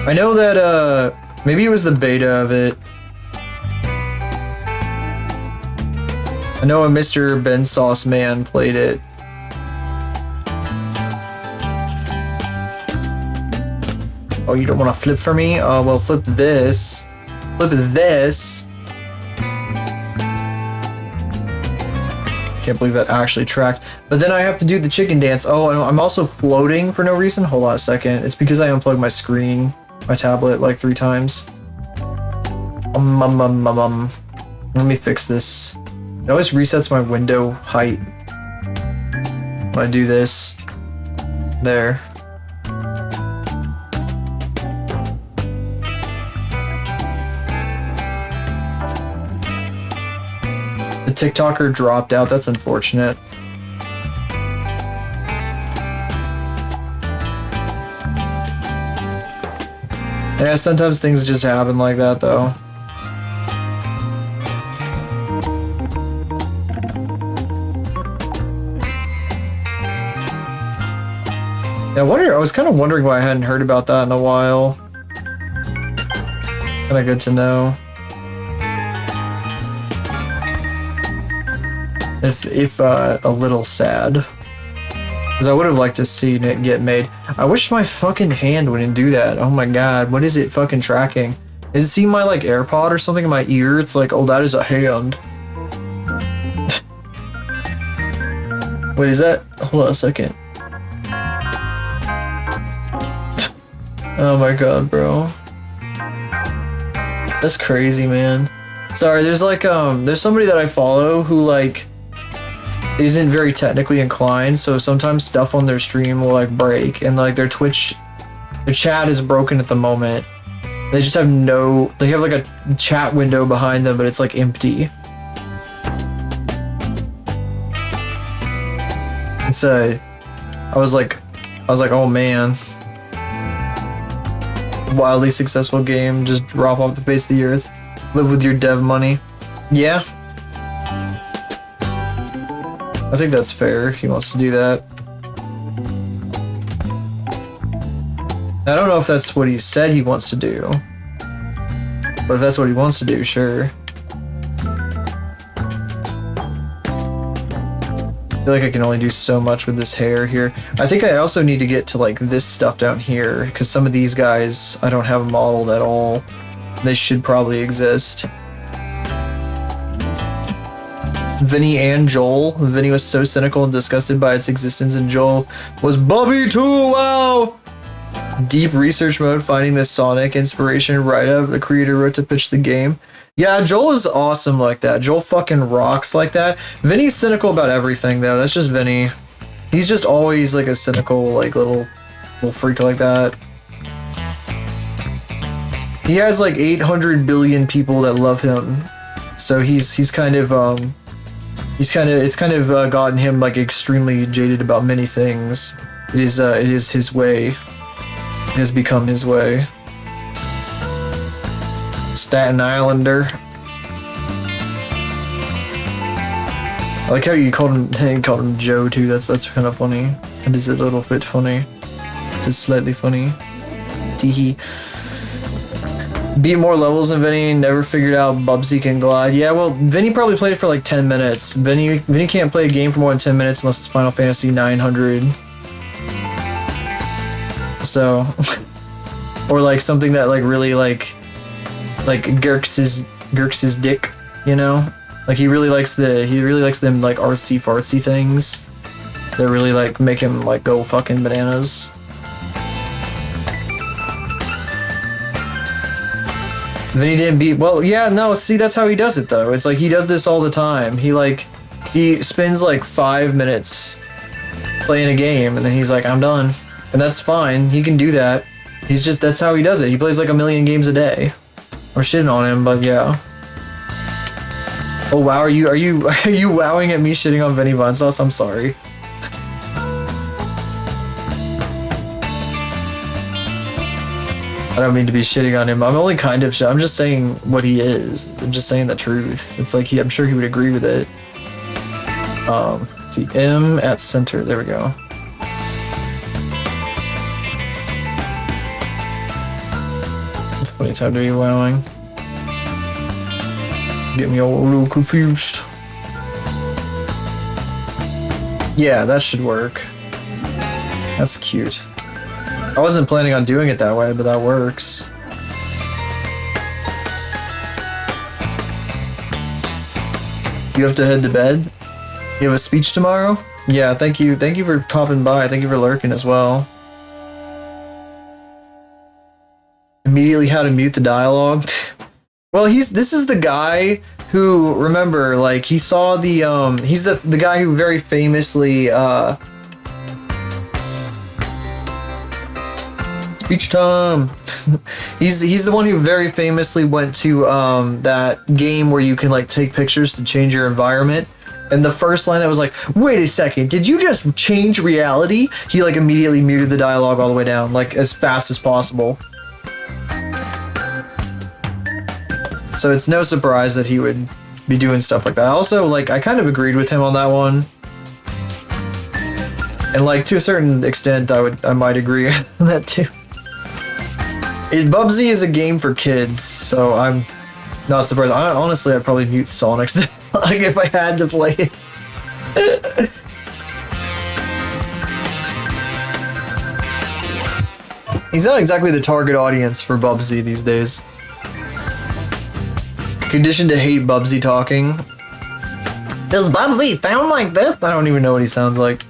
I know that maybe it was the beta of it. I know a Mr. Ben Sauce Man played it. Oh, you don't want to flip for me? Oh, well, flip this. Flip this. Can't believe that actually tracked. But then I have to do the chicken dance. Oh, and I'm also floating for no reason. Hold on a second. It's because I unplugged my screen, my tablet, like 3 times. Let me fix this. It always resets my window height when I do this. There. The TikToker dropped out. That's unfortunate. Yeah, sometimes things just happen like that, though. Yeah, I was kind of wondering why I hadn't heard about that in a while. Kind of good to know. If a little sad. Because I would have liked to see it get made. I wish my fucking hand wouldn't do that. Oh my god, what is it fucking tracking? Is it seeing my like AirPod or something in my ear? It's like, oh, that is a hand. Wait, is that? Hold on a second. Oh my god, bro. That's crazy, man. Sorry, there's like there's somebody that I follow who like isn't very technically inclined, so sometimes stuff on their stream will like break, and like their chat is broken at the moment. They just have they have like a chat window behind them, but it's like empty. It's I was like, oh man. Wildly successful game, just drop off the face of the earth. Live with your dev money. Yeah. I think that's fair if he wants to do that. I don't know if that's what he said he wants to do. But if that's what he wants to do, sure. I feel like I can only do so much with this hair here. I think I also need to get to like this stuff down here, because some of these guys I don't have modeled at all. They should probably exist. Vinny and Joel. Vinny was so cynical and disgusted by its existence, and Joel was Bubby too, wow! Deep research mode, finding this Sonic inspiration right up the creator wrote to pitch the game. Yeah, Joel is awesome like that. Joel fucking rocks like that. Vinny's cynical about everything though. That's just Vinny. He's just always like a cynical, like little freak like that. He has like 800 billion people that love him. So he's kind of gotten him like extremely jaded about many things. It is his way. It has become his way. Staten Islander. I like how you called him Joe too. That's kind of funny. It is a little bit funny. Just slightly funny. Teehee. Beat more levels than Vinny. Never figured out Bubsy can glide. Yeah, well, Vinny probably played it for like 10 minutes. Vinny can't play a game for more than 10 minutes unless it's Final Fantasy 900. So, or like something that like really like Gerx's dick, you know? Like he really likes them like artsy fartsy things that really like make him like go fucking bananas. Vinny didn't beat, well, yeah, no, see, that's how he does it though. It's like he does this all the time. He spends like 5 minutes playing a game and then he's like, I'm done. And that's fine. He can do that. That's how he does it. He plays like 1 million games a day. I'm shitting on him, but yeah. Oh wow, are you wowing at me shitting on Vinny Von Sauce? I'm sorry. I don't mean to be shitting on him. I'm only kind of I'm just saying what he is. I'm just saying the truth. It's like I'm sure he would agree with it. Let's see, M at center. There we go. It's funny time to be wowing. Get me all a little confused. Yeah, that should work. That's cute. I wasn't planning on doing it that way, but that works. You have to head to bed? You have a speech tomorrow? Yeah, thank you. Thank you for popping by. Thank you for lurking as well. Immediately how to mute the dialogue. Well, this is the guy who, remember, like, he saw the he's the guy who very famously speech time. He's the one who very famously went to that game where you can like take pictures to change your environment. And the first line that was like, wait a second, did you just change reality? He like immediately muted the dialogue all the way down, like as fast as possible. So it's no surprise that he would be doing stuff like that. Also, like, I kind of agreed with him on that one. And like to a certain extent I might agree on that too. Bubsy is a game for kids, so I'm not surprised. Honestly, I'd probably mute Sonic's like if I had to play it. He's not exactly the target audience for Bubsy these days. Conditioned to hate Bubsy talking. Does Bubsy sound like this? I don't even know what he sounds like.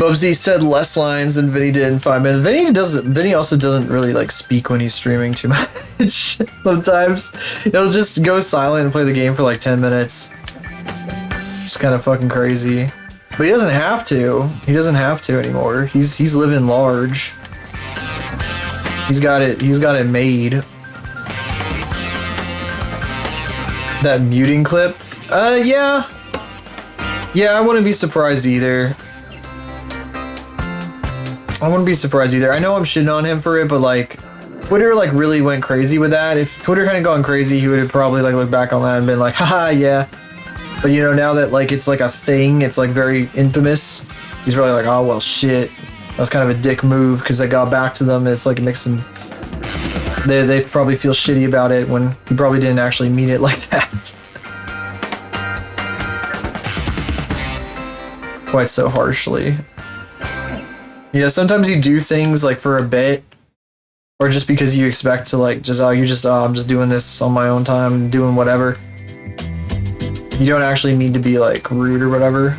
Bubsy said less lines than Vinny did in 5 minutes. Vinny also doesn't really like speak when he's streaming too much. Sometimes he'll just go silent and play the game for like 10 minutes. Just kind of fucking crazy. But he doesn't have to. He doesn't have to anymore. He's living large. He's got it made. That muting clip? Yeah. Yeah, I wouldn't be surprised either. I wouldn't be surprised either. I know I'm shitting on him for it, but like, Twitter like really went crazy with that. If Twitter hadn't gone crazy, he would have probably like looked back on that and been like, haha, yeah. But you know, now that like it's like a thing, it's like very infamous. He's probably like, oh well, shit. That was kind of a dick move because I got back to them. And it's like it makes them. They probably feel shitty about it when he probably didn't actually mean it like that. Quite so harshly. You know, sometimes you do things like for a bit, or just because you expect to like I'm just doing this on my own time, doing whatever. You don't actually mean to be like rude or whatever.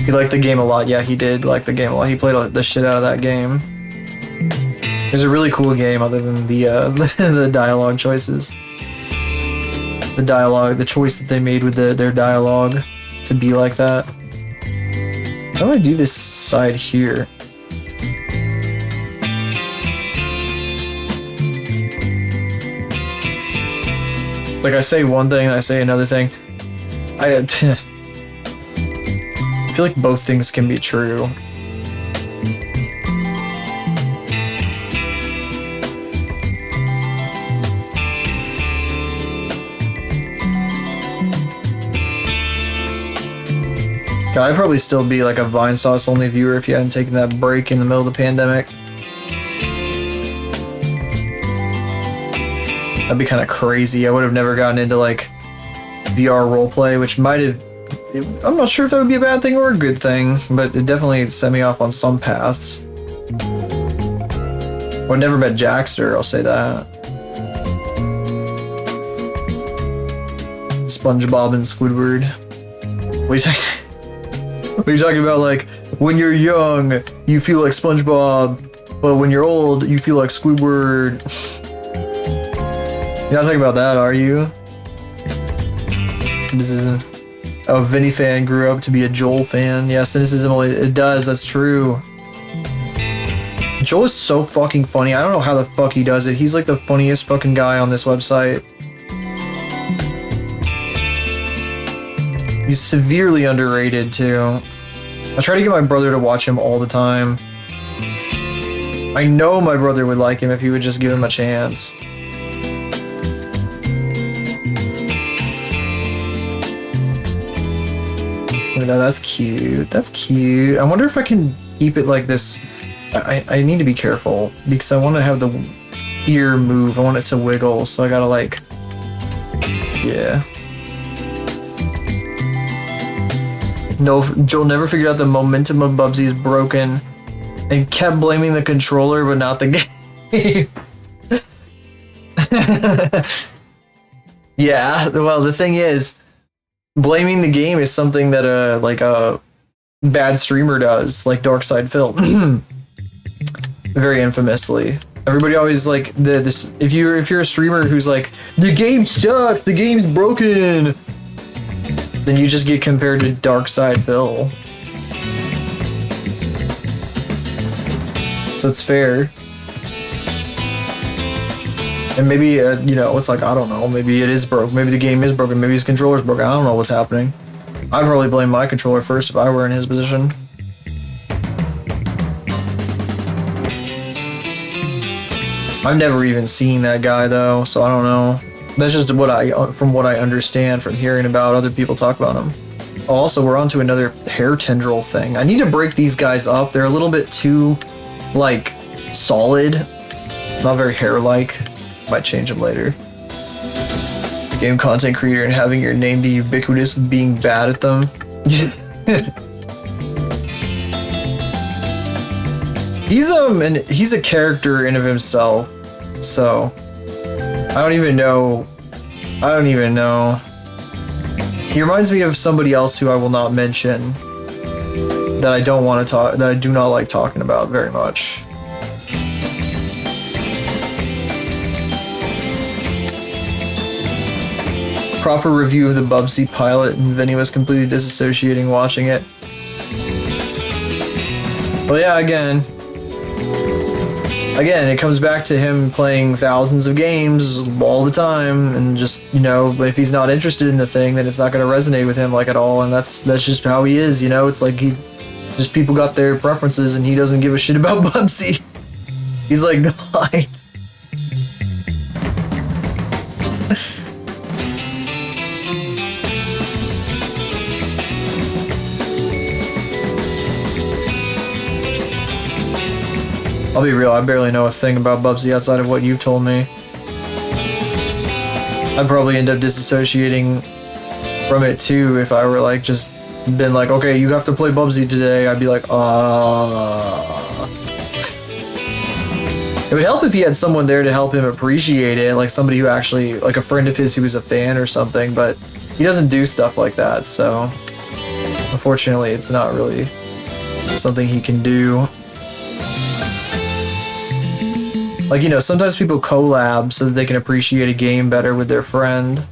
He liked the game a lot. Yeah, he did like the game a lot. He played the shit out of that game. It was a really cool game other than the the dialogue choices. The choice that they made with their dialogue to be like that. How do I do this side here? Like I say one thing, I say another thing. I feel like both things can be true. God, I'd probably still be like a Vine Sauce only viewer if you hadn't taken that break in the middle of the pandemic. That'd be kind of crazy. I would have never gotten into like VR roleplay, which might have. I'm not sure if that would be a bad thing or a good thing, but it definitely set me off on some paths. I never met Jackster, I'll say that. SpongeBob and Squidward. What are you talking? What are you talking about? Like, when you're young, you feel like SpongeBob, but when you're old, you feel like Squidward. You're not talking about that, are you? Cynicism. Oh, Vinny fan grew up to be a Joel fan. Yeah, cynicism, it does, that's true. Joel is so fucking funny. I don't know how the fuck he does it. He's like the funniest fucking guy on this website. He's severely underrated too. I try to get my brother to watch him all the time. I know my brother would like him if he would just give him a chance. Look at that, that's cute. That's cute. I wonder if I can keep it like this. I need to be careful because I want to have the ear move. I want it to wiggle, so I gotta like, yeah. No, Joel never figured out the momentum of Bubsy is broken and kept blaming the controller but not the game. Yeah, well, the thing is, blaming the game is something that like a bad streamer does, like Darkside Phil. Very infamously. Everybody always like this if you're a streamer who's like, the game sucks, the game's broken, then you just get compared to Darkside Phil. So it's fair. And maybe, you know, it's like, I don't know, maybe it is broke, maybe the game is broken, maybe his controller's broken, I don't know what's happening. I'd probably blame my controller first if I were in his position. I've never even seen that guy though, so I don't know. That's just from what I understand from hearing about other people talk about him. Also, we're on to another hair tendril thing. I need to break these guys up. They're a little bit too, like, solid. Not very hair-like. Might change them later. Game content creator and having your name be ubiquitous with being bad at them. He's a character in of himself, so I don't even know. He reminds me of somebody else who I will not mention that I don't want to talk, that I do not like talking about very much. Proper review of the Bubsy pilot, and Vinny was completely disassociating watching it. Well, yeah, again, it comes back to him playing thousands of games all the time, and just, you know, if he's not interested in the thing, then it's not going to resonate with him like at all, and that's just how he is, you know. It's like people got their preferences, and he doesn't give a shit about Bubsy. He's like, God. I'll be real, I barely know a thing about Bubsy outside of what you told me. I'd probably end up disassociating from it too if I were like just been like, okay, you have to play Bubsy today. I'd be like, It would help if he had someone there to help him appreciate it, like somebody who actually, like a friend of his who was a fan or something, but he doesn't do stuff like that, so unfortunately it's not really something he can do. Like, you know, sometimes people collab so that they can appreciate a game better with their friend.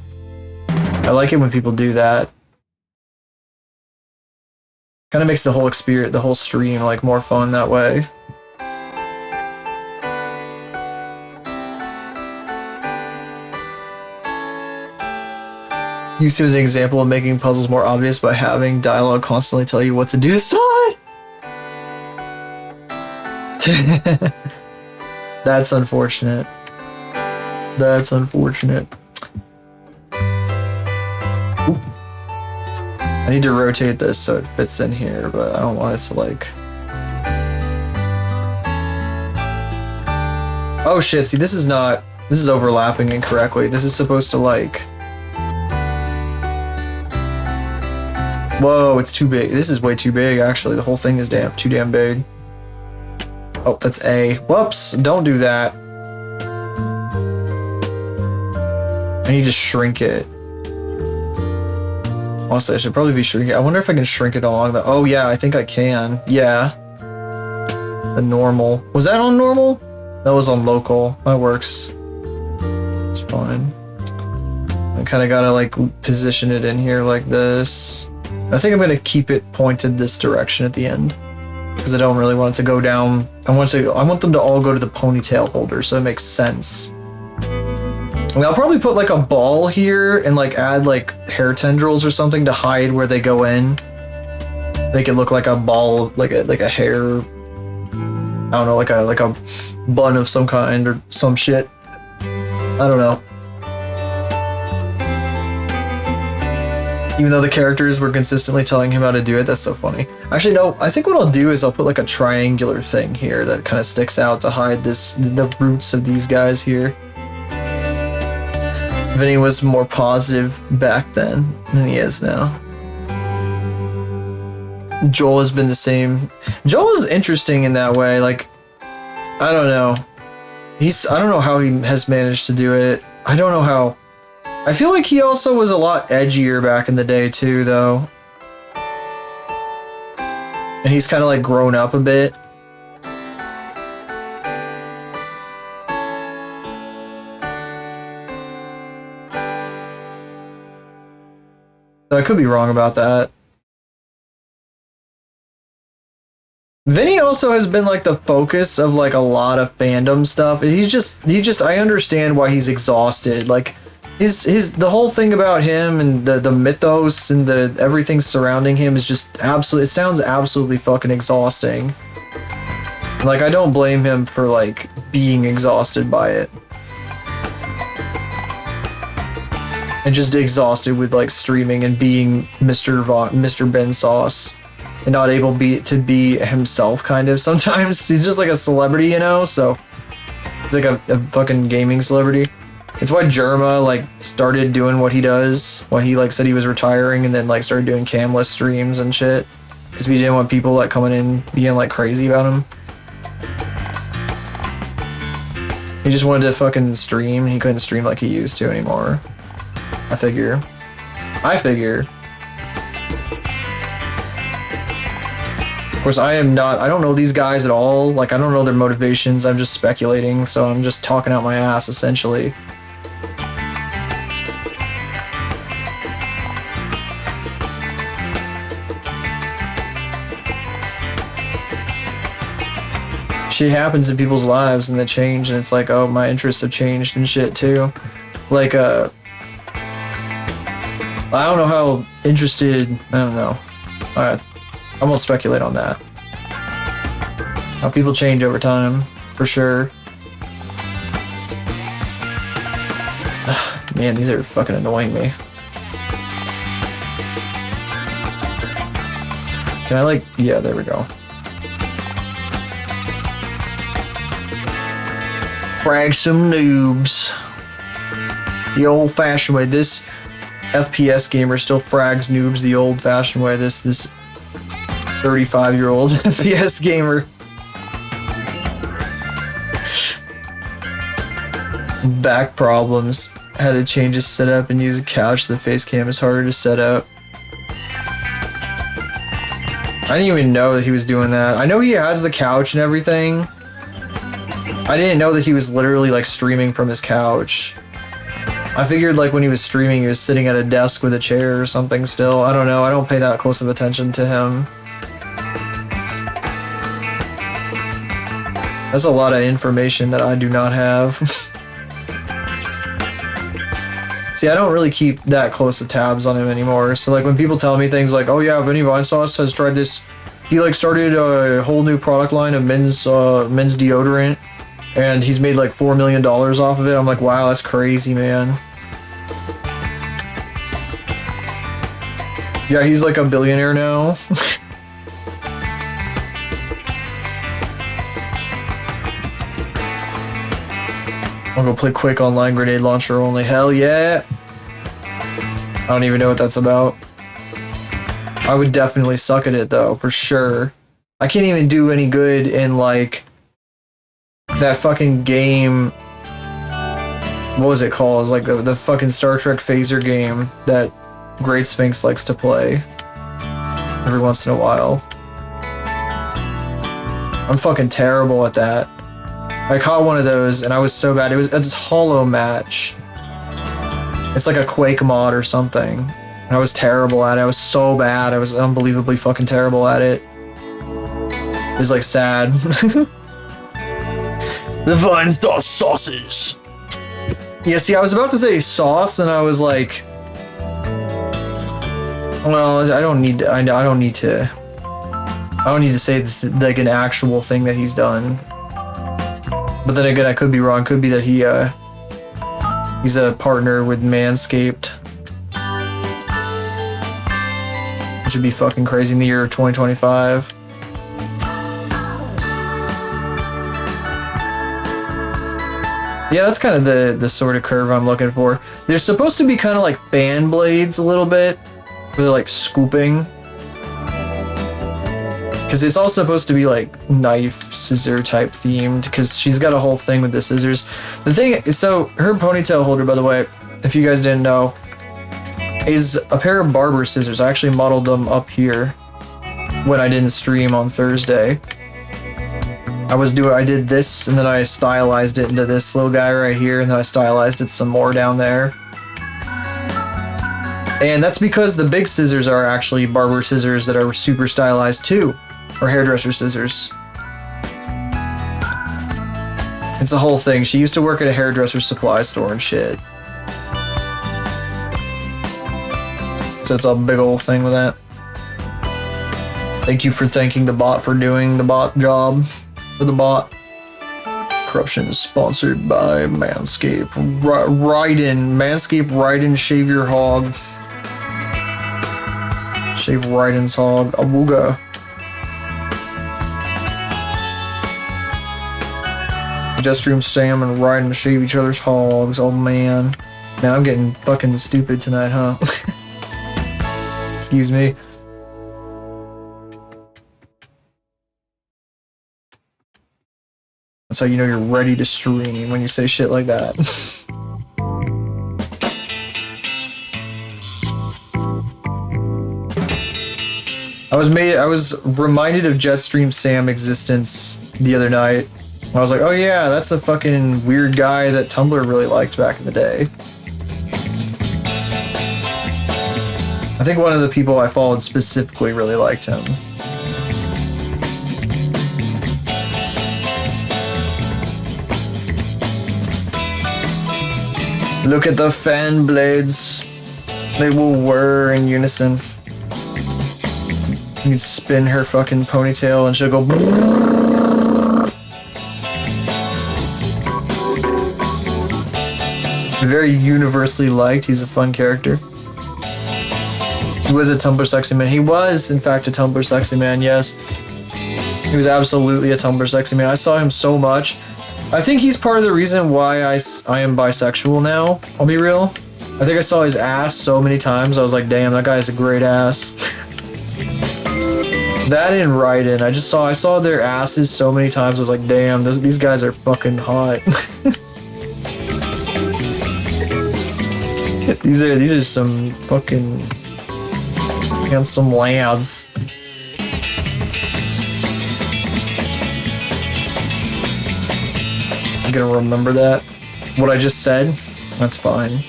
I like it when people do that. Kind of makes the whole experience, the whole stream, like, more fun that way. Used to as an example of making puzzles more obvious by having dialogue constantly tell you what to do to solve. That's unfortunate. That's unfortunate. Ooh. I need to rotate this so it fits in here, but I don't want it to like... Oh shit, see, this is overlapping incorrectly. This is supposed to like... Whoa, it's too big. This is way too big, actually. The whole thing is too damn big. Oh, that's A. Whoops, don't do that. I need to shrink it. Honestly, I should probably be shrinking. I wonder if I can shrink it along the... Oh yeah, I think I can. Yeah. The normal. Was that on normal? That was on local. That works. It's fine. I kind of gotta like position it in here like this. I think I'm gonna keep it pointed this direction at the end, because I don't really want it to go down. I want them to all go to the ponytail holder, so it makes sense. I mean, I'll probably put like a ball here and like add like hair tendrils or something to hide where they go in. Make it look like a ball, like a hair. I don't know, like a bun of some kind or some shit. I don't know. Even though the characters were consistently telling him how to do it, that's so funny. Actually, no, I think what I'll do is I'll put like a triangular thing here that kind of sticks out to hide the roots of these guys here. Vinny was more positive back then than he is now. Joel has been the same. Joel is interesting in that way. Like, I don't know. I don't know how he has managed to do it. I don't know how. I feel like he also was a lot edgier back in the day too, though. And he's kind of like grown up a bit. So I could be wrong about that. Vinny also has been like the focus of like a lot of fandom stuff. I understand why he's exhausted. Like the whole thing about him and the mythos and the everything surrounding him is just absolutely, it sounds absolutely fucking exhausting. Like, I don't blame him for like being exhausted by it. And just exhausted with like streaming and being Mr. Ben Sauce. And not able to be himself, kind of. Sometimes he's just like a celebrity, you know. So it's like a fucking gaming celebrity. It's why Jerma like started doing what he does. Why he like said he was retiring and then like started doing camless streams and shit. Because we didn't want people like coming in being like crazy about him. He just wanted to fucking stream. He couldn't stream like he used to anymore. I figure. Of course, I don't know these guys at all. Like, I don't know their motivations. I'm just speculating, so I'm just talking out my ass, essentially. Shit happens in people's lives and they change, and it's like, oh, my interests have changed and shit, too. Like, I don't know how interested... I don't know. Alright. I won't speculate on that. How people change over time, for sure. Man, these are fucking annoying me. Can I like... Yeah, there we go. Frag some noobs. The old-fashioned way. This FPS gamer still frags noobs the old-fashioned way. This 35-year-old FPS gamer. Back problems. Had to change his setup and use a couch. The face cam is harder to set up. I didn't even know that he was doing that. I know he has the couch and everything. I didn't know that he was literally like streaming from his couch. I figured like when he was streaming he was sitting at a desk with a chair or something still. I don't know. I don't pay that close of attention to him. That's a lot of information that I do not have. See, I don't really keep that close of tabs on him anymore. So like when people tell me things like, oh yeah, Vinny Vinesauce has tried this, he like started a whole new product line of men's deodorant and he's made like $4 million off of it. I'm like, wow, that's crazy, man. Yeah, he's like a billionaire now. I'll go play Quick Online Grenade Launcher only. Hell yeah! I don't even know what that's about. I would definitely suck at it though, for sure. I can't even do any good in like that fucking game. What was it called? It's like the fucking Star Trek phaser game that Great Sphinx likes to play every once in a while. I'm fucking terrible at that. I caught one of those and I was so bad. It's Hollow Match. It's like a Quake mod or something. And I was terrible at it. I was so bad. I was unbelievably fucking terrible at it. It was like sad. The Vinesauce sauces. Yeah, see, I was about to say sauce and I was like, well, I don't need to say like an actual thing that he's done. But then again, I could be wrong. Could be that he's a partner with Manscaped, which would be fucking crazy in the year of 2025. Yeah, that's kind of the sort of curve I'm looking for. They're supposed to be kind of like fan blades a little bit, where they're like scooping. Because it's all supposed to be like knife, scissor type themed, because she's got a whole thing with the scissors. The thing, so her ponytail holder, by the way, if you guys didn't know, is a pair of barber scissors. I actually modeled them up here when I didn't stream on Thursday. I did this, and then I stylized it into this little guy right here, and then I stylized it some more down there. And that's because the big scissors are actually barber scissors that are super stylized too, or hairdresser scissors. It's a whole thing. She used to work at a hairdresser supply store and shit. So it's a big old thing with that. Thank you for thanking the bot for doing the bot job for the bot. Corruption is sponsored by Manscaped. Manscaped, Raiden, shave your hog. Shave Raiden's hog. Awooga. Jetstream Sam and Raiden shave each other's hogs. Oh man. Man, I'm getting fucking stupid tonight, huh? Excuse me. That's how you know you're ready to stream, when you say shit like that. I was reminded of Jetstream Sam existence the other night. I was like, oh yeah, that's a fucking weird guy that Tumblr really liked back in the day. I think one of the people I followed specifically really liked him. Look at the fan blades. They will whir in unison. You can spin her fucking ponytail and she'll go. Very universally liked. He's a fun character. He was a Tumblr sexy man. He was, in fact, a Tumblr sexy man, yes. He was absolutely a Tumblr sexy man. I saw him so much. I think he's part of the reason why I am bisexual now. I'll be real. I think I saw his ass so many times. I was like, damn, that guy has a great ass. That and Raiden. I saw their asses so many times. I was like, damn, these guys are fucking hot. These are some fucking handsome lads. I'm gonna remember that. What I just said? That's fine.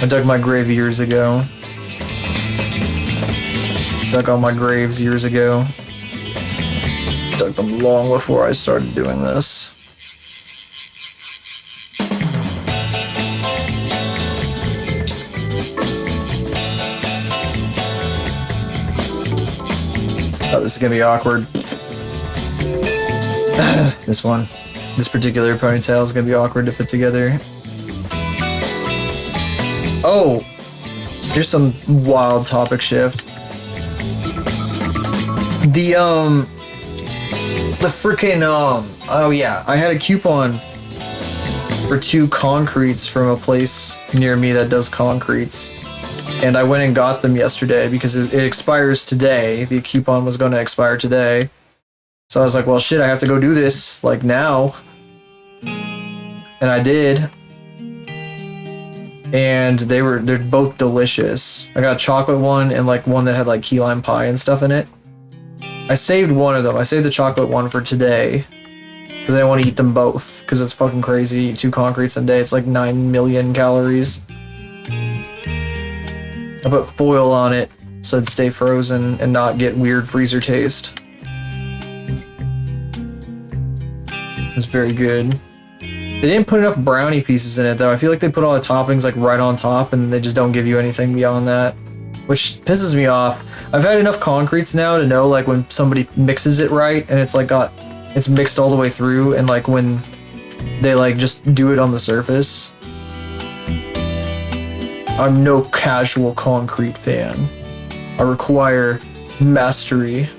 I dug my grave years ago. Dug all my graves years ago. Dug them long before I started doing this. Oh, this is gonna be awkward. This particular ponytail is gonna be awkward to put together. Oh, here's some wild topic shift. The freaking oh yeah, I had a coupon for 2 concretes from a place near me that does concretes. And I went and got them yesterday because it expires today. The coupon was going to expire today. So I was like, well, shit, I have to go do this, like, now. And I did. And they're both delicious. I got a chocolate one and, like, one that had, like, key lime pie and stuff in it. I saved one of them. I saved the chocolate one for today. Because I didn't want to eat them both. Because it's fucking crazy. Eat 2 concretes a day. It's like 9 million calories. I put foil on it so it'd stay frozen and not get weird freezer taste. It's very good. They didn't put enough brownie pieces in it though. I feel like they put all the toppings like right on top and they just don't give you anything beyond that, which pisses me off. I've had enough concretes now to know like when somebody mixes it right and it's like it's mixed all the way through, and like when they like just do it on the surface. I'm no casual concrete fan. I require mastery.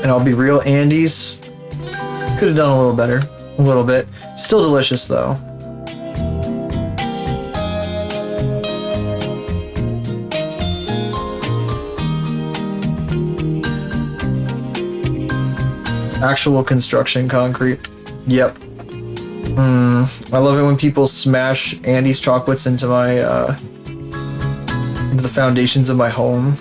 And I'll be real, Andy's could have done a little better. A little bit. Still delicious though. Actual construction concrete. Yep. I love it when people smash Andy's chocolates into my, into the foundations of my home.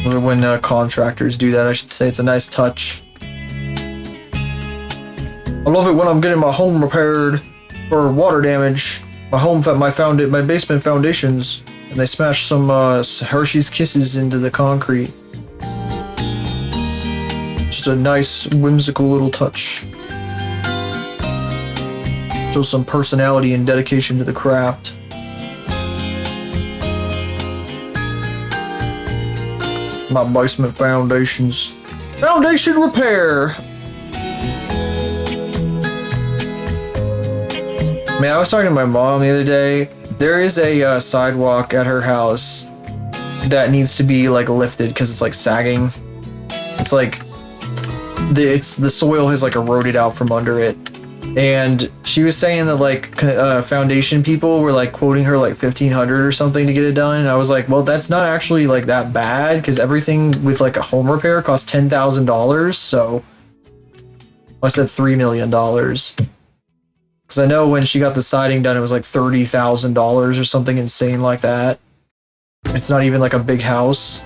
Or when contractors do that, I should say. It's a nice touch. I love it when I'm getting my home repaired for water damage. My basement foundations, and they smash some Hershey's Kisses into the concrete. Just a nice, whimsical little touch. Shows some personality and dedication to the craft. My basement foundations. Foundation repair! Man, I was talking to my mom the other day. There is a sidewalk at her house that needs to be like lifted because it's like sagging. It's like the soil has like eroded out from under it. And she was saying that like foundation people were like quoting her like $1,500 or something to get it done. And I was like, well, that's not actually like that bad because everything with like a home repair costs $10,000. So I said $3 million. Because I know when she got the siding done, it was like $30,000 or something insane like that. It's not even like a big house.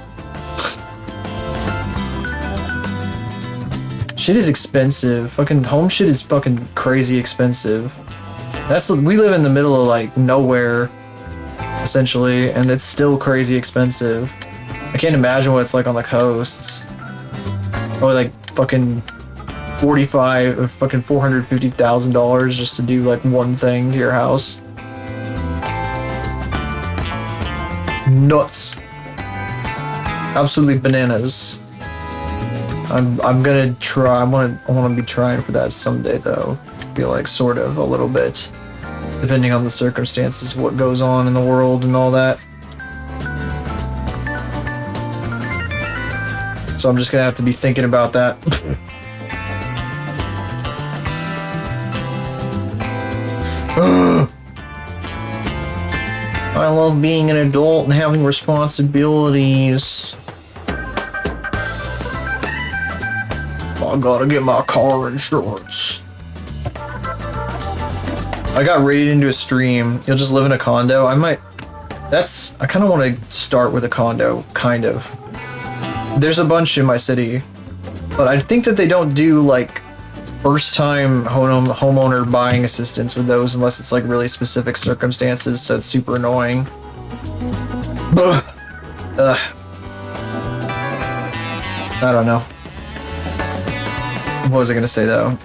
Shit is expensive. Fucking home shit is fucking crazy expensive. We live in the middle of like nowhere, essentially, and it's still crazy expensive. I can't imagine what it's like on the coasts. Or like fucking $450,000 just to do like one thing to your house. It's nuts. Absolutely bananas. I'm gonna try. I wanna be trying for that someday though. I feel like sort of a little bit, depending on the circumstances, what goes on in the world and all that. So I'm just gonna have to be thinking about that. I love being an adult and having responsibilities. I gotta get my car insurance. I got rated into a stream. You'll just live in a condo. I kind of want to start with a condo, kind of. There's a bunch in my city, but I think that they don't do like first-time homeowner buying assistance with those unless it's like really specific circumstances, so it's super annoying. Ugh. I don't know. What was I gonna say though?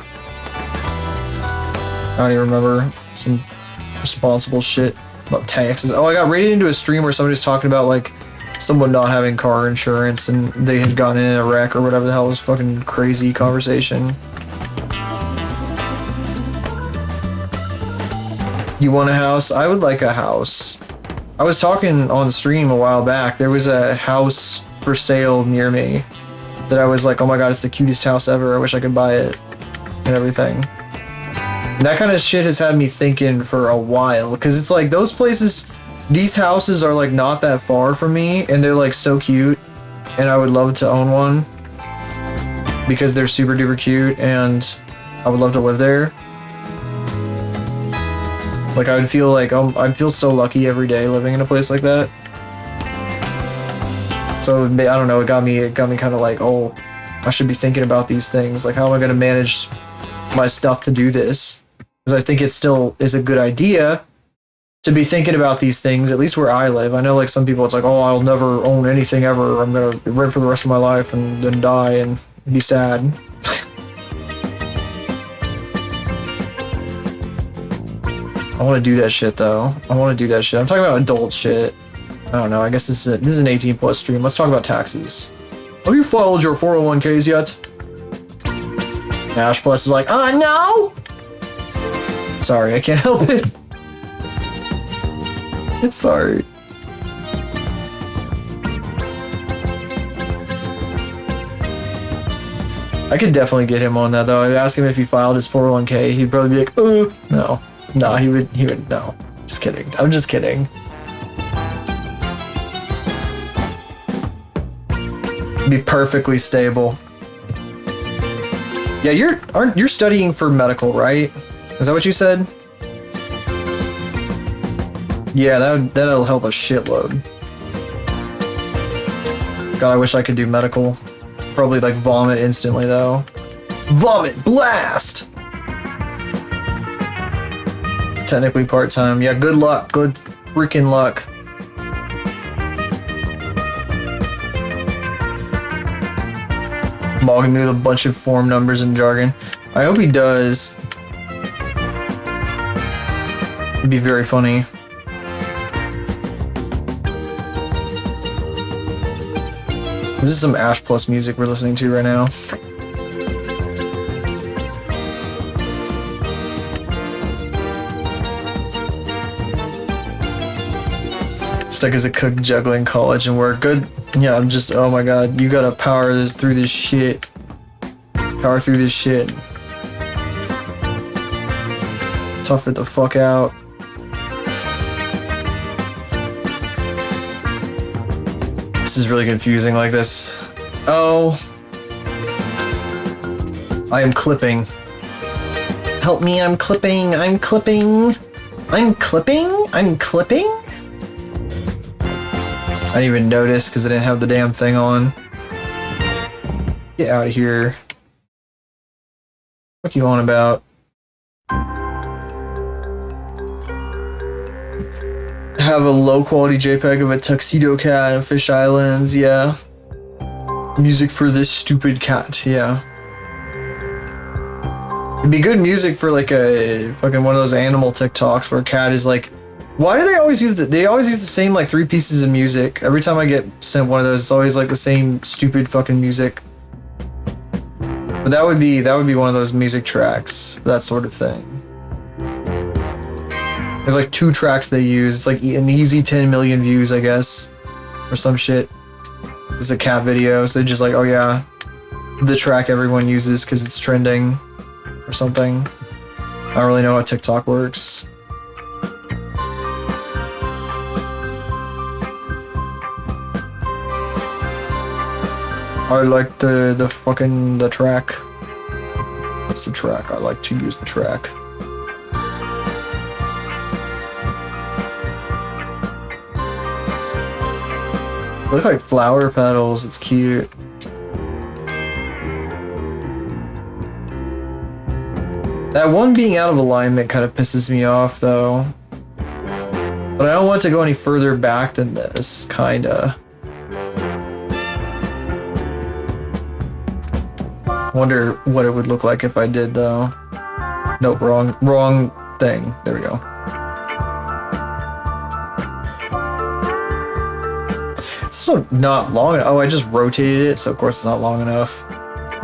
I don't even remember. Some responsible shit about taxes. Oh, I got rated into a stream where somebody was talking about like someone not having car insurance and they had gotten in a wreck or whatever the hell. It was fucking crazy conversation. You want a house? I would like a house. I was talking on stream a while back. There was a house for sale near me that I was like, oh my god, it's the cutest house ever. I wish I could buy it and everything. And that kind of shit has had me thinking for a while because it's like those places, these houses are like not that far from me and they're like so cute and I would love to own one because they're super duper cute and I would love to live there. Like I would feel like I'd feel so lucky every day living in a place like that. So I don't know, it got me kind of like, oh, I should be thinking about these things. Like, how am I going to manage my stuff to do this? Because I think it still is a good idea to be thinking about these things, at least where I live. I know like some people, it's like, oh, I'll never own anything ever. I'm going to rent for the rest of my life and then die and be sad. I want to do that shit though. I want to do that shit. I'm talking about adult shit. I don't know. I guess this is an 18 plus stream. Let's talk about taxes. Have you filed your 401ks yet? Ash Plus is like, no! Sorry, I can't help it. Sorry. I could definitely get him on that though. I'd ask him if he filed his 401k. He'd probably be like, no. No, he would, no. Just kidding. I'm just kidding. Be perfectly stable. Yeah, you're studying for medical, right? Is that what you said? Yeah, that'll help a shitload. God, I wish I could do medical. Probably like vomit instantly though. Vomit blast! Technically part-time. Yeah, good luck. Good freaking luck. Mogging me with a bunch of form numbers and jargon. I hope he does. It'd be very funny. This is some Ash Plus music we're listening to right now. Stuck as a cook juggling college and work. Good. Yeah, I'm just, oh my god, you gotta power through this shit. Power through this shit. Tough it the fuck out. This is really confusing like this. Oh. I am clipping. Help me, I'm clipping, I'm clipping. I'm clipping, I'm clipping? I didn't even notice because I didn't have the damn thing on. Get out of here. What you on about? Have a low quality JPEG of a tuxedo cat in Fish Islands, yeah. Music for this stupid cat, yeah. It'd be good music for like a fucking one of those animal TikToks where a cat is like, why do they always use they always use the same like 3 pieces of music? Every time I get sent one of those, it's always like the same stupid fucking music. But that would be one of those music tracks, that sort of thing. They have like 2 tracks they use. It's like an easy 10 million views, I guess, or some shit. It's a cat video, so they're just like, oh yeah, the track everyone uses because it's trending, or something. I don't really know how TikTok works. I like the track. What's the track? I like to use the track. Looks like flower petals. It's cute. That one being out of alignment kind of pisses me off, though. But I don't want it to go any further back than this, kinda. Wonder what it would look like if I did, though. Nope, wrong thing. There we go. It's still not long enough. Oh, I just rotated it, so of course it's not long enough.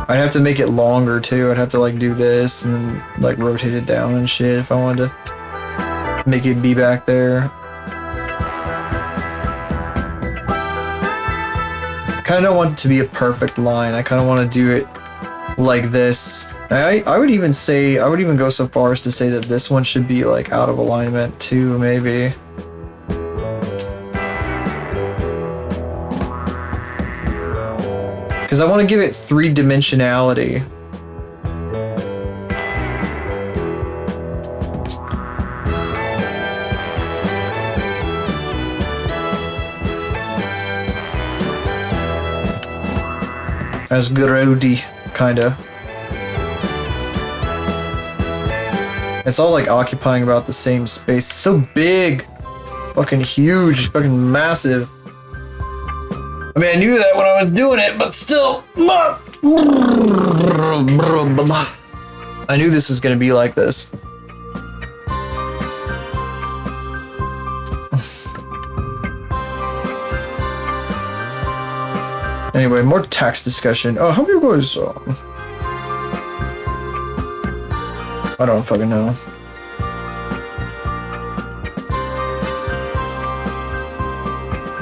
I'd have to make it longer too. I'd have to like do this and then, like rotate it down and shit if I wanted to make it be back there. I kind of don't want it to be a perfect line. I kind of want to do it like this. I would even say, I would even go so far as to say that this one should be like out of alignment too, maybe. Because I want to give it 3-dimensionality. As grody, kinda. It's all like occupying about the same space. It's so big, fucking huge, fucking massive. I mean, I knew that when I was doing it, but still. I knew this was gonna be like this. Anyway, more tax discussion. Oh, how many guys? I don't fucking know.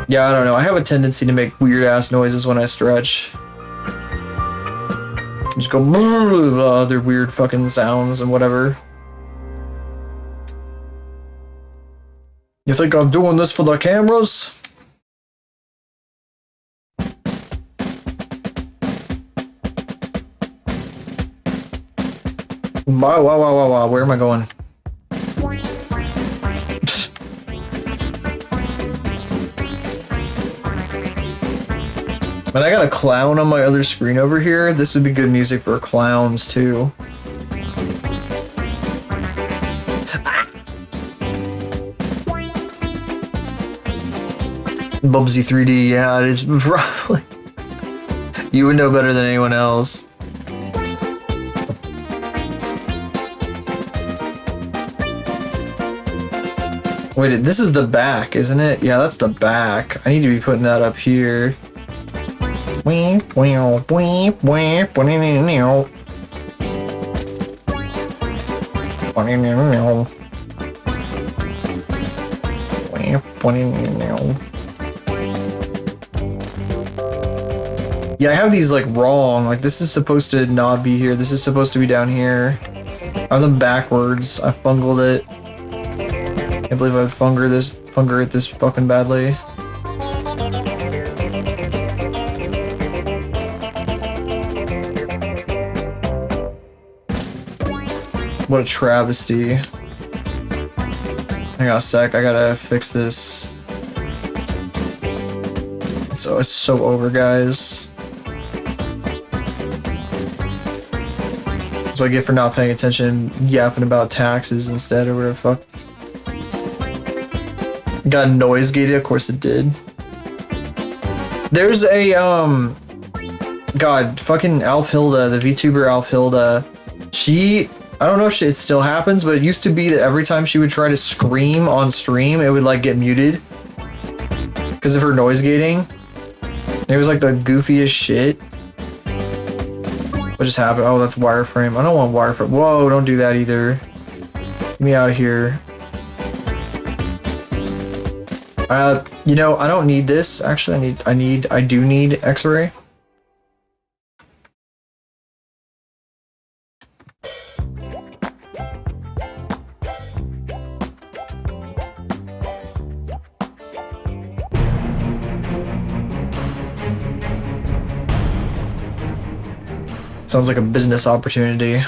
Yeah, I don't know. I have a tendency to make weird ass noises when I stretch. Just go other weird fucking sounds and whatever. You think I'm doing this for the cameras? Wow, wow, wow, wow, wow. Where am I going? But I got a clown on my other screen over here. This would be good music for clowns too. Bubsy 3D, yeah, it is probably. You would know better than anyone else. Wait, this is the back, isn't it? Yeah, that's the back. I need to be putting that up here. Yeah, I have these like wrong. Like this is supposed to not be here. This is supposed to be down here. I have them backwards. I fungled it. Can't believe I would funger it this fucking badly. What a travesty. Hang on a sec, I gotta fix this. It's so over, guys. That's what I get for not paying attention, yapping about taxes instead or whatever the fuck. Got noise gated, of course it did. There's a, God, fucking Alfhilda, the VTuber Alfhilda. She, I don't know if it still happens, but it used to be that every time she would try to scream on stream, it would like get muted. Because of her noise gating. It was like the goofiest shit. What just happened? Oh, that's wireframe. I don't want wireframe. Whoa, don't do that either. Get me out of here. You know, I don't need this. Actually, I do need X-ray. Sounds like a business opportunity.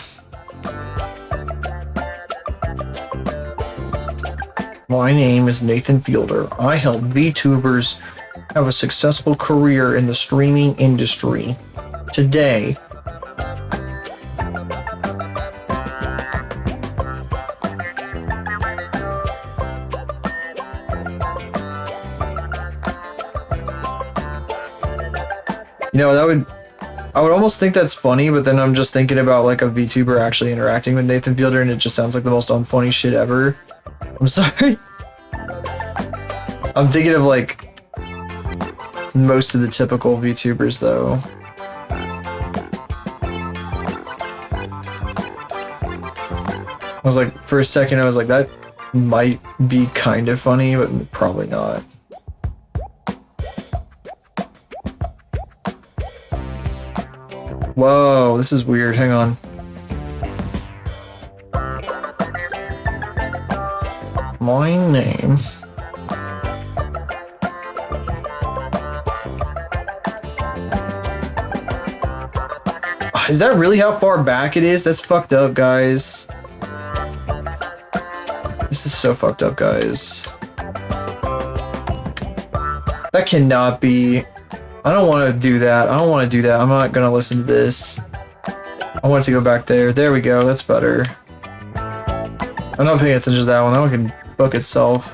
My name is Nathan Fielder. I help VTubers have a successful career in the streaming industry. Today, you know, I would almost think that's funny, but then I'm just thinking about like a VTuber actually interacting with Nathan Fielder and it just sounds like the most unfunny shit ever. I'm sorry. I'm thinking of like most of the typical VTubers though. I was like, for a second I was like, that might be kind of funny, but probably not. Whoa, this is weird. Hang on. My name. Is that really how far back it is? That's fucked up, guys. This is so fucked up, guys. That cannot be. I don't want to do that. I don't want to do that. I'm not going to listen to this. I want it to go back there. There we go. That's better. I'm not paying attention to that one. That one can fuck itself.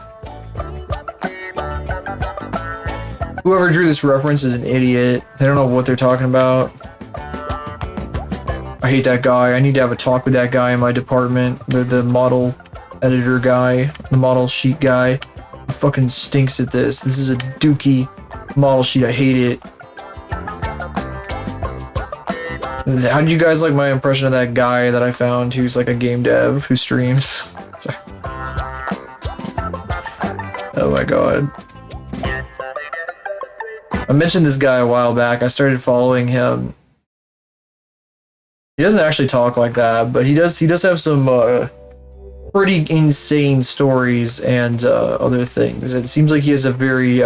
Whoever drew this reference is an idiot. They don't know what they're talking about. I hate that guy. I need to have a talk with that guy in my department. The model editor guy. The model sheet guy. He fucking stinks at this. This is a dookie model sheet. I hate it. How did you guys like my impression of that guy that I found who's like a game dev who streams? Sorry. Oh my god. I mentioned this guy a while back. I started following him. He doesn't actually talk like that, but he does have some pretty insane stories and other things. It seems like he has a very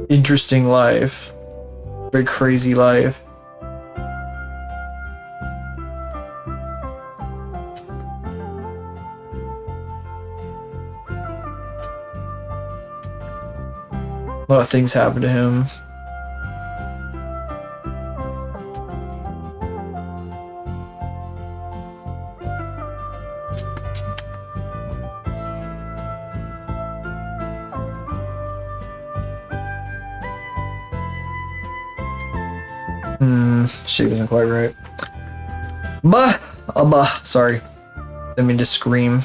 interesting life. Very crazy life. A lot of things happen to him. Shape isn't quite right. Bah! Bah! Sorry. Didn't mean to scream.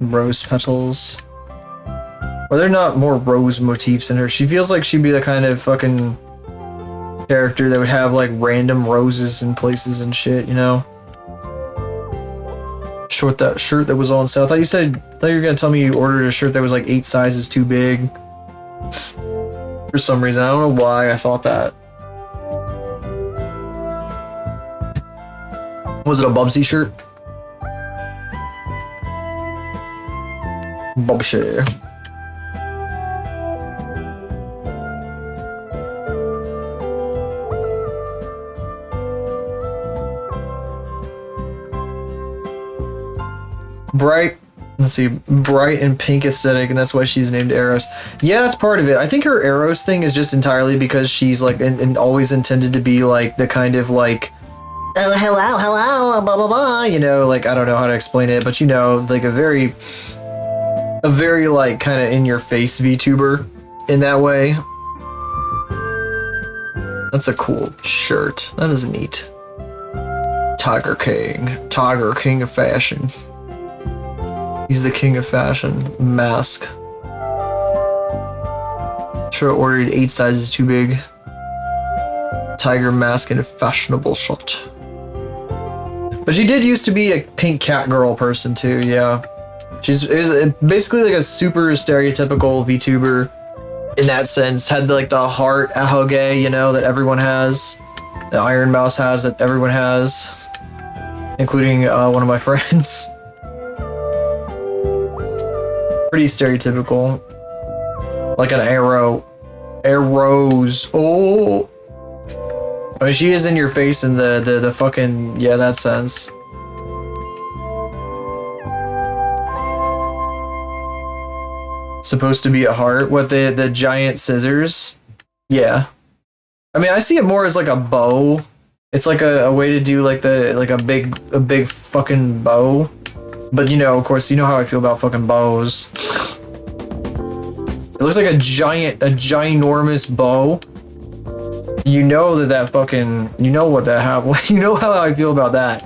Rose petals. Are there not more rose motifs in her? She feels like she'd be the kind of fucking character that would have like random roses in places and shit, you know? Short that shirt that was on sale. I thought you were gonna tell me you ordered a shirt that was like 8 sizes too big. For some reason, I don't know why I thought that. Was it a Bubsy shirt? Bubsy. Bright, let's see, bright and pink aesthetic, and that's why she's named Eros. Yeah, that's part of it. I think her Eros thing is just entirely because she's like, and always intended to be like the kind of like, oh, hello, blah, blah, blah, you know, like, I don't know how to explain it, but you know, like a very like kind of in your face VTuber in that way. That's a cool shirt. That is neat. Tiger King of fashion. He's the king of fashion. Mask. Sure, ordered 8 sizes too big. Tiger mask and a fashionable shot. But she did used to be a pink cat girl person too, yeah. She's basically like a super stereotypical VTuber in that sense. Had like the heart ahoge, you know, that everyone has. The Iron Mouse has that everyone has. Including one of my friends. Pretty stereotypical. Like an arrow. Arrows. Oh! I mean, she is in your face in the fucking... Yeah, that sense. Supposed to be a heart? What, the giant scissors? Yeah. I mean, I see it more as like a bow. It's like a way to do like a big fucking bow. But you know, of course, you know how I feel about fucking bows. It looks like a ginormous bow. You know that fucking, you know what that happened. You know how I feel about that.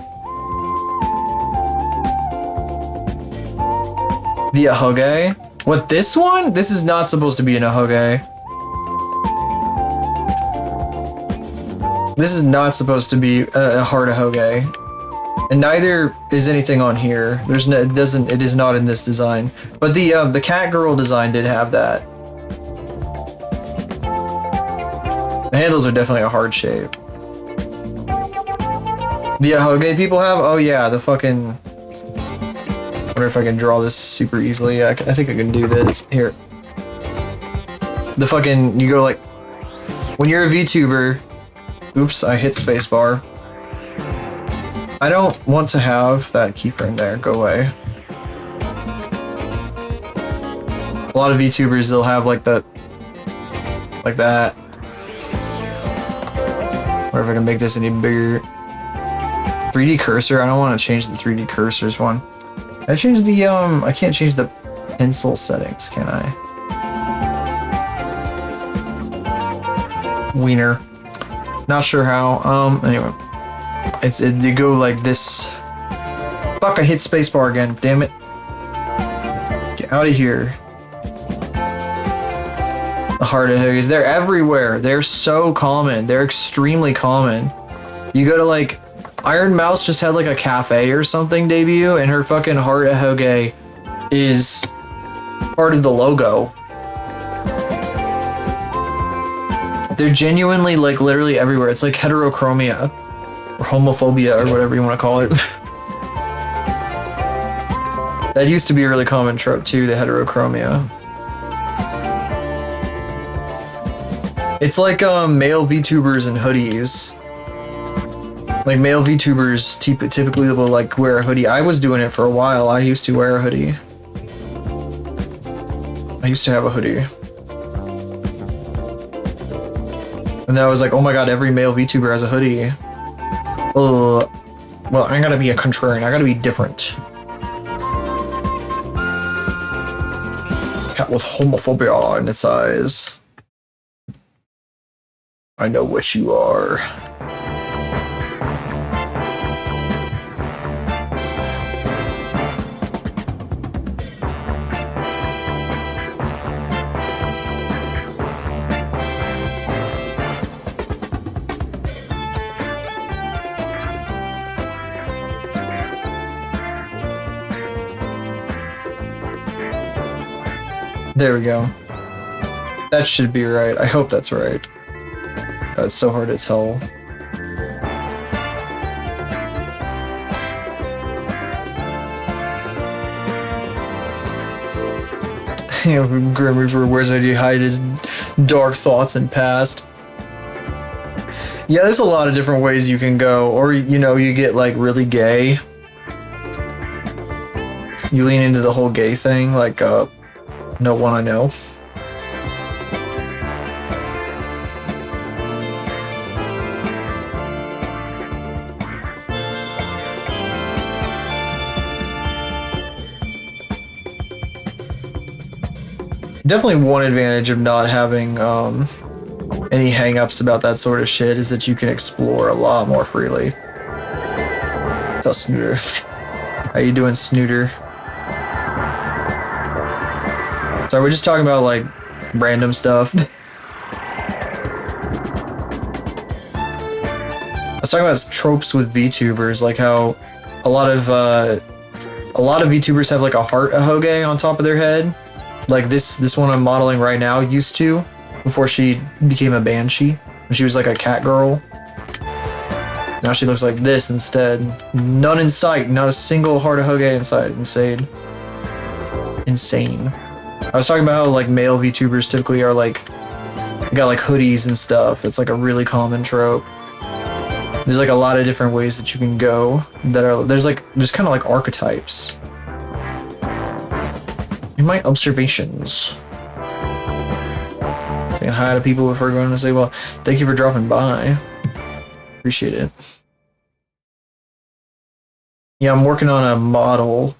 The ahoge? What, this one? This is not supposed to be an ahoge. This is not supposed to be a heart ahoge. And neither is anything on here. There's no, it is not in this design. But the cat girl design did have that. The handles are definitely a heart shape. The ahoge people have? Oh yeah, the fucking... I wonder if I can draw this super easily. I think I can do this. Here. The fucking... You go like... When you're a VTuber... Oops, I hit spacebar. I don't want to have that keyframe there. Go away. A lot of VTubers, they'll have like that. Like that. Or if I can make this any bigger. 3D cursor? I don't want to change the 3D cursors one. I change the, I can't change the pencil settings, can I? Wiener. Not sure how. Anyway. You go like this. Fuck, I hit spacebar again. Damn it. Get out of here. The heart ahoges. They're everywhere. They're so common. They're extremely common. You go to like... Iron Mouse just had like a cafe or something debut, and her fucking heart ahoge is part of the logo. They're genuinely like literally everywhere. It's like heterochromia. Or homophobia, or whatever you want to call it. That used to be a really common trope too, the heterochromia. It's like male VTubers and hoodies. Like male VTubers typically will like wear a hoodie. I was doing it for a while. I used to wear a hoodie. I used to have a hoodie. And then I was like, oh my god, every male VTuber has a hoodie. Well, I gotta be a contrarian. I gotta be different. Cat with homophobia in its eyes. I know what you are. There we go. That should be right. I hope that's right. It's so hard to tell. Grim Reaper wears it to hide his dark thoughts and past. Yeah, there's a lot of different ways you can go. Or, you know, you get like really gay. You lean into the whole gay thing, like No One I Know. Definitely one advantage of not having any hang-ups about that sort of shit is that you can explore a lot more freely. Oh, Snooter. How you doing, Snooter? Sorry, we're just talking about like random stuff. I was talking about tropes with VTubers, like how a lot of VTubers have like a heart ahoge on top of their head. Like this one I'm modeling right now used to, before she became a banshee. When she was like a cat girl. Now she looks like this instead. None in sight, not a single heart ahoge in sight. Insane. Insane. I was talking about how like male VTubers typically are like, got like hoodies and stuff. It's like a really common trope. There's like a lot of different ways that you can go that are, there's kind of like archetypes. In my observations. Saying hi to people before going to say, well, thank you for dropping by. Appreciate it. Yeah, I'm working on a model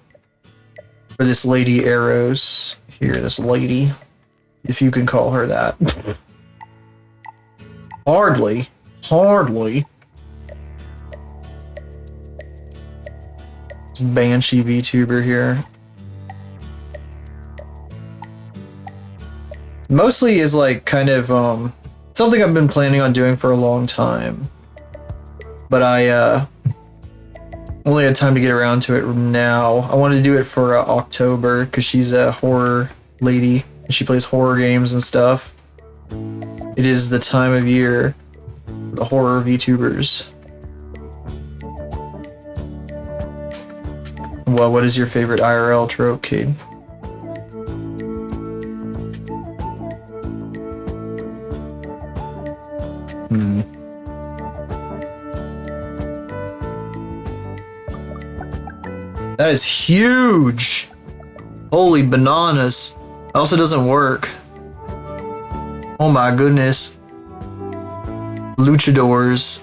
for this lady Arrows. Here, this lady. If you can call her that. Hardly. Hardly. Banshee VTuber here. Mostly is like kind of something I've been planning on doing for a long time. But I only had time to get around to it now. I wanted to do it for October because she's a horror lady. She plays horror games and stuff. It is the time of year for the horror VTubers. Well, what is your favorite IRL trope, Cade? That is huge! Holy bananas. It also doesn't work. Oh my goodness. Luchadors.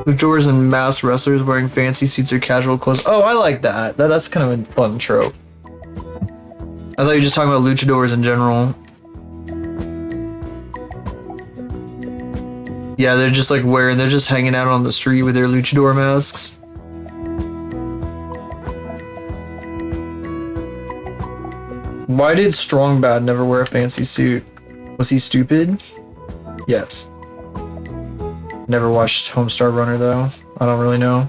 Luchadors and masked wrestlers wearing fancy suits or casual clothes. Oh, I like that. That's kind of a fun trope. I thought you were just talking about luchadors in general. Yeah, they're just like they're just hanging out on the street with their luchador masks. Why did Strong Bad never wear a fancy suit? Was he stupid? Yes. Never watched Homestar Runner though. I don't really know.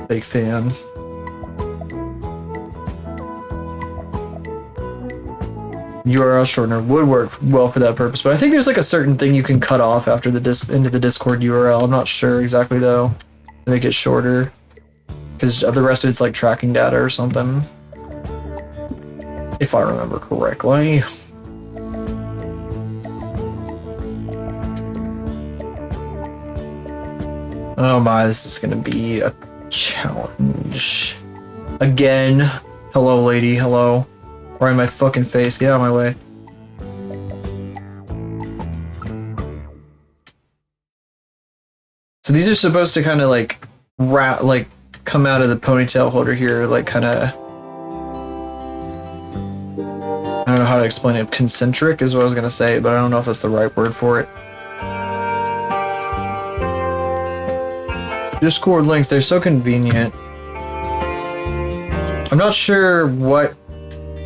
Big fan. URL shortener would work well for that purpose, but I think there's like a certain thing you can cut off after the into the Discord URL. I'm not sure exactly though, to make it shorter, because the rest of it's like tracking data or something. If I remember correctly. Oh my, this is gonna be a challenge. Again. Hello, lady, hello. Right in my fucking face, get out of my way. So these are supposed to kind of like come out of the ponytail holder here, like kind of. I don't know how to explain it. Concentric is what I was gonna say, but I don't know if that's the right word for it. Discord links, they're so convenient. I'm not sure what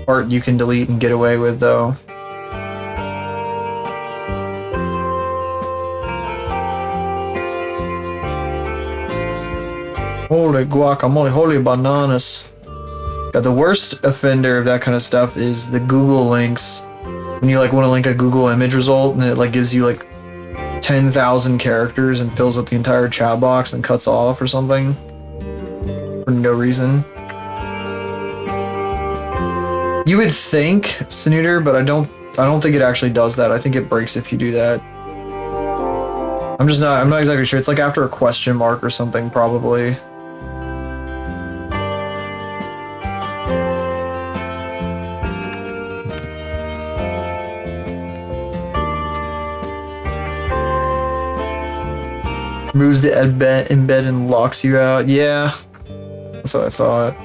part you can delete and get away with though. Holy guacamole, holy bananas. Yeah, the worst offender of that kind of stuff is the Google links. When you like want to link a Google image result and it like gives you like 10,000 characters and fills up the entire chat box and cuts off or something for no reason. You would think, Snooter, but I don't think it actually does that. I think it breaks if you do that. I'm not exactly sure. It's like after a question mark or something, probably. Removes the embed and locks you out. Yeah, that's what I thought.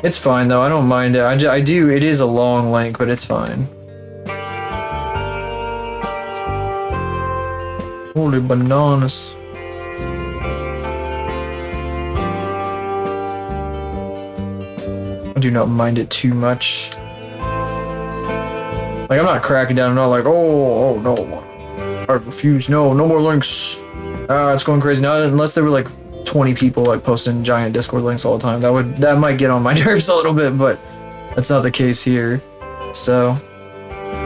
It's fine though. I don't mind it. I do. It is a long link, but it's fine. Holy bananas. I do not mind it too much. Like, I'm not cracking down. I'm not like, oh no, I refuse. No more links. It's going crazy now. Unless there were like 20 people like posting giant Discord links all the time. That might get on my nerves a little bit, but that's not the case here. So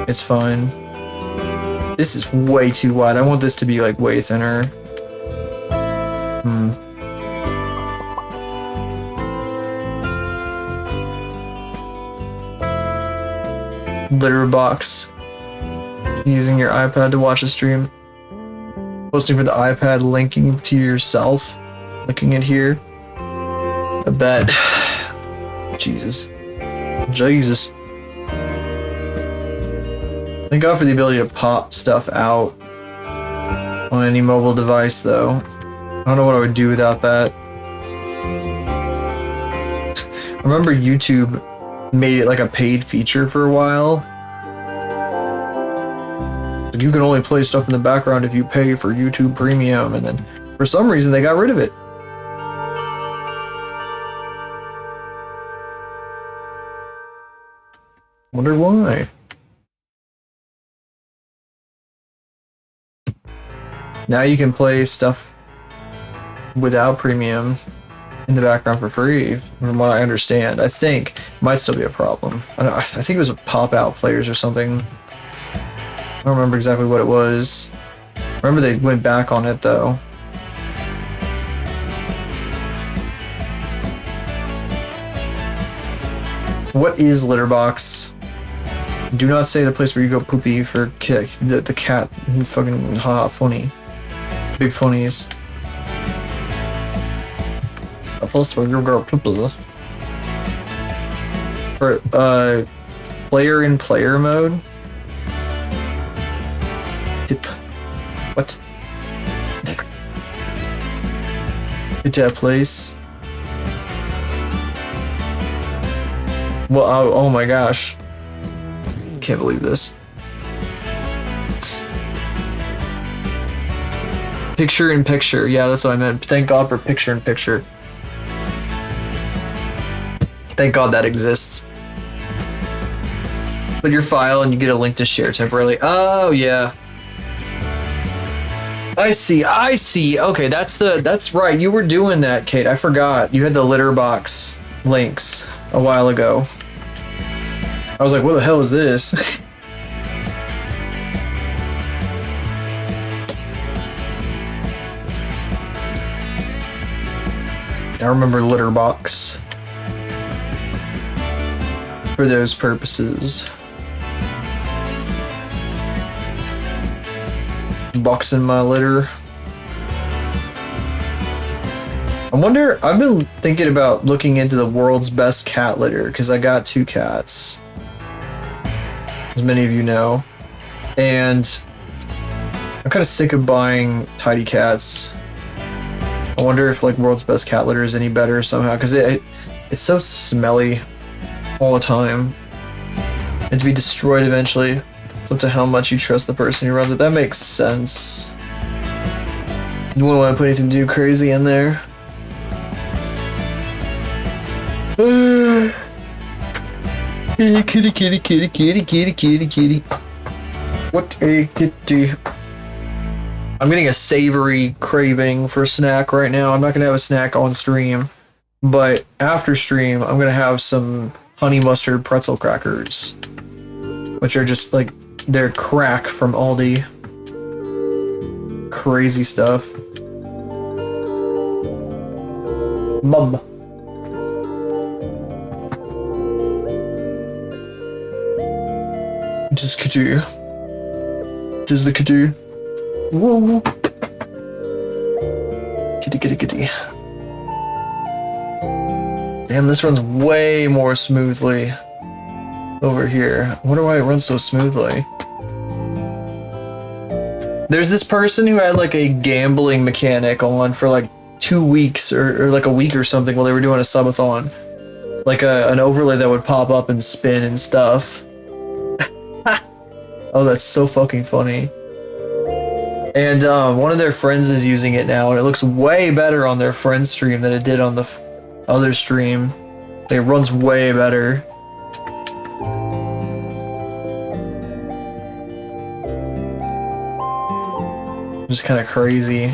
it's fine. This is way too wide. I want this to be like way thinner. Litter box. Using your iPad to watch a stream. Posting for the iPad, linking to yourself. Linking it here. I bet. Jesus. Thank God for the ability to pop stuff out on any mobile device, though. I don't know what I would do without that. I remember YouTube made it like a paid feature for a while. Like you can only play stuff in the background if you pay for YouTube Premium, and then for some reason they got rid of it. Wonder why. Now you can play stuff without Premium in the background for free, from what I understand. I think it might still be a problem. I think it was a pop-out players or something. I don't remember exactly what it was. I remember they went back on it though. What is Litterbox? Do not say the place where you go poopy for the cat. Fucking funny. Big funnies. A place where you go poopy. For player in player mode. Hip. What? Hit that place. Well, oh my gosh. Can't believe this. Picture in picture. Yeah, that's what I meant. Thank God for picture in picture. Thank God that exists. Put your file and you get a link to share temporarily. Oh, yeah. I see. Okay, that's right. You were doing that, Kate. I forgot. You had the Litterbox links a while ago. I was like, what the hell is this? I remember litter box for those purposes. Box in my litter. I wonder, I've been thinking about looking into the world's best cat litter because I got 2 cats, as many of you know, and I'm kind of sick of buying tidy cats. I wonder if like world's best cat litter is any better somehow because it's so smelly all the time and to be destroyed eventually. It's up to how much you trust the person who runs it. That makes sense. You wouldn't want to put anything too crazy in there. Kitty, kitty, kitty, kitty, kitty, kitty, kitty. What a kitty. I'm getting a savory craving for a snack right now. I'm not gonna have a snack on stream, but after stream, I'm gonna have some honey mustard pretzel crackers, which are just like, they're crack from Aldi. Crazy stuff. Bub. Just kitty. Just the kitty. Whoa. Kitty, kitty, kitty. Damn, this runs way more smoothly over here. I wonder why it runs so smoothly. There's this person who had like a gambling mechanic on for like 2 weeks or like a week or something while they were doing a subathon. Like an overlay that would pop up and spin and stuff. Oh, that's so fucking funny. And one of their friends is using it now, and it looks way better on their friend's stream than it did on the other stream. It runs way better. Just kind of crazy.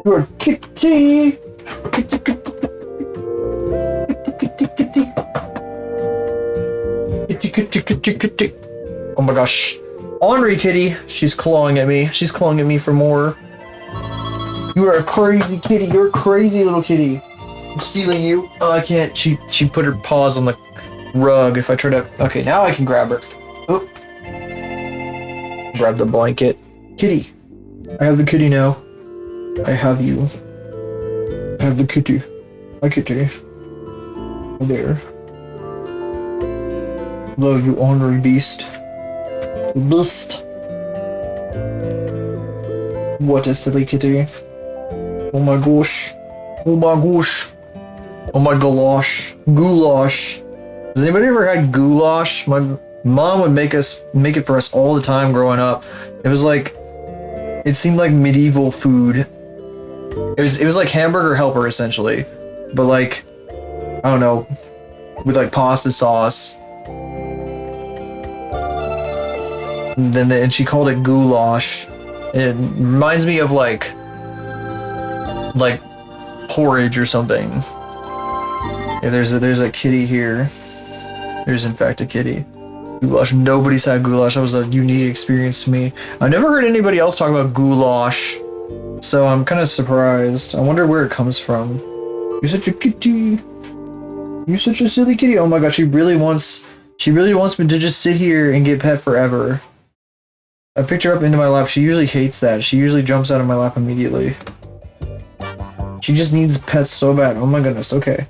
You're a kitty! Kitty, kitty, kitty, kitty. Kitty, kitty, kitty, kitty. Oh my gosh. Ornery kitty. She's clawing at me. She's clawing at me for more. You are a crazy kitty. You're a crazy little kitty. I'm stealing you. Oh, I can't. She put her paws on the rug if I try to... Okay, now I can grab her. Oh. Grab the blanket. Kitty. I have the kitty now. I have you. I have the kitty. My kitty. There. Love you, ornery beast. Beast. What a silly kitty. Oh my gosh. Oh my gosh. Oh my goulash. Goulash. Has anybody ever had goulash? My mom would make it for us all the time growing up. It was like, it seemed like medieval food. It was like Hamburger Helper essentially, but like, I don't know, with like pasta sauce. And she called it goulash. It reminds me of like porridge or something. Yeah, there's a kitty here. There's in fact a kitty. Goulash. Nobody's had goulash. That was a unique experience to me. I've never heard anybody else talk about goulash, so I'm kind of surprised. I wonder where it comes from. You're such a kitty. You're such a silly kitty. Oh my god, she really wants me to just sit here and get pet forever. I picked her up into my lap. She usually hates that. She usually jumps out of my lap immediately. She just needs pets so bad. Oh my goodness, okay.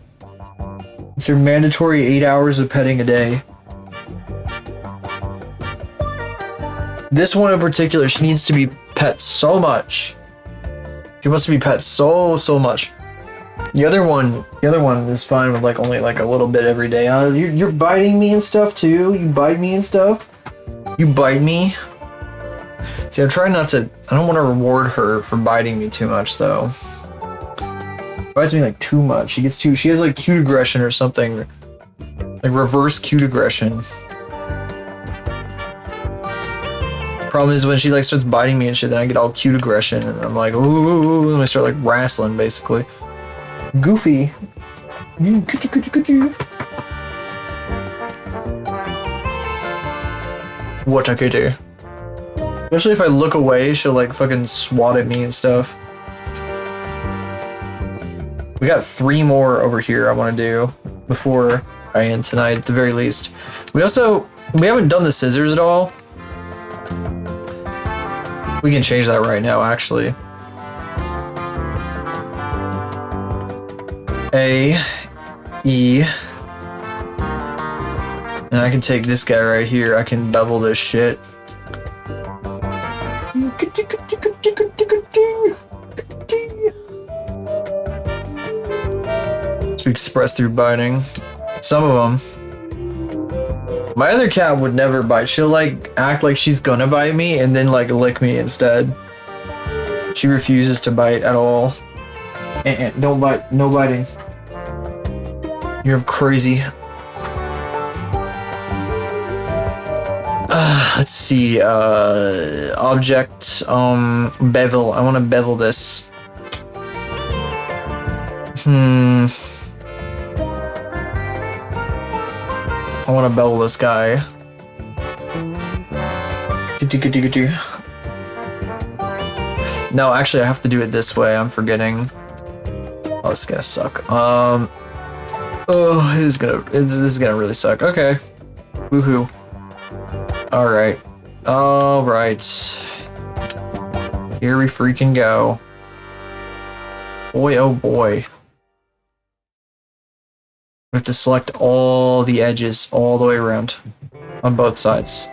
It's her mandatory 8 hours of petting a day. This one in particular, she needs to be pet so much. She wants to be pet so much. The other one is fine with like only like a little bit every day. You're biting me and stuff too. You bite me and stuff. You bite me. See, I'm trying not to. I don't want to reward her for biting me too much though. Bites me like too much. She has like cute aggression or something. Like reverse cute aggression. Problem is when she like starts biting me and shit, then I get all cute aggression and I'm like, ooh, and I start like wrestling basically. Goofy. What I could do. Especially if I look away, she'll like fucking swat at me and stuff. We got 3 more over here I want to do before I end tonight at the very least. We haven't done the scissors at all. We can change that right now, actually. A, E, and I can take this guy right here. I can bevel this shit. To express through biting. Some of them. My other cat would never bite. She'll like act like she's gonna bite me and then like lick me instead. She refuses to bite at all. Don't bite. No biting. You're crazy. Let's see. Object. Bevel. I want to bevel this. I want to bevel this guy. No, actually, I have to do it this way. I'm forgetting. Oh, this is gonna suck. Oh, this is gonna really suck. Okay. Woohoo. Alright. Alright. Here we freaking go. Boy, oh boy. We have to select all the edges all the way around on both sides.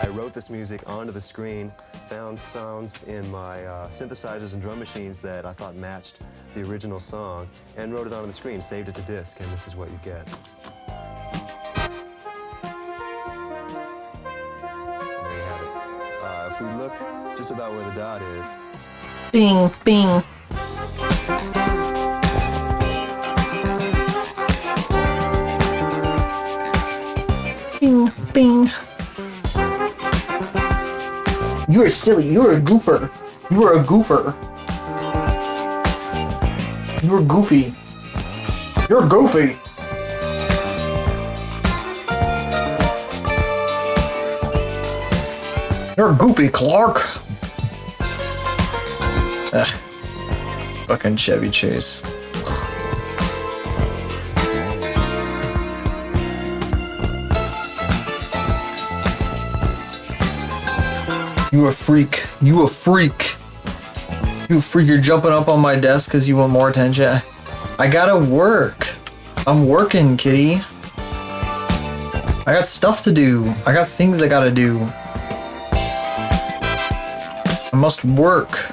I wrote this music onto the screen, found sounds in my synthesizers and drum machines that I thought matched the original song, and wrote it onto the screen, saved it to disk, and this is what you get. There you have it. If we look just about where the dot is. Bing, bing. Bing, bing. You're silly. You're a goofer. You're a goofer. You're goofy. You're goofy. You're goofy, Clark. Ugh. Fucking Chevy Chase. You a freak. You a freak. You a freak. You're jumping up on my desk because you want more attention. I gotta work. I'm working, kitty. I got stuff to do. I got things I gotta do. I must work.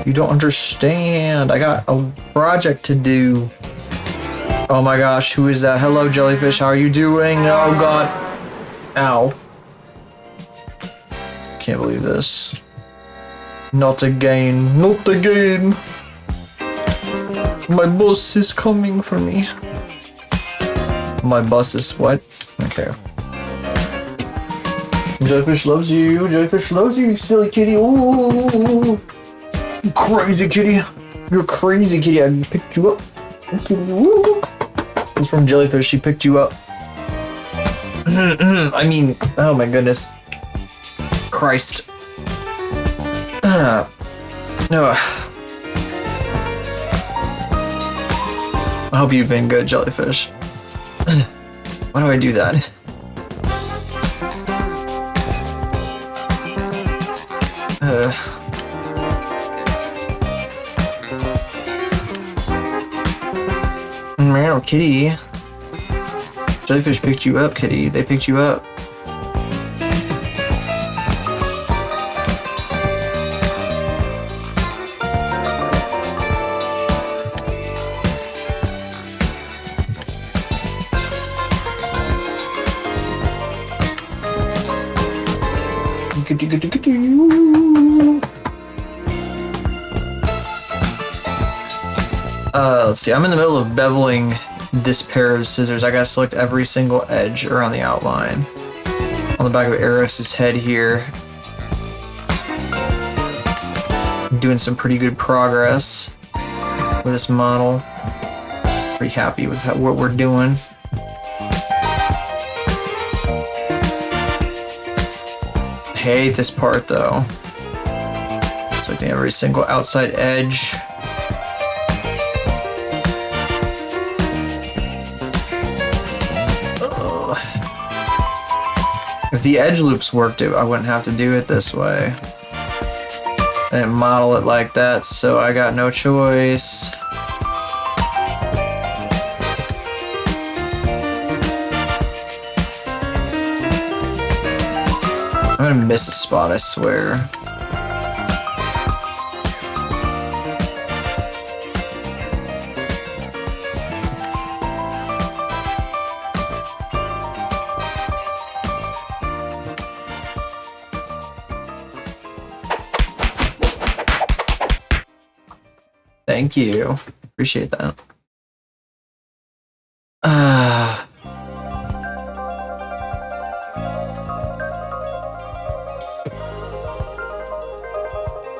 You don't understand. I got a project to do. Oh my gosh, who is that? Hello, jellyfish. How are you doing? Oh god. Ow. Can't believe this. Not again. Not again. My boss is coming for me. My boss is what? Okay. Jellyfish loves you. Jellyfish loves you, you silly kitty. Ooh. You crazy kitty. You're crazy kitty. I picked you up. It's from Jellyfish. She picked you up. I mean, oh my goodness. Christ. No. I hope you've been good, Jellyfish. Why do I do that? Meow, kitty. Jellyfish picked you up, kitty. They picked you up. Let's see, I'm in the middle of beveling this pair of scissors. I gotta select every single edge around the outline. On the back of Eros' head here. I'm doing some pretty good progress with this model. Pretty happy with what we're doing. I hate this part though. Selecting every single outside edge. If the edge loops worked, I wouldn't have to do it this way. I didn't model it like that, so I got no choice. I'm gonna miss a spot, I swear. Thank you. Appreciate that.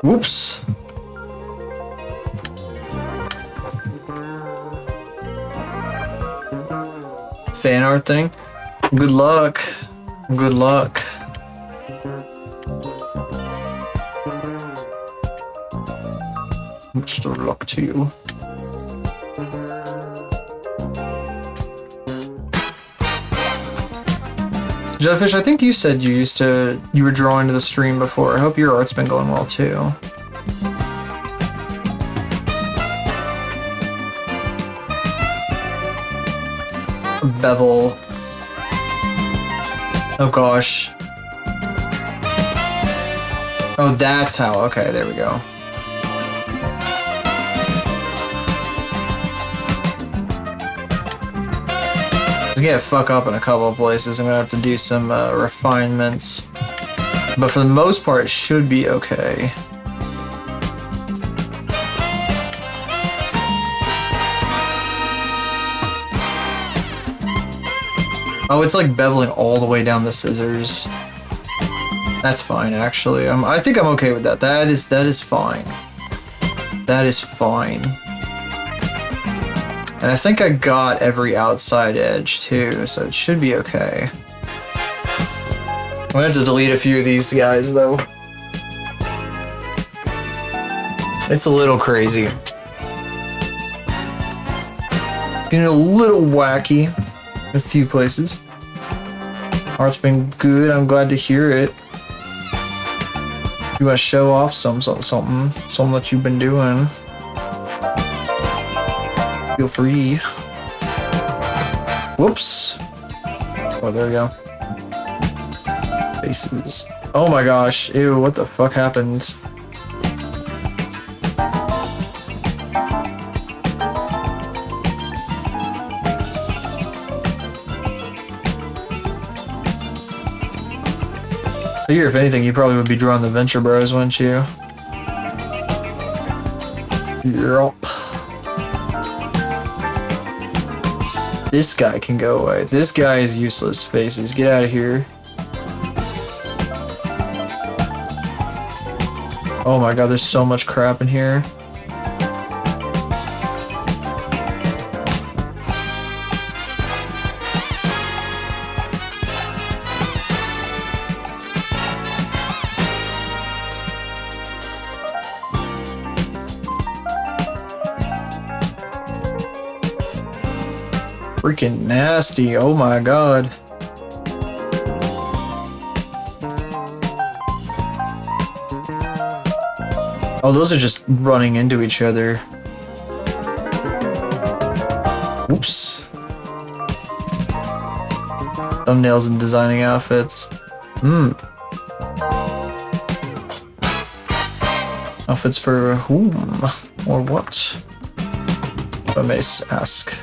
Whoops. Fan art thing. Good luck. Good luck. Much luck to you. Jellyfish, I think you said you were drawing to the stream before. I hope your art's been going well too. Bevel. Oh gosh. Oh, that's how. Okay, there we go. It's gonna fuck up in a couple of places. I'm gonna have to do some refinements. But for the most part, it should be okay. Oh, it's like beveling all the way down the scissors. That's fine, actually. I think I'm okay with that. That is fine. That is fine. And I think I got every outside edge too, so it should be okay. I'm gonna have to delete a few of these guys though. It's a little crazy. It's getting a little wacky in a few places. Art's been good, I'm glad to hear it. You wanna show off something that you've been doing? Feel free. Whoops. Oh, there we go. Faces. Oh my gosh. Ew, what the fuck happened? I figure if anything, you probably would be drawing the Venture Bros, wouldn't you? Yup. This guy can go away. This guy is useless. Faces, get out of here. Oh my god, there's so much crap in here. Freaking nasty, oh my god. Oh, those are just running into each other. Oops. Thumbnails and designing outfits. Outfits for whom? Or what? If I may ask.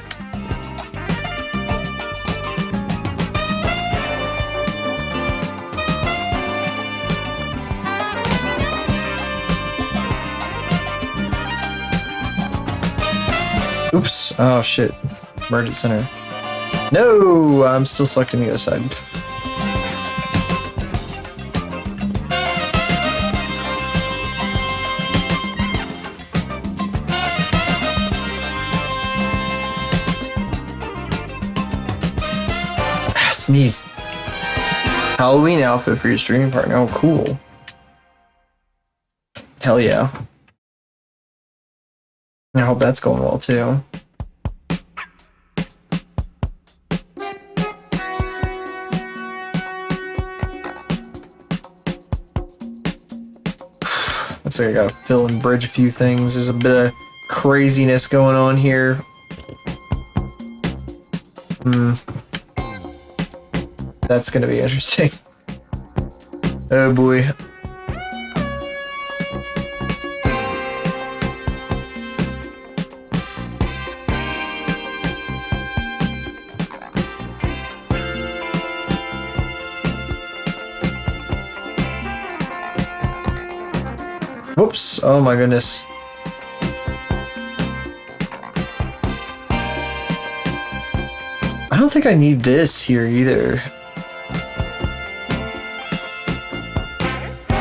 Oops. Oh shit. Merge at center. No! I'm still selecting the other side. Sneeze. Halloween outfit for your streaming partner. Oh, cool. Hell yeah. I hope that's going well too. Looks like I gotta fill and bridge a few things. There's a bit of craziness going on here. That's gonna be interesting. Oh boy. Whoops, oh my goodness. I don't think I need this here either.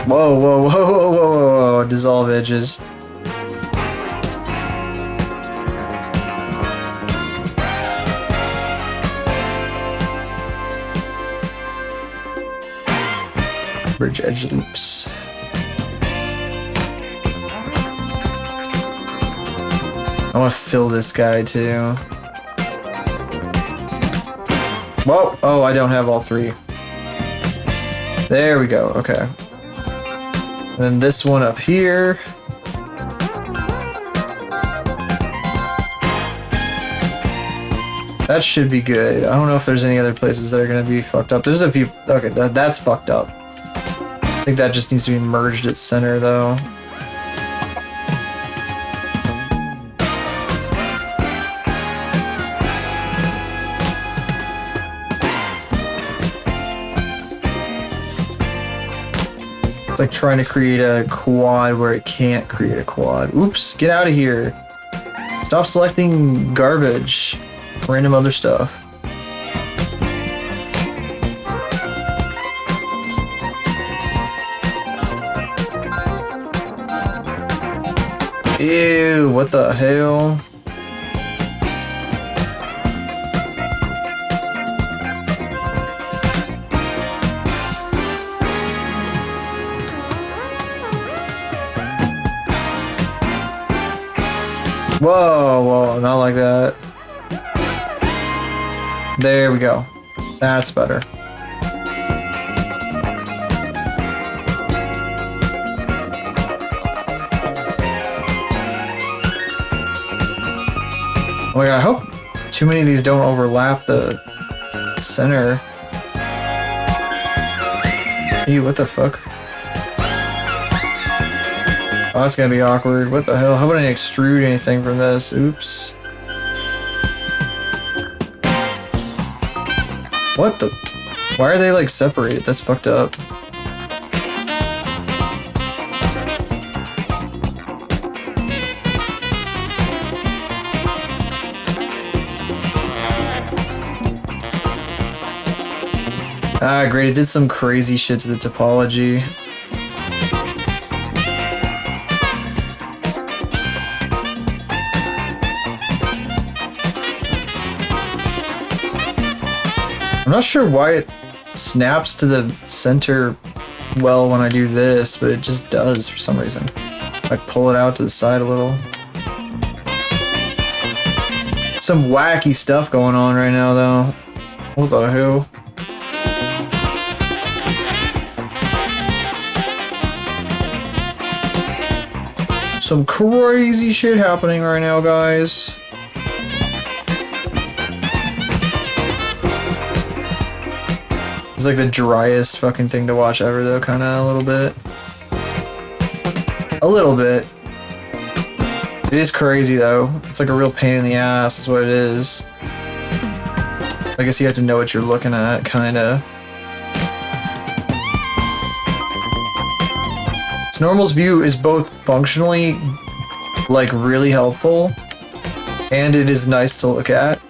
Whoa, whoa, whoa, whoa, whoa, whoa, dissolve edges. Bridge edge loops. I want to fill this guy too. Whoa! Oh, I don't have all three. There we go. Okay. And then this one up here. That should be good. I don't know if there's any other places that are going to be fucked up. There's a few. Okay, that's fucked up. I think that just needs to be merged at center though. It's like trying to create a quad where it can't create a quad. Oops, get out of here. Stop selecting garbage. Random other stuff. Ew, what the hell? Whoa, whoa, not like that. There we go. That's better. Oh my god, I hope too many of these don't overlap the center. Ew, what the fuck? Oh, that's gonna be awkward. What the hell? How about I extrude anything from this? Oops. What the? Why are they like separated? That's fucked up. Ah, great. It did some crazy shit to the topology. I'm not sure why it snaps to the center well when I do this, but it just does for some reason. I pull it out to the side a little. Some wacky stuff going on right now, though. What the hell? Some crazy shit happening right now, guys. It's like the driest fucking thing to watch ever, though, kind of a little bit. A little bit. It is crazy, though. It's like a real pain in the ass, is what it is. I guess you have to know what you're looking at, kind of. So Normal's view is both functionally, like, really helpful, and it is nice to look at.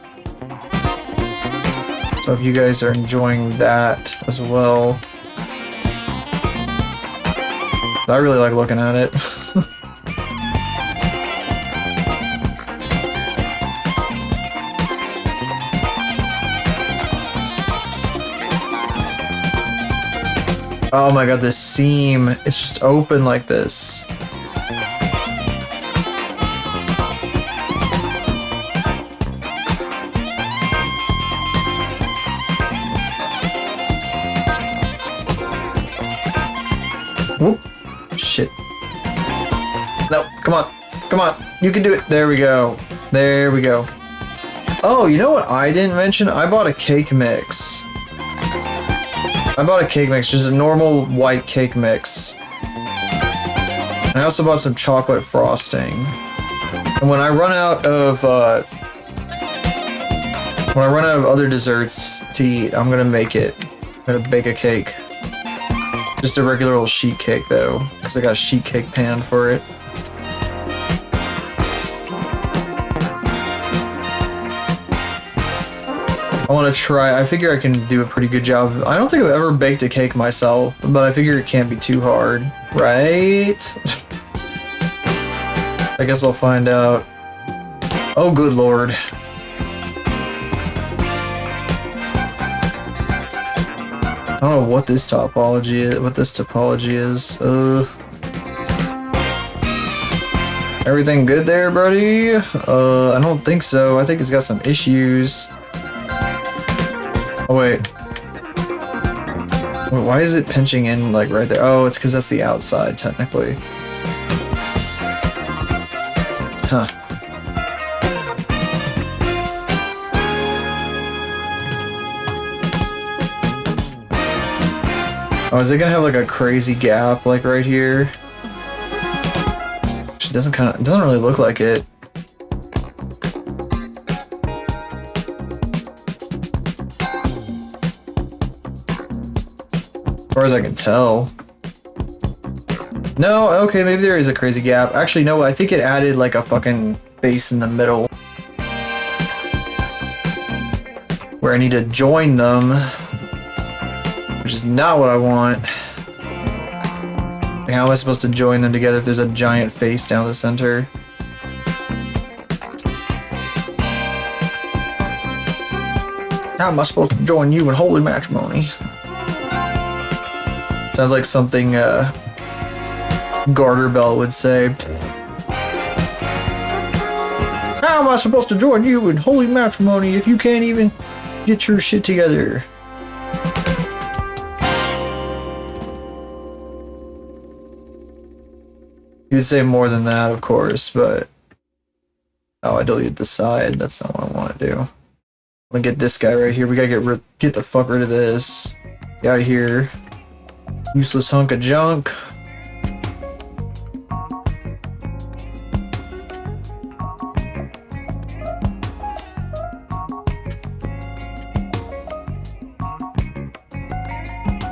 So if you guys are enjoying that as well, I really like looking at it. Oh my god, this seam, it's just open like this. Whoop. Shit. No, come on. Come on. You can do it. There we go. There we go. Oh, you know what I didn't mention? I bought a cake mix. Just a normal white cake mix. And I also bought some chocolate frosting. And when I run out of other desserts to eat, I'm gonna make it. I'm gonna bake a cake. Just a regular old sheet cake though, because I got a sheet cake pan for it. I want to try. I figure I can do a pretty good job. I don't think I've ever baked a cake myself, but I figure it can't be too hard, right? I guess I'll find out. Oh, good lord. I don't know what this topology is. Everything good there, buddy? I don't think so. I think it's got some issues. Oh wait. Wait, why is it pinching in like right there? Oh, it's because that's the outside technically. Huh. Oh, is it gonna have like a crazy gap like right here? It doesn't really look like it. As far as I can tell. No, okay, maybe there is a crazy gap. Actually, no, I think it added like a fucking face in the middle. Where I need to join them. Which is not what I want. Like, how am I supposed to join them together if there's a giant face down the center? How am I supposed to join you in holy matrimony? Sounds like something Garter Bell would say. How am I supposed to join you in holy matrimony if you can't even get your shit together? You would say more than that, of course, but... Oh, I deleted the side. That's not what I want to do. I'm gonna get this guy right here. We gotta get the fuck rid of this. Get out of here. Useless hunk of junk.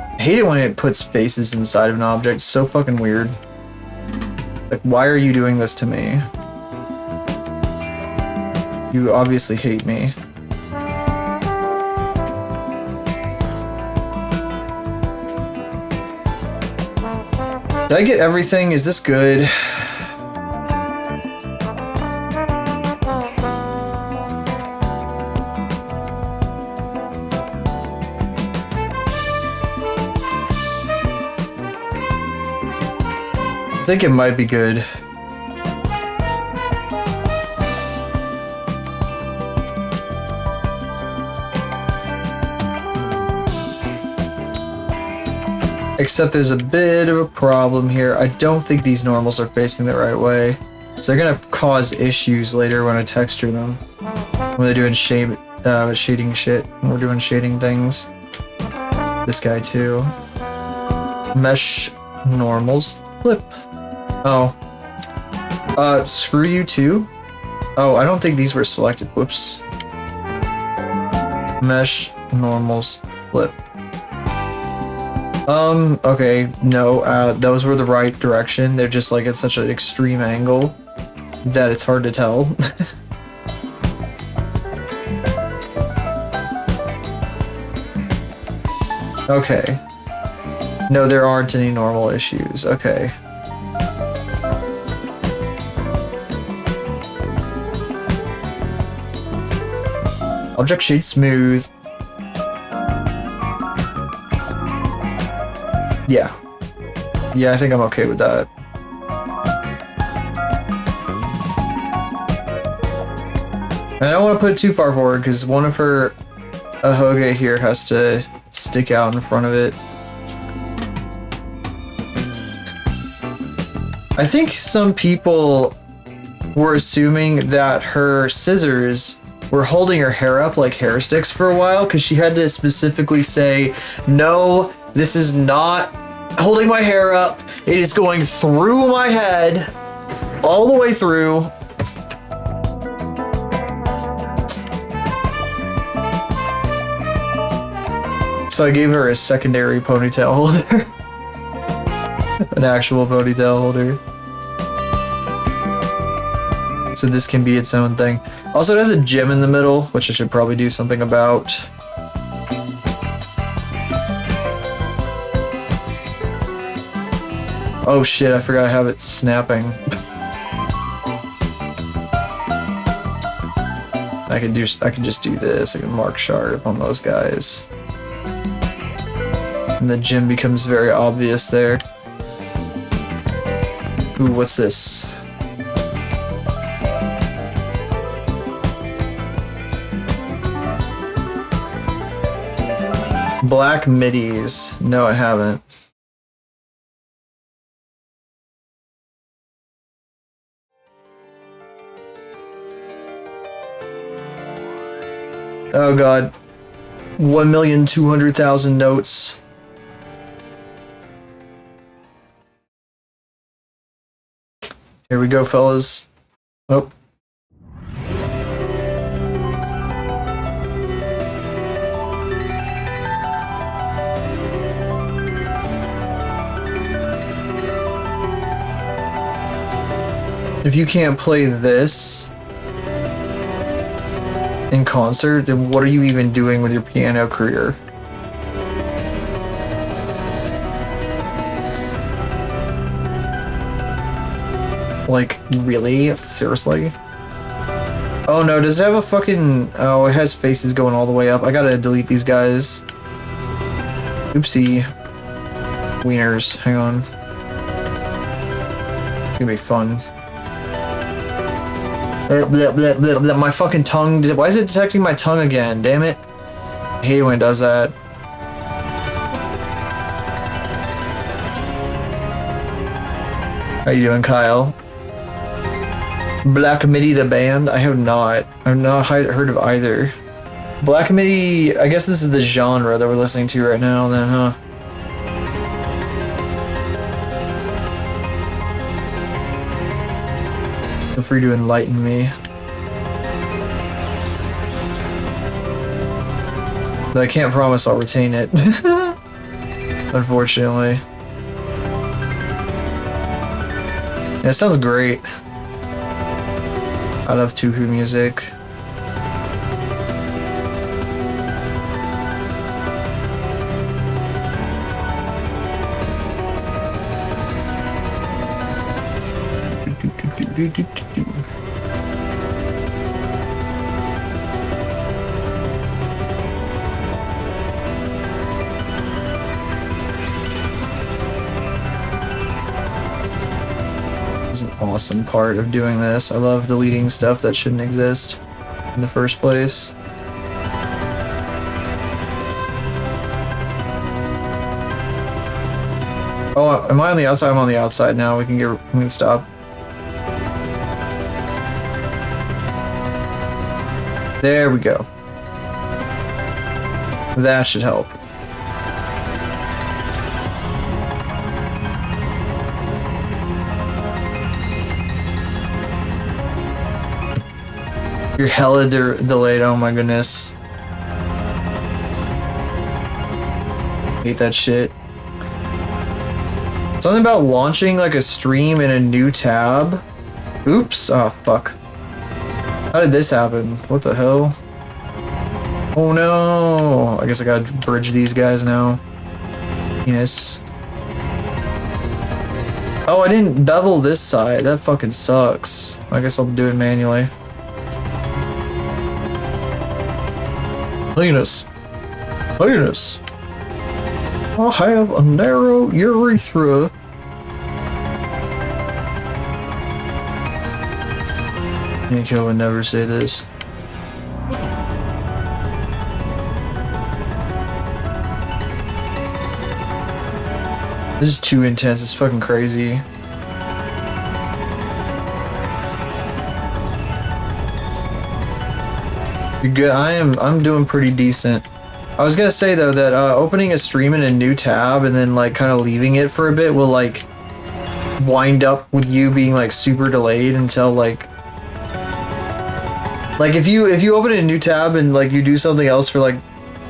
I hate it when it puts faces inside of an object. It's so fucking weird. Like, why are you doing this to me? You obviously hate me. Did I get everything? Is this good? I think it might be good. Except there's a bit of a problem here. I don't think these normals are facing the right way. So they're gonna cause issues later when I texture them. When they're doing shading shit. When we're doing shading things. This guy too. Mesh normals. Flip. Oh. Screw you too? Oh, I don't think these were selected. Whoops. Mesh normals. Flip. Okay, no, those were the right direction. They're just like at such an extreme angle that it's hard to tell. Okay. No, there aren't any normal issues. Okay. Object shade smooth. Yeah. Yeah, I think I'm okay with that. And I don't want to put it too far forward because one of her Ahoga here has to stick out in front of it. I think some people were assuming that her scissors were holding her hair up like hair sticks for a while because she had to specifically say, no, this is not holding my hair up. It is going through my head, all the way through. So I gave her a secondary ponytail holder. An actual ponytail holder. So this can be its own thing. Also, it has a gym in the middle, which I should probably do something about. Oh shit, I forgot I have it snapping. I can just do this. I can mark sharp on those guys. And the gym becomes very obvious there. Ooh, what's this? Black middies. No, I haven't. Oh god. 1,200,000 notes. Here we go, fellas. Oh. If you can't play this in concert, then what are you even doing with your piano career? Like, really? Seriously? Oh no, does it have a fucking... Oh, it has faces going all the way up. I gotta delete these guys. Oopsie. Wieners. Hang on. It's gonna be fun. My fucking tongue... Why is it detecting my tongue again? Damn it. I hate when it does that. How you doing, Kyle? Black Midi the band? I have not. I've not heard of either. Black Midi, I guess this is the genre that we're listening to right now then, huh? Feel free to enlighten me. But I can't promise I'll retain it. Unfortunately. Yeah, it sounds great. I love Tuhu music. Is an awesome part of doing this. I love deleting stuff that shouldn't exist in the first place. Oh, am I on the outside? I'm on the outside now. We can stop. There we go. That should help. You're hella delayed, oh my goodness. Hate that shit. Something about launching like a stream in a new tab. Oops, oh fuck. How did this happen? What the hell? Oh no! I guess I gotta bridge these guys now. Yes. Oh, I didn't bevel this side. That fucking sucks. I guess I'll do it manually. Highness. Highness. I have a narrow urethra. Nico would never say this. This is too intense. It's fucking crazy. You're good. I'm doing pretty decent. I was gonna say though that opening a stream in a new tab and then like kind of leaving it for a bit will like wind up with you being like super delayed until like if you open a new tab and like you do something else for like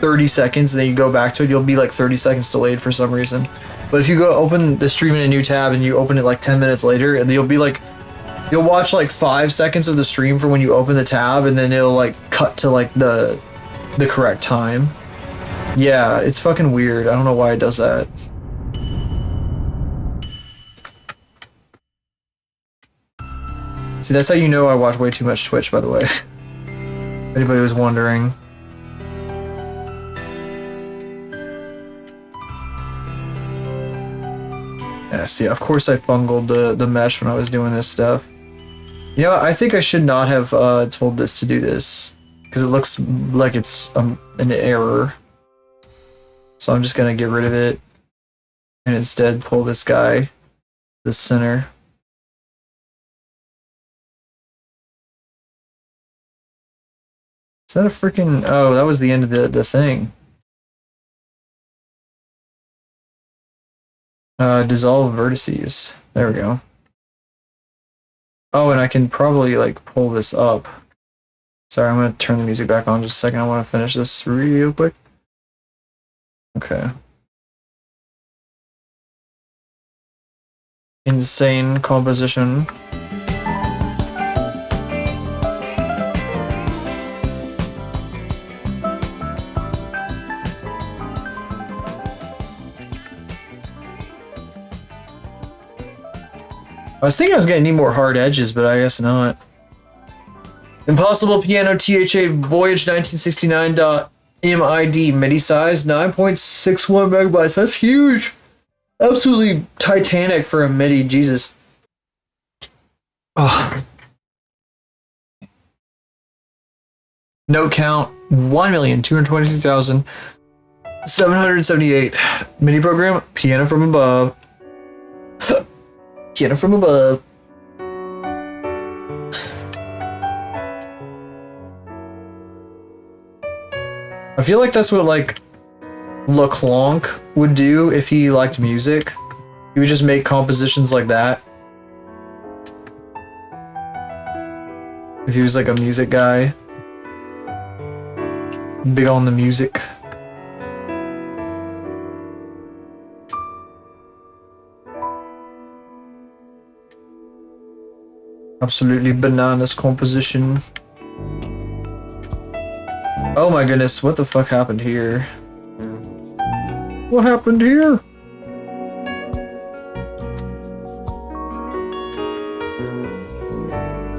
30 seconds and then you go back to it, you'll be like 30 seconds delayed for some reason. But if you go open the stream in a new tab and you open it like 10 minutes later, and you'll be like, you'll watch like 5 seconds of the stream from when you open the tab, and then it'll like cut to like the correct time. Yeah, it's fucking weird. I don't know why it does that. See, that's how you know I watch way too much Twitch, by the way. If anybody was wondering. Yeah, see, of course I fungled the mesh when I was doing this stuff. You know, I think I should not have told this to do this, because it looks like it's an error. So I'm just gonna get rid of it, and instead pull this guy, this center. Is that a freaking... Oh, that was the end of the thing. Dissolve vertices. There we go. Oh, and I can probably like pull this up. Sorry, I'm gonna turn the music back on just a second. I want to finish this real quick. Okay. Insane composition. I was thinking I was gonna need more hard edges, but I guess not. Impossible Piano THA Voyage 1969.MID MIDI size 9.61 megabytes. That's huge. Absolutely titanic for a MIDI. Jesus. Oh. Note count 1,222,778. MIDI program Piano from Above. Piano from Above. I feel like that's what like LeClonk would do if he liked music. He would just make compositions like that. If he was like a music guy. Big on the music. Absolutely bananas composition. Oh my goodness, what the fuck happened here? What happened here?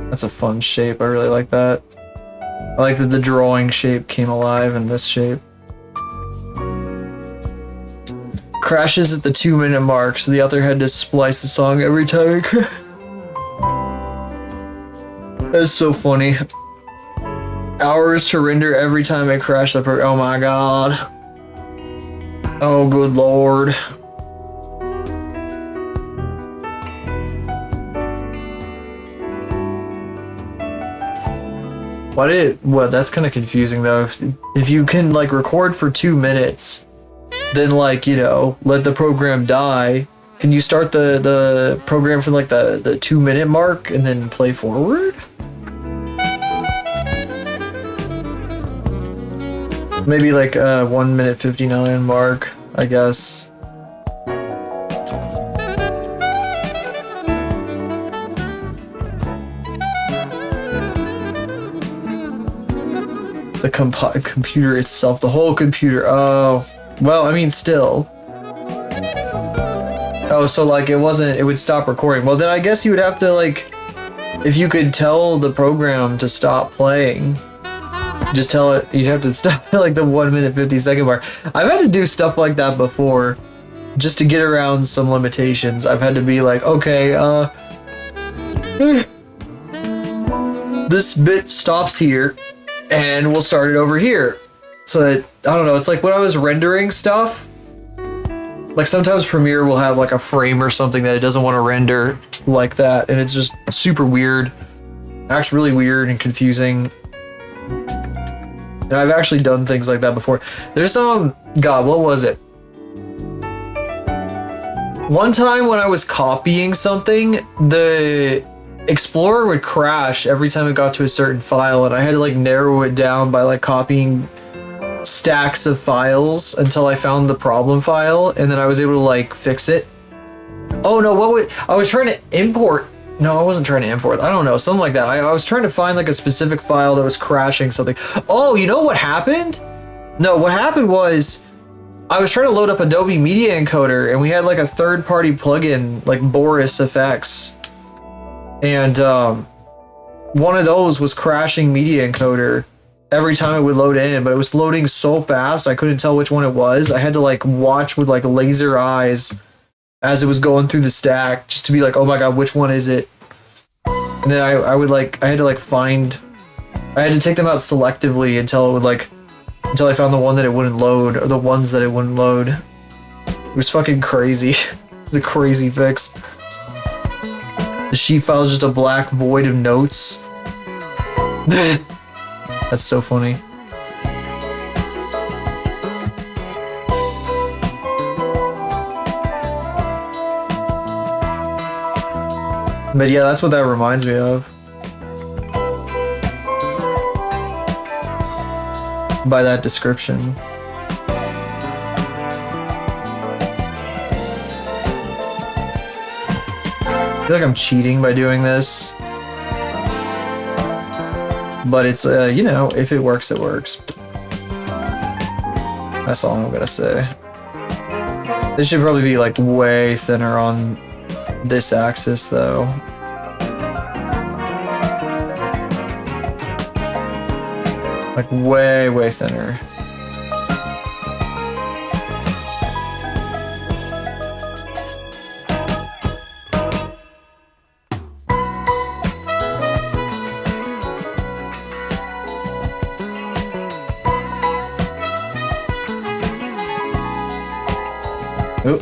That's a fun shape, I really like that. I like that the drawing shape came alive in this shape. Crashes at the 2-minute mark, so the author had to splice the song every time it crashed. That's so funny. Hours to render every time it crashed up. Oh my god. Oh good lord. What? That's kind of confusing though. If you can like record for 2 minutes, then like, you know, let the program die. Can you start the program from like the 2-minute mark and then play forward? Maybe like 1:59 mark, I guess. The computer itself, the whole computer. Oh, well, I mean, still. Oh, so like it would stop recording. Well, then I guess you would have to like, if you could tell the program to stop playing, just tell it, you'd have to stop at like the 1:50 mark. I've had to do stuff like that before just to get around some limitations. I've had to be like, okay, this bit stops here and we'll start it over here. So that, I don't know, it's like when I was rendering stuff, like sometimes Premiere will have like a frame or something that it doesn't want to render like that, and it's just super weird. Acts really weird and confusing. And I've actually done things like that before. There's some, God, what was it? One time when I was copying something, the Explorer would crash every time it got to a certain file, and I had to like narrow it down by like copying stacks of files until I found the problem file, and then I was able to like fix it. Oh no, I was trying to import. No, I wasn't trying to import. I don't know, something like that. I was trying to find like a specific file that was crashing something. Oh, you know what happened? No, what happened was I was trying to load up Adobe Media Encoder, and we had like a third-party plugin like Boris Effects, and one of those was crashing Media Encoder every time it would load in, but it was loading so fast I couldn't tell which one it was. I had to like watch with like laser eyes as it was going through the stack just to be like, oh my god, which one is it? And then I had to take them out selectively until I found the one that it wouldn't load, or the ones that it wouldn't load. It was fucking crazy. It was a crazy fix. The sheet file is just a black void of notes. That's so funny. But yeah, that's what that reminds me of. By that description. I feel like I'm cheating by doing this. But it's, you know, if it works, it works. That's all I'm gonna say. This should probably be like way thinner on this axis though. Like way thinner. Oop.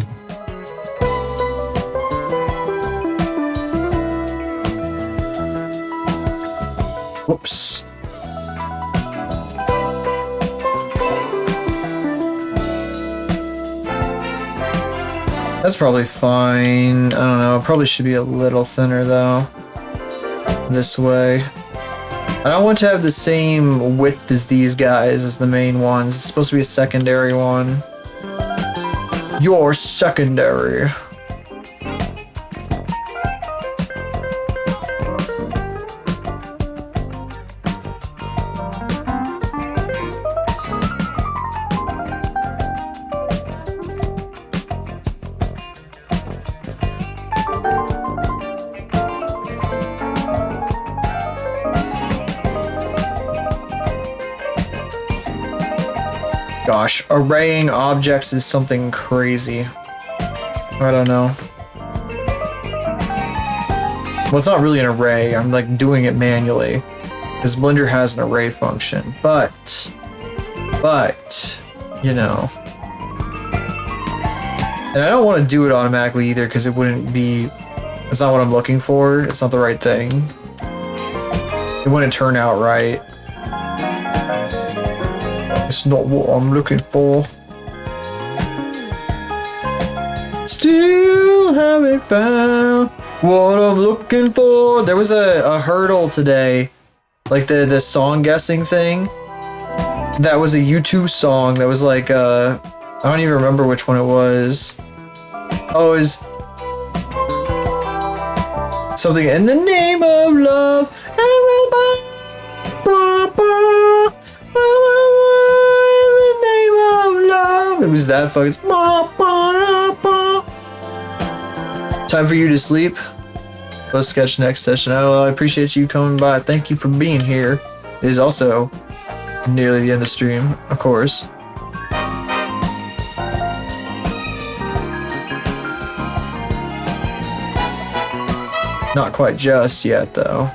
Whoops. That's probably fine. I don't know. It probably should be a little thinner though. This way. I don't want to have the same width as these guys as the main ones. It's supposed to be a secondary one. You're secondary. Gosh, arraying objects is something crazy. I don't know. Well, it's not really an array. I'm like doing it manually because Blender has an array function, but, you know. And I don't want to do it automatically either because it wouldn't be, it's not what I'm looking for. It's not the right thing. It wouldn't turn out right. It's not what I'm looking for. Still haven't found what I'm looking for. There was a hurdle today, like the song guessing thing. That was a YouTube song that was like I don't even remember which one it was. Oh, it was something in the name of love. It was that fucking. Time for you to sleep. Post sketch next session. Oh, I appreciate you coming by. Thank you for being here. It is also nearly the end of stream, of course. Not quite just yet, though.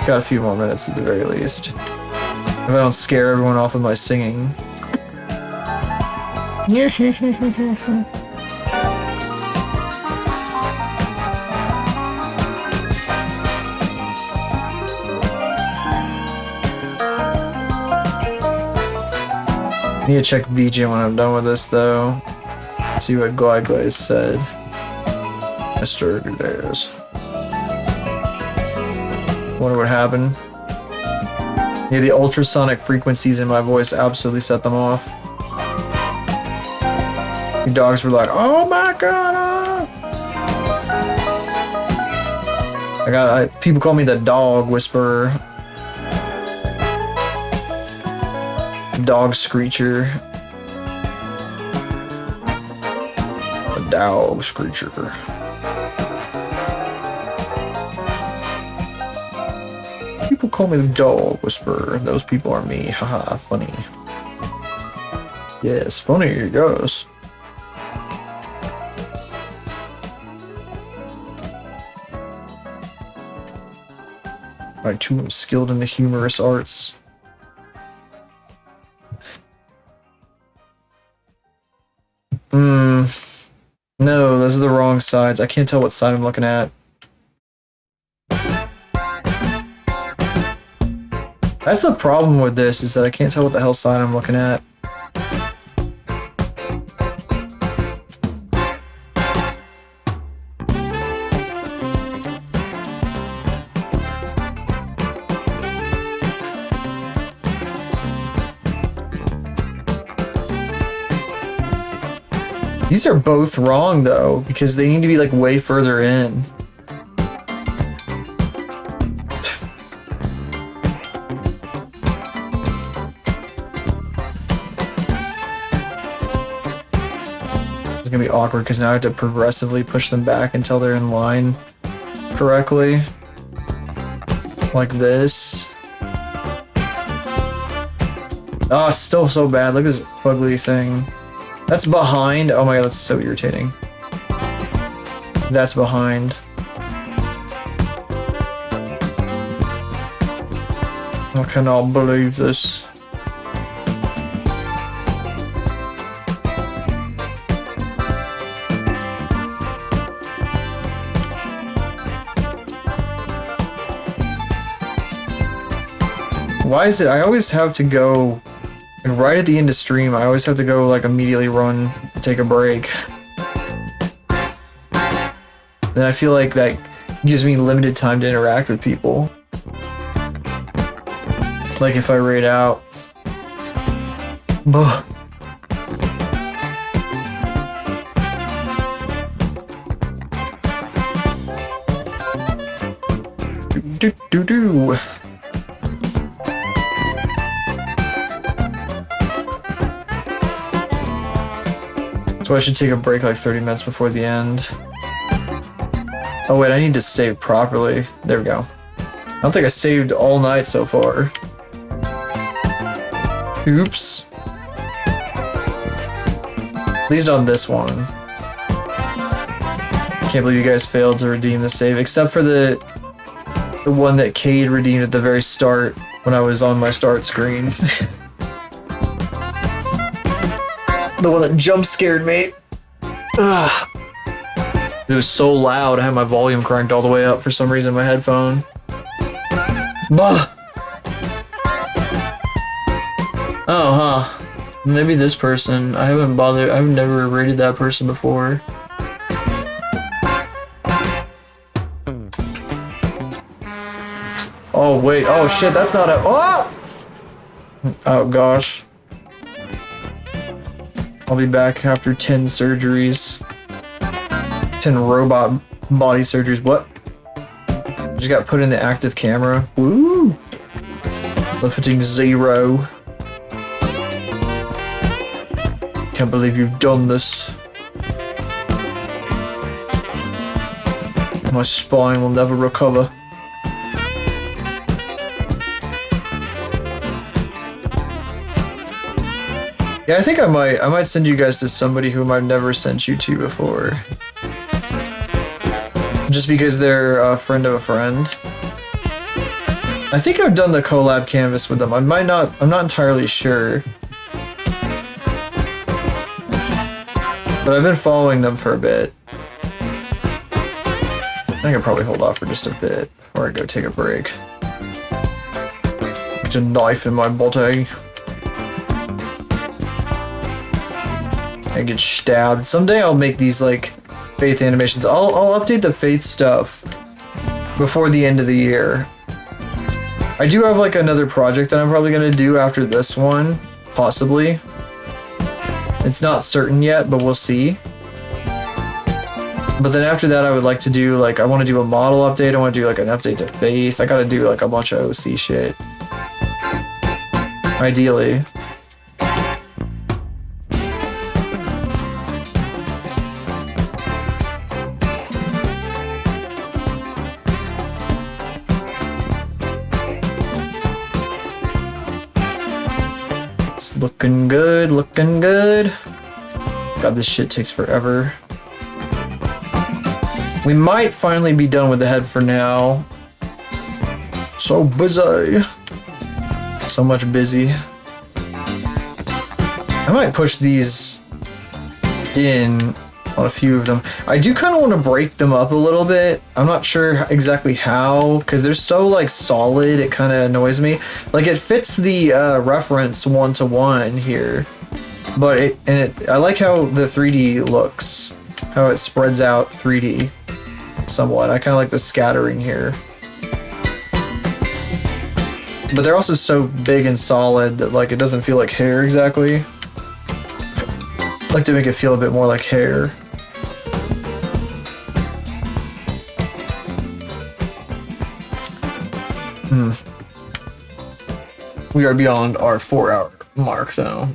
Got a few more minutes at the very least. If I don't scare everyone off with my singing. Need to check VJ when I'm done with this though. See what Glide said. Mr. Gudez. Wonder what happened. Yeah, the ultrasonic frequencies in my voice absolutely set them off. The dogs were like, "Oh my god!" People call me the dog whisperer. Dog screecher. The dog screecher. People call me the dog whisperer. Those people are me. Haha, funny. Yes, funny it goes. I too am skilled in the humorous arts. No, those are the wrong sides. I can't tell what side I'm looking at. That's the problem with this, is that I can't tell what the hell side I'm looking at. These are both wrong though, because they need to be like way further in. It's gonna be awkward because now I have to progressively push them back until they're in line correctly. Like this. Oh, it's still so bad. Look at this ugly thing. That's behind. Oh my god, that's so irritating. That's behind. I cannot believe this. Why is it I always have to go right at the end of stream? I always have to go like immediately run to take a break. And I feel like that gives me limited time to interact with people. Like if I raid out. Buh. Do. So I should take a break like 30 minutes before the end. Oh wait, I need to save properly. There we go. I don't think I saved all night so far. Oops. At least on this one. Can't believe you guys failed to redeem the save, except for the one that Cade redeemed at the very start when I was on my start screen. The one that jump scared me. Ugh. It was so loud, I had my volume cranked all the way up for some reason in my headphone. Bah! Oh, huh. Maybe this person. I haven't bothered. I've never rated that person before. Oh, wait. Oh, shit. That's not a... Oh! Oh, gosh. I'll be back after 10 surgeries. 10 robot body surgeries. What? Just got put in the active camera. Woo! Lifting 0. Can't believe you've done this. My spine will never recover. Yeah, I think I might send you guys to somebody whom I've never sent you to before. Just because they're a friend of a friend. I think I've done the collab canvas with them. I'm not entirely sure. But I've been following them for a bit. I think I'll probably hold off for just a bit before I go take a break. Get a knife in my body. I get stabbed. Someday I'll make these like Faith animations. I'll update the Faith stuff before the end of the year. I do have like another project that I'm probably gonna do after this one, possibly. It's not certain yet, but we'll see. But then after that, I would like to do like, I want to do a model update. I want to do like an update to Faith. I gotta do like a bunch of OC shit. Ideally. It's looking good, looking good. God, this shit takes forever. We might finally be done with the head for now. So busy. So much busy. I might push these in on a few of them. I do kind of want to break them up a little bit. I'm not sure exactly how, because they're so like solid, it kind of annoys me. Like it fits the reference 1-to-1 here, but I like how the 3D looks, how it spreads out 3D somewhat. I kind of like the scattering here. But they're also so big and solid that like it doesn't feel like hair exactly. I like to make it feel a bit more like hair. We are beyond our 4-hour mark though.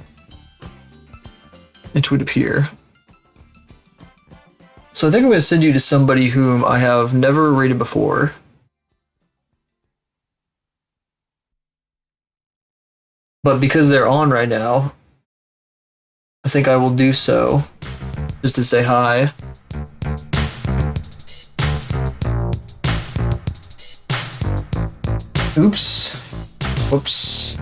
It would appear. So I think I'm going to send you to somebody whom I have never rated before. But because they're on right now, I think I will do so, just to say hi. Oops. Whoops.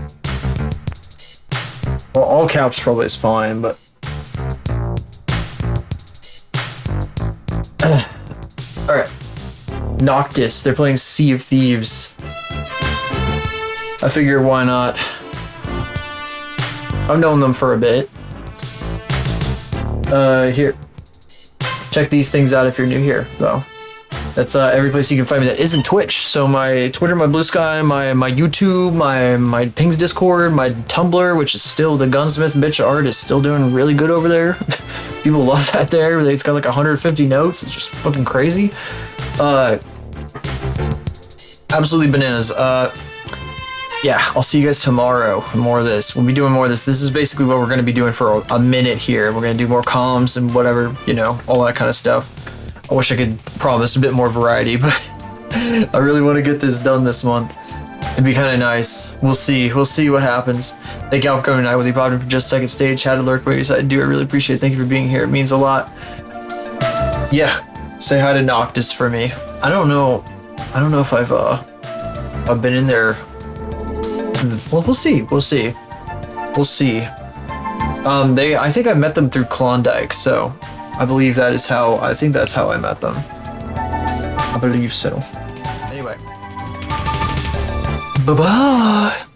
Well, all caps probably is fine, but... Alright. Noctis, they're playing Sea of Thieves. I figure why not? I've known them for a bit. Here. Check these things out if you're new here, though. That's every place you can find me that isn't Twitch. So my Twitter, my Blue Sky, my YouTube, my Pings Discord, my Tumblr, which is still the Gunsmith bitch art is still doing really good over there. People love that there. It's got like 150 notes. It's just fucking crazy. Absolutely bananas. Yeah, I'll see you guys tomorrow. More of this. We'll be doing more of this. This is basically what we're going to be doing for a minute here. We're going to do more columns and whatever, you know, all that kind of stuff. I wish I could promise a bit more variety, but I really want to get this done this month. It'd be kind of nice. We'll see. We'll see what happens. Thank y'all for coming tonight with you, Bob, for just second stage. Chat alert, what you decided to do. I really appreciate it. Thank you for being here. It means a lot. Yeah, say hi to Noctis for me. I don't know if I've been in there. Well, we'll see. We'll see. We'll see. I think I met them through Klondike, so I believe that is how. I think that's how I met them. I believe so. Anyway. Bye-bye.